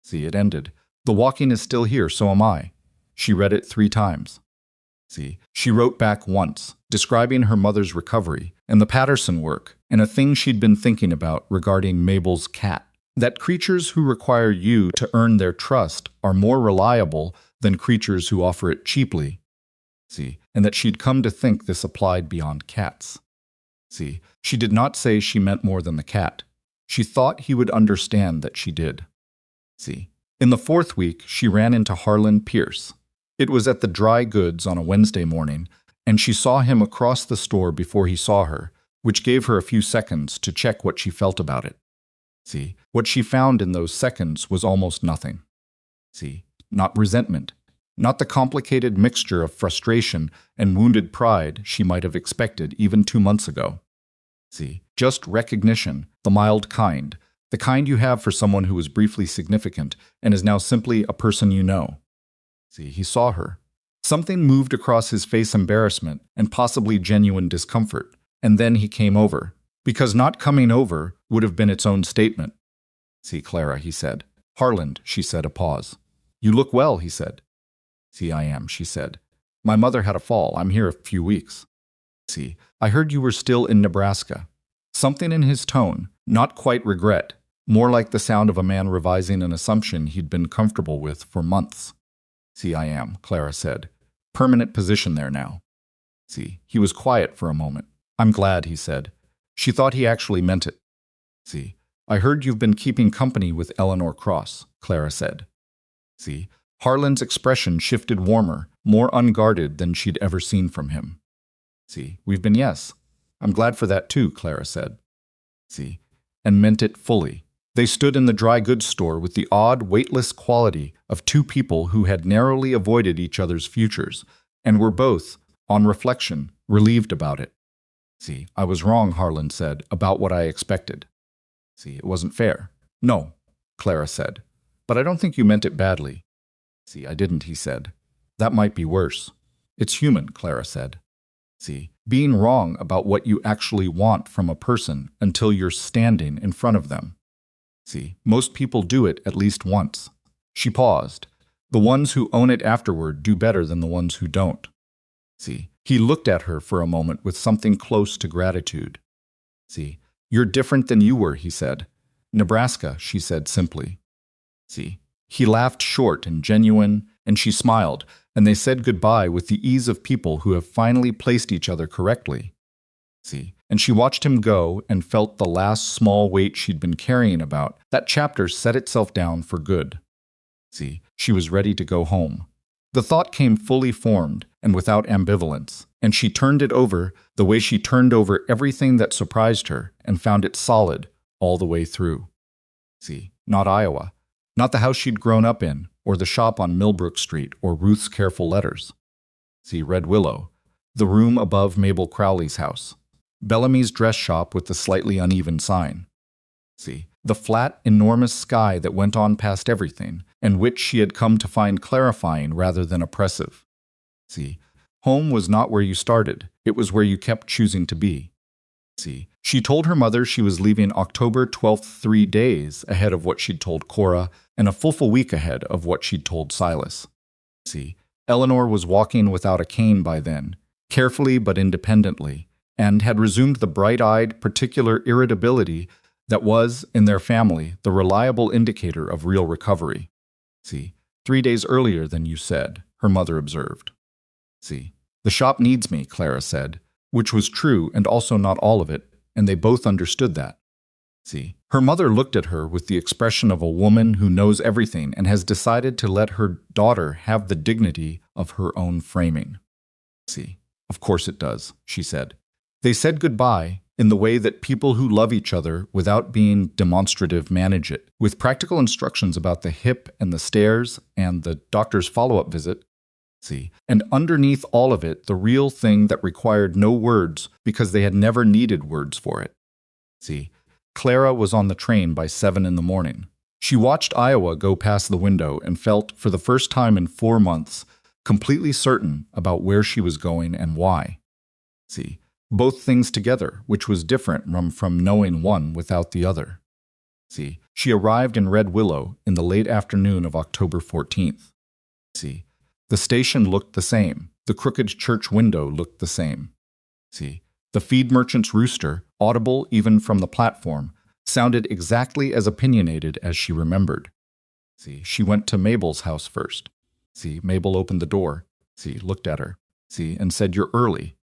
Speaker 1: See, it ended. The walking is still here, so am I. She read it 3 times. See, she wrote back once, describing her mother's recovery and the Patterson work and a thing she'd been thinking about regarding Mabel's cat. That creatures who require you to earn their trust are more reliable than creatures who offer it cheaply. See, and that she'd come to think this applied beyond cats. See, she did not say she meant more than the cat. She thought he would understand that she did. See, in the 4th week, she ran into Harlan Pierce. It was at the dry goods on a Wednesday morning, and she saw him across the store before he saw her, which gave her a few seconds to check what she felt about it. See, what she found in those seconds was almost nothing. See, not resentment, not the complicated mixture of frustration and wounded pride she might have expected even 2 months ago. See, just recognition, the mild kind, the kind you have for someone who was briefly significant and is now simply a person you know. See, he saw her. Something moved across his face, embarrassment and possibly genuine discomfort, and then he came over. Because not coming over would have been its own statement. See, Clara, he said. Harland, she said, a pause. You look well, he said. See, I am, she said. My mother had a fall. I'm here a few weeks. See, I heard you were still in Nebraska. Something in his tone, not quite regret, more like the sound of a man revising an assumption he'd been comfortable with for months. See, I am, Clara said. Permanent position there now. See, he was quiet for a moment. I'm glad, he said. She thought he actually meant it. See, I heard you've been keeping company with Eleanor Cross, Clara said. See, Harlan's expression shifted warmer, more unguarded than she'd ever seen from him. See, we've been, yes. I'm glad for that too, Clara said. See, and meant it fully. They stood in the dry goods store with the odd, weightless quality of two people who had narrowly avoided each other's futures, and were both, on reflection, relieved about it. See, I was wrong, Harlan said, about what I expected. See, it wasn't fair. No, Clara said. But I don't think you meant it badly. See, I didn't, he said. That might be worse. It's human, Clara said. See, being wrong about what you actually want from a person until you're standing in front of them. See, most people do it at least once. She paused. The ones who own it afterward do better than the ones who don't. See, he looked at her for a moment with something close to gratitude. See, you're different than you were, he said. Nebraska, she said simply. See, he laughed short and genuine, and she smiled, and they said goodbye with the ease of people who have finally placed each other correctly. See, and she watched him go and felt the last small weight she'd been carrying about. That chapter set itself down for good. See, she was ready to go home. The thought came fully formed and without ambivalence, and she turned it over the way she turned over everything that surprised her and found it solid all the way through. See, not Iowa, not the house she'd grown up in, or the shop on Millbrook Street, or Ruth's careful letters. See, Red Willow, the room above Mabel Crowley's house, Bellamy's dress shop with the slightly uneven sign. See, the flat, enormous sky that went on past everything, and which she had come to find clarifying rather than oppressive. See, home was not where you started, it was where you kept choosing to be. See, she told her mother she was leaving October 12th 3 days ahead of what she'd told Cora, and a full week ahead of what she'd told Silas. See, Eleanor was walking without a cane by then, carefully but independently, and had resumed the bright-eyed, particular irritability that was, in their family, the reliable indicator of real recovery. See, 3 days earlier than you said, her mother observed. See, the shop needs me, Clara said, which was true and also not all of it, and they both understood that. See, her mother looked at her with the expression of a woman who knows everything and has decided to let her daughter have the dignity of her own framing. See, of course it does, she said. They said goodbye in the way that people who love each other without being demonstrative manage it, with practical instructions about the hip and the stairs and the doctor's follow-up visit. See, and underneath all of it, the real thing that required no words because they had never needed words for it. See, Clara was on the train by 7 in the morning. She watched Iowa go past the window and felt, for the first time in 4 months, completely certain about where she was going and why. See, both things together, which was different from knowing one without the other. See, she arrived in Red Willow in the late afternoon of October 14th. See, the station looked the same. The crooked church window looked the same. See, the feed merchant's rooster, audible even from the platform, sounded exactly as opinionated as she remembered. See, she went to Mabel's house first. See, Mabel opened the door. See, looked at her. See, and said, "You're early."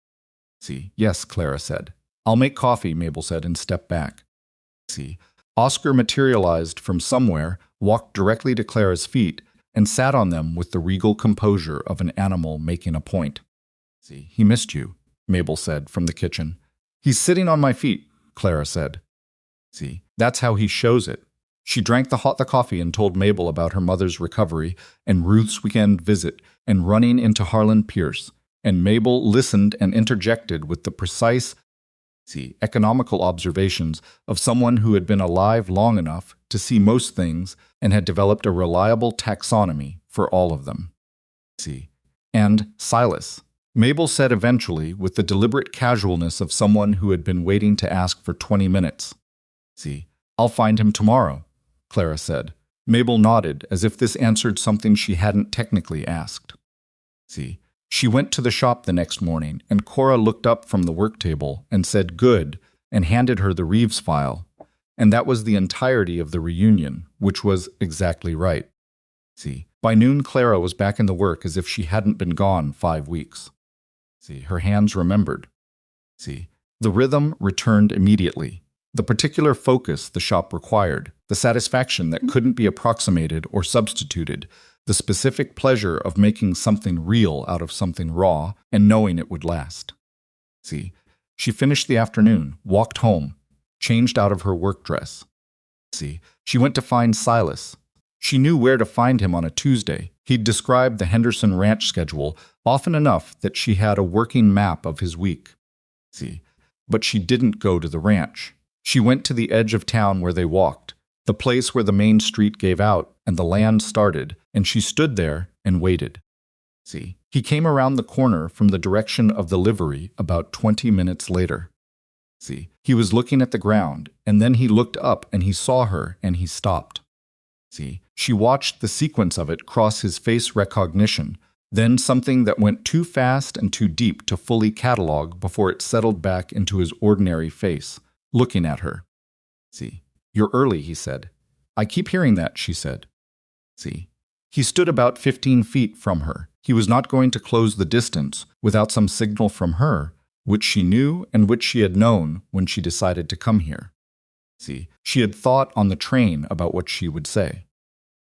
Speaker 1: See, "Yes," Clara said. "I'll make coffee," Mabel said, and stepped back. See, Oscar materialized from somewhere, walked directly to Clara's feet, and sat on them with the regal composure of an animal making a point. See, "He missed you," Mabel said from the kitchen. "He's sitting on my feet," Clara said. See, that's how he shows it. She drank the coffee and told Mabel about her mother's recovery and Ruth's weekend visit and running into Harlan Pierce, and Mabel listened and interjected with the precise, economical observations of someone who had been alive long enough to see most things and had developed a reliable taxonomy for all of them. See, And Silas. Mabel said eventually, with the deliberate casualness of someone who had been waiting to ask for 20 minutes. See, I'll find him tomorrow, Clara said. Mabel nodded, as if this answered something she hadn't technically asked. See, she went to the shop the next morning, and Cora looked up from the work table and said good, and handed her the Reeves file. And that was the entirety of the reunion, which was exactly right. See, by noon Clara was back in the work as if she hadn't been gone 5 weeks. See, her hands remembered. See, the rhythm returned immediately. The particular focus the shop required, the satisfaction that couldn't be approximated or substituted, the specific pleasure of making something real out of something raw and knowing it would last. See, she finished the afternoon, walked home, changed out of her work dress. See, she went to find Silas. She knew where to find him on a Tuesday. He'd described the Henderson Ranch schedule often enough that she had a working map of his week. See, but she didn't go to the ranch. She went to the edge of town where they walked, the place where the main street gave out and the land started, and she stood there and waited. See, he came around the corner from the direction of the livery about 20 minutes later. See, he was looking at the ground, and then he looked up and he saw her and he stopped. See, she watched the sequence of it cross his face recognition, then something that went too fast and too deep to fully catalog before it settled back into his ordinary face, looking at her. See, you're early, he said. I keep hearing that, she said. See, he stood about 15 feet from her. He was not going to close the distance without some signal from her, which she knew and which she had known when she decided to come here. See, she had thought on the train about what she would say.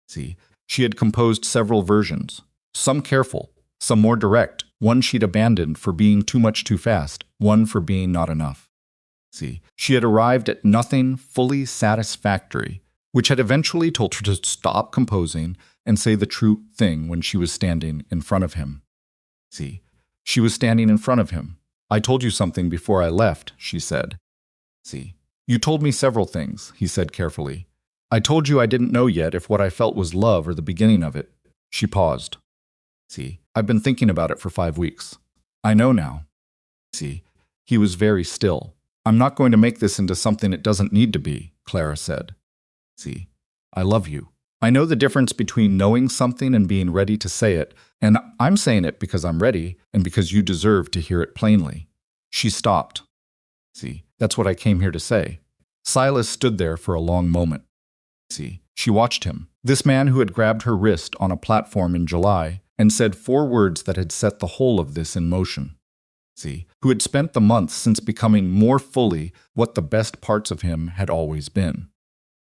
Speaker 1: See, she had composed several versions, some careful, some more direct, one she'd abandoned for being too much too fast, one for being not enough. See, she had arrived at nothing fully satisfactory, which had eventually told her to stop composing and say the true thing when she was standing in front of him. See, she was standing in front of him. I told you something before I left, she said. See, you told me several things, he said carefully. I told you I didn't know yet if what I felt was love or the beginning of it. She paused. See, I've been thinking about it for 5 weeks. I know now. See, he was very still. I'm not going to make this into something it doesn't need to be, Clara said. See, I love you. I know the difference between knowing something and being ready to say it, and I'm saying it because I'm ready and because you deserve to hear it plainly. She stopped. See, that's what I came here to say. Silas stood there for a long moment. See, she watched him, this man who had grabbed her wrist on a platform in July and said 4 words that had set the whole of this in motion. See, who had spent the months since becoming more fully what the best parts of him had always been.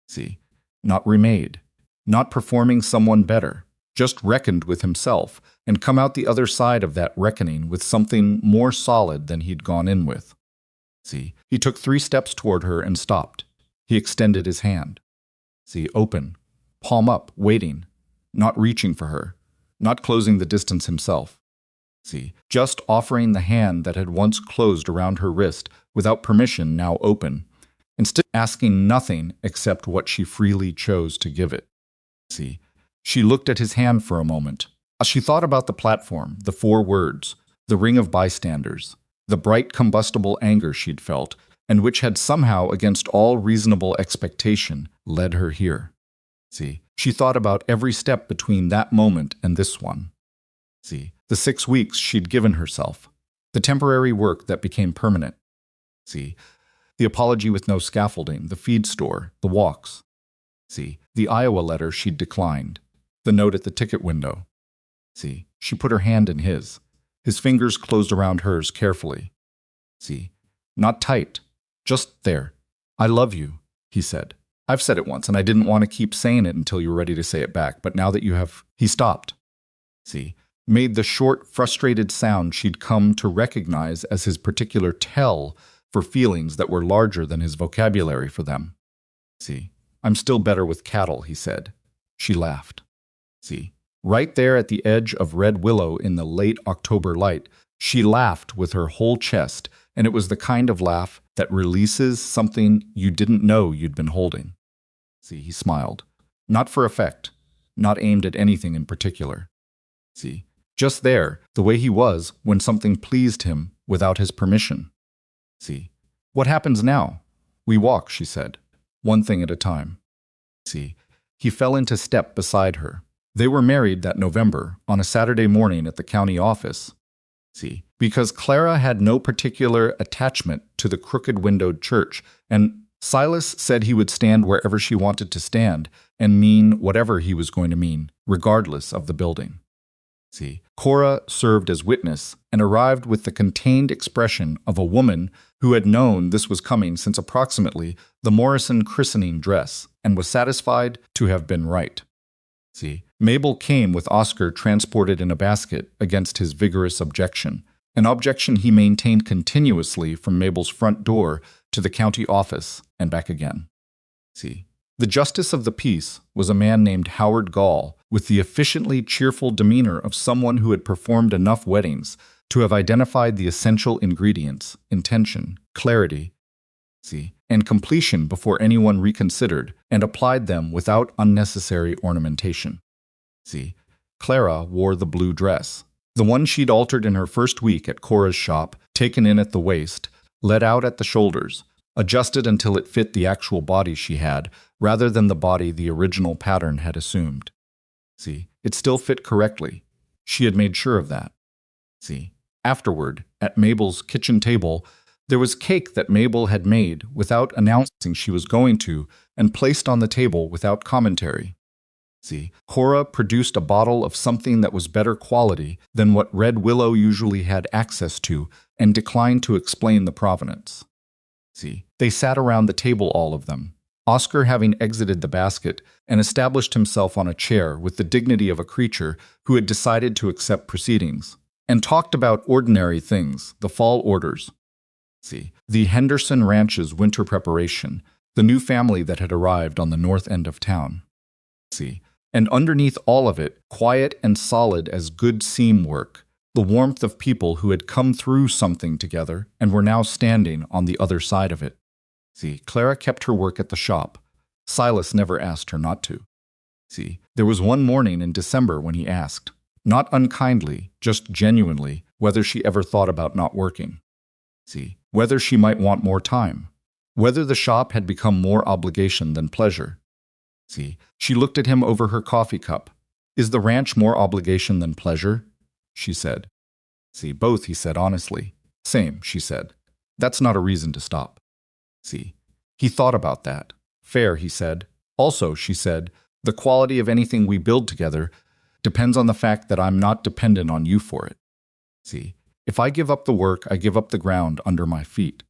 Speaker 1: See, not remade, not performing someone better, just reckoned with himself and come out the other side of that reckoning with something more solid than he'd gone in with. See, he took 3 steps toward her and stopped. He extended his hand. See, open, palm up, waiting, not reaching for her, not closing the distance himself. See, just offering the hand that had once closed around her wrist without permission now open, instead asking nothing except what she freely chose to give it. See, she looked at his hand for a moment. She thought about the platform, the 4 words, the ring of bystanders, the bright combustible anger she'd felt, and which had somehow, against all reasonable expectation, led her here. See, she thought about every step between that moment and this one. See, the 6 weeks she'd given herself, the temporary work that became permanent. See, the apology with no scaffolding, the feed store, the walks. See, the Iowa letter she'd declined, the note at the ticket window. See, she put her hand in his. His fingers closed around hers carefully. See, not tight, just there. I love you, he said. I've said it once, and I didn't want to keep saying it until you were ready to say it back, but now that you have... He stopped. See, made the short, frustrated sound she'd come to recognize as his particular tell for feelings that were larger than his vocabulary for them. See, I'm still better with cattle, he said. She laughed. See, right there at the edge of Red Willow in the late October light, she laughed with her whole chest, and it was the kind of laugh that releases something you didn't know you'd been holding. See, he smiled. Not for effect, not aimed at anything in particular. See, just there, the way he was when something pleased him without his permission. See, what happens now? We walk, she said, one thing at a time. See, he fell into step beside her. They were married that November on a Saturday morning at the county office. See, because Clara had no particular attachment to the crooked-windowed church, and Silas said he would stand wherever she wanted to stand and mean whatever he was going to mean, regardless of the building. See, Cora served as witness and arrived with the contained expression of a woman who had known this was coming since approximately the Morrison christening dress and was satisfied to have been right. See, Mabel came with Oscar transported in a basket against his vigorous objection, an objection he maintained continuously from Mabel's front door to the county office and back again. See, the justice of the peace was a man named Howard Gall, with the efficiently cheerful demeanor of someone who had performed enough weddings to have identified the essential ingredients, intention, clarity, and completion before anyone reconsidered, and applied them without unnecessary ornamentation. Clara wore the blue dress, the one she'd altered in her first week at Cora's shop, taken in at the waist, let out at the shoulders, adjusted until it fit the actual body she had, rather than the body the original pattern had assumed. It still fit correctly. She had made sure of that. Afterward, at Mabel's kitchen table, there was cake that Mabel had made without announcing she was going to, and placed on the table without commentary. Cora produced a bottle of something that was better quality than what Red Willow usually had access to, and declined to explain the provenance. They sat around the table, all of them, Oscar having exited the basket and established himself on a chair with the dignity of a creature who had decided to accept proceedings, and talked about ordinary things, the fall orders. The Henderson Ranch's winter preparation, the new family that had arrived on the north end of town. And underneath all of it, quiet and solid as good seam work, the warmth of people who had come through something together and were now standing on the other side of it. Clara kept her work at the shop. Silas never asked her not to. There was one morning in December when he asked, not unkindly, just genuinely, whether she ever thought about not working. Whether she might want more time. Whether the shop had become more obligation than pleasure. She looked at him over her coffee cup. Is the ranch more obligation than pleasure? She said. Both, he said honestly. Same, she said. That's not a reason to stop. He thought about that. Fair, he said. Also, she said, the quality of anything we build together depends on the fact that I'm not dependent on you for it. If I give up the work, I give up the ground under my feet.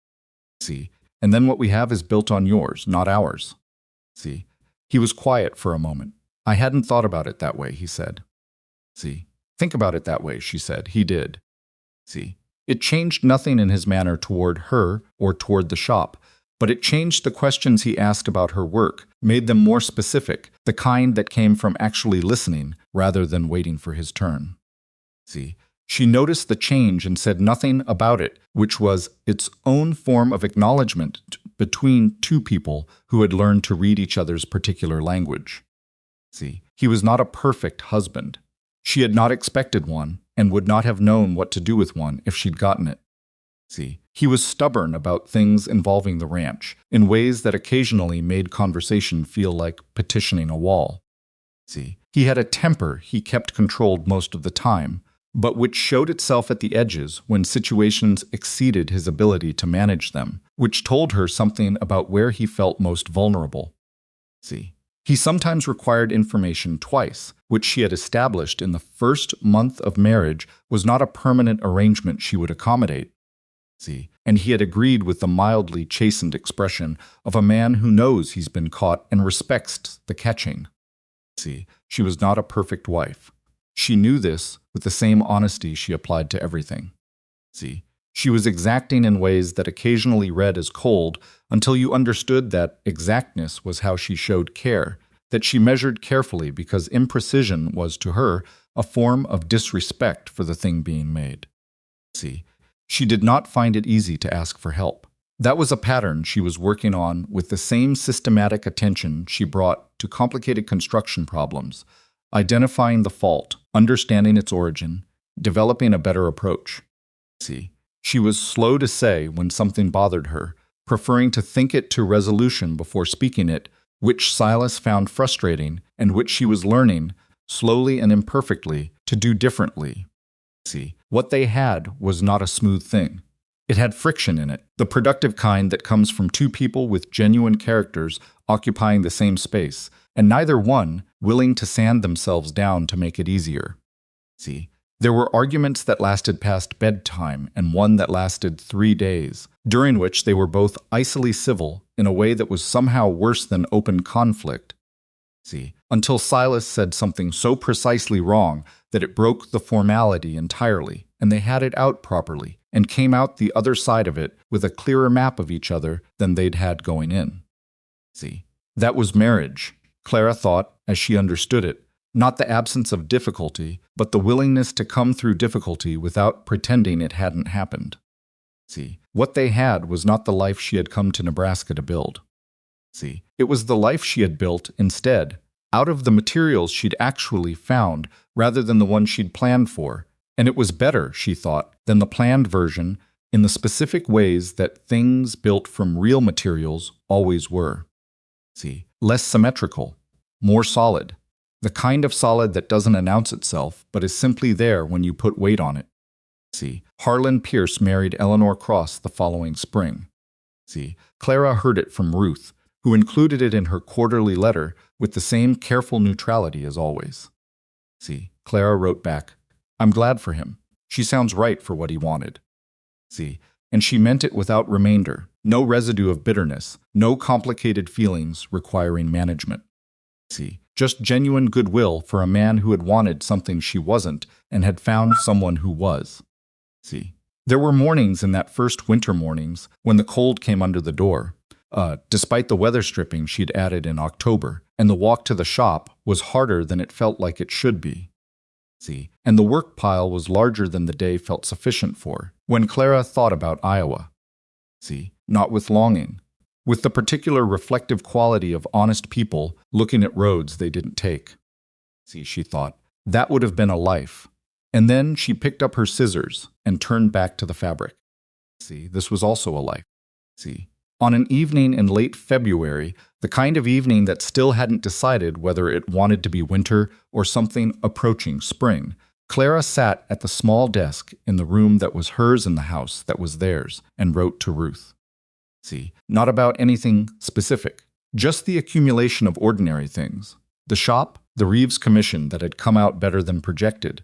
Speaker 1: And then what we have is built on yours, not ours. He was quiet for a moment. I hadn't thought about it that way, he said. Think about it that way, she said. He did. It changed nothing in his manner toward her or toward the shop, but it changed the questions he asked about her work, made them more specific, the kind that came from actually listening rather than waiting for his turn. She noticed the change and said nothing about it, which was its own form of acknowledgement between two people who had learned to read each other's particular language. He was not a perfect husband. She had not expected one and would not have known what to do with one if she'd gotten it. He was stubborn about things involving the ranch in ways that occasionally made conversation feel like petitioning a wall. He had a temper he kept controlled most of the time, but which showed itself at the edges when situations exceeded his ability to manage them, which told her something about where he felt most vulnerable. He sometimes required information twice, which she had established in the first month of marriage was not a permanent arrangement she would accommodate. And he had agreed with the mildly chastened expression of a man who knows he's been caught and respects the catching. She was not a perfect wife. She knew this with the same honesty she applied to everything. She was exacting in ways that occasionally read as cold until you understood that exactness was how she showed care, that she measured carefully because imprecision was to her a form of disrespect for the thing being made. She did not find it easy to ask for help. That was a pattern she was working on with the same systematic attention she brought to complicated construction problems, identifying the fault, understanding its origin, developing a better approach. See, she was slow to say when something bothered her, preferring to think it to resolution before speaking it, which Silas found frustrating and which she was learning, slowly and imperfectly, to do differently. See, what they had was not a smooth thing. It had friction in it, the productive kind that comes from two people with genuine characters occupying the same space, and neither one willing to sand themselves down to make it easier. See, there were arguments that lasted past bedtime and one that lasted 3 days, during which they were both icily civil in a way that was somehow worse than open conflict. See, until Silas said something so precisely wrong that it broke the formality entirely, and they had it out properly, and came out the other side of it with a clearer map of each other than they'd had going in. See, that was marriage, Clara thought, as she understood it, not the absence of difficulty, but the willingness to come through difficulty without pretending it hadn't happened. See, what they had was not the life she had come to Nebraska to build. See, it was the life she had built instead, out of the materials she'd actually found, rather than the one she'd planned for, and it was better, she thought, than the planned version in the specific ways that things built from real materials always were. See, less symmetrical, more solid, the kind of solid that doesn't announce itself, but is simply there when you put weight on it. See, Harlan Pierce married Eleanor Cross the following spring. See, Clara heard it from Ruth, who included it in her quarterly letter with the same careful neutrality as always. See, Clara wrote back, "I'm glad for him. She sounds right for what he wanted." See, and she meant it without remainder, no residue of bitterness, no complicated feelings requiring management. See, just genuine goodwill for a man who had wanted something she wasn't and had found someone who was. See, there were mornings in that first winter mornings when the cold came under the door, despite the weather stripping she'd added in October, and the walk to the shop was harder than it felt like it should be. See, and the work pile was larger than the day felt sufficient for, when Clara thought about Iowa. See, not with longing, with the particular reflective quality of honest people looking at roads they didn't take. See, she thought, that would have been a life. And then she picked up her scissors and turned back to the fabric. See, this was also a life. See, on an evening in late February, the kind of evening that still hadn't decided whether it wanted to be winter or something approaching spring, Clara sat at the small desk in the room that was hers in the house that was theirs and wrote to Ruth. See, not about anything specific, just the accumulation of ordinary things. The shop, the Reeves commission that had come out better than projected.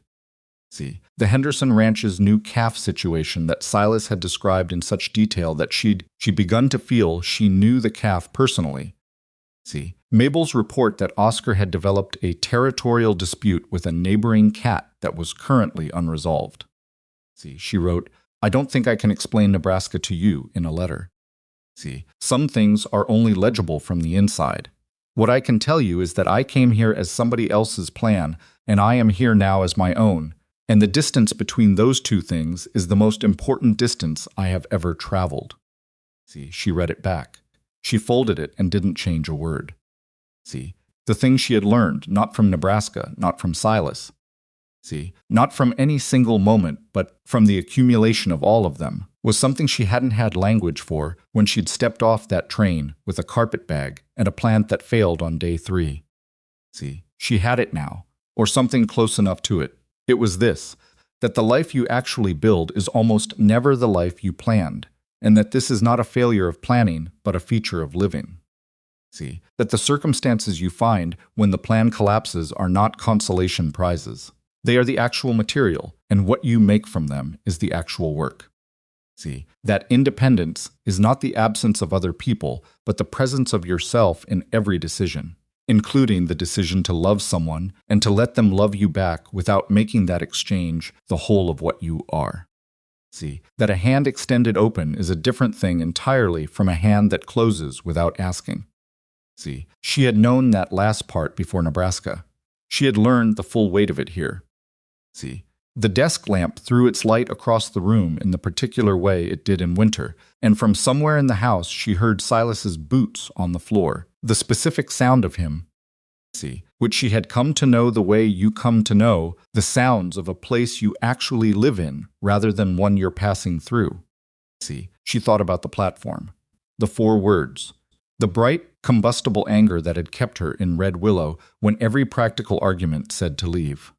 Speaker 1: See, the Henderson Ranch's new calf situation that Silas had described in such detail that she'd begun to feel she knew the calf personally. See, Mabel's report that Oscar had developed a territorial dispute with a neighboring cat that was currently unresolved. See, she wrote, "I don't think I can explain Nebraska to you in a letter. See, some things are only legible from the inside. What I can tell you is that I came here as somebody else's plan, and I am here now as my own. And the distance between those two things is the most important distance I have ever traveled." See, she read it back. She folded it and didn't change a word. See, the things she had learned, not from Nebraska, not from Silas. See, not from any single moment, but from the accumulation of all of them, was something she hadn't had language for when she'd stepped off that train with a carpet bag and a plant that failed on day 3. See, she had it now, or something close enough to it. It was this, that the life you actually build is almost never the life you planned, and that this is not a failure of planning, but a feature of living. See, that the circumstances you find when the plan collapses are not consolation prizes. They are the actual material, and what you make from them is the actual work. See, that independence is not the absence of other people, but the presence of yourself in every decision, including the decision to love someone and to let them love you back without making that exchange the whole of what you are. See, that a hand extended open is a different thing entirely from a hand that closes without asking. See, she had known that last part before Nebraska. She had learned the full weight of it here. See, the desk lamp threw its light across the room in the particular way it did in winter, and from somewhere in the house she heard Silas's boots on the floor, the specific sound of him. See, which she had come to know the way you come to know the sounds of a place you actually live in rather than one you're passing through. See, she thought about the platform. The 4 words. The bright, combustible anger that had kept her in Red Willow when every practical argument said to leave.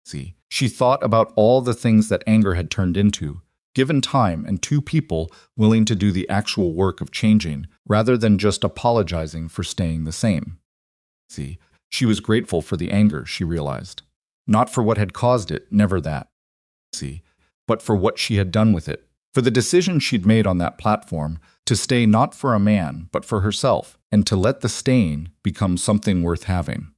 Speaker 1: See, she thought about all the things that anger had turned into, given time and 2 people willing to do the actual work of changing rather than just apologizing for staying the same. See, she was grateful for the anger, she realized. Not for what had caused it, never that. See, but for what she had done with it. For the decision she'd made on that platform to stay not for a man, but for herself, and to let the staying become something worth having.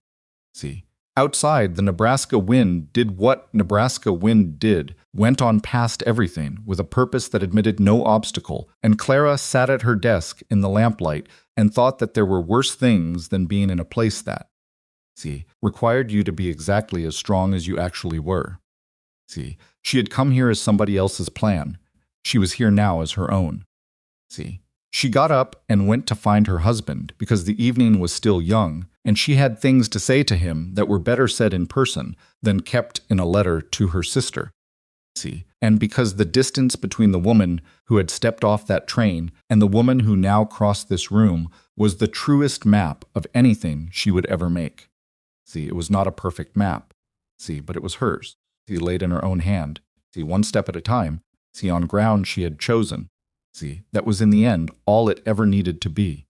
Speaker 1: See, outside, the Nebraska wind did what Nebraska wind did, went on past everything with a purpose that admitted no obstacle, and Clara sat at her desk in the lamplight and thought that there were worse things than being in a place that, see, required you to be exactly as strong as you actually were. See, she had come here as somebody else's plan. She was here now as her own. See, she got up and went to find her husband because the evening was still young, and she had things to say to him that were better said in person than kept in a letter to her sister. See, and because the distance between the woman who had stepped off that train and the woman who now crossed this room was the truest map of anything she would ever make. See, it was not a perfect map. See, but it was hers. See, laid in her own hand. See, one step at a time. See, on ground she had chosen. See, that was in the end all it ever needed to be.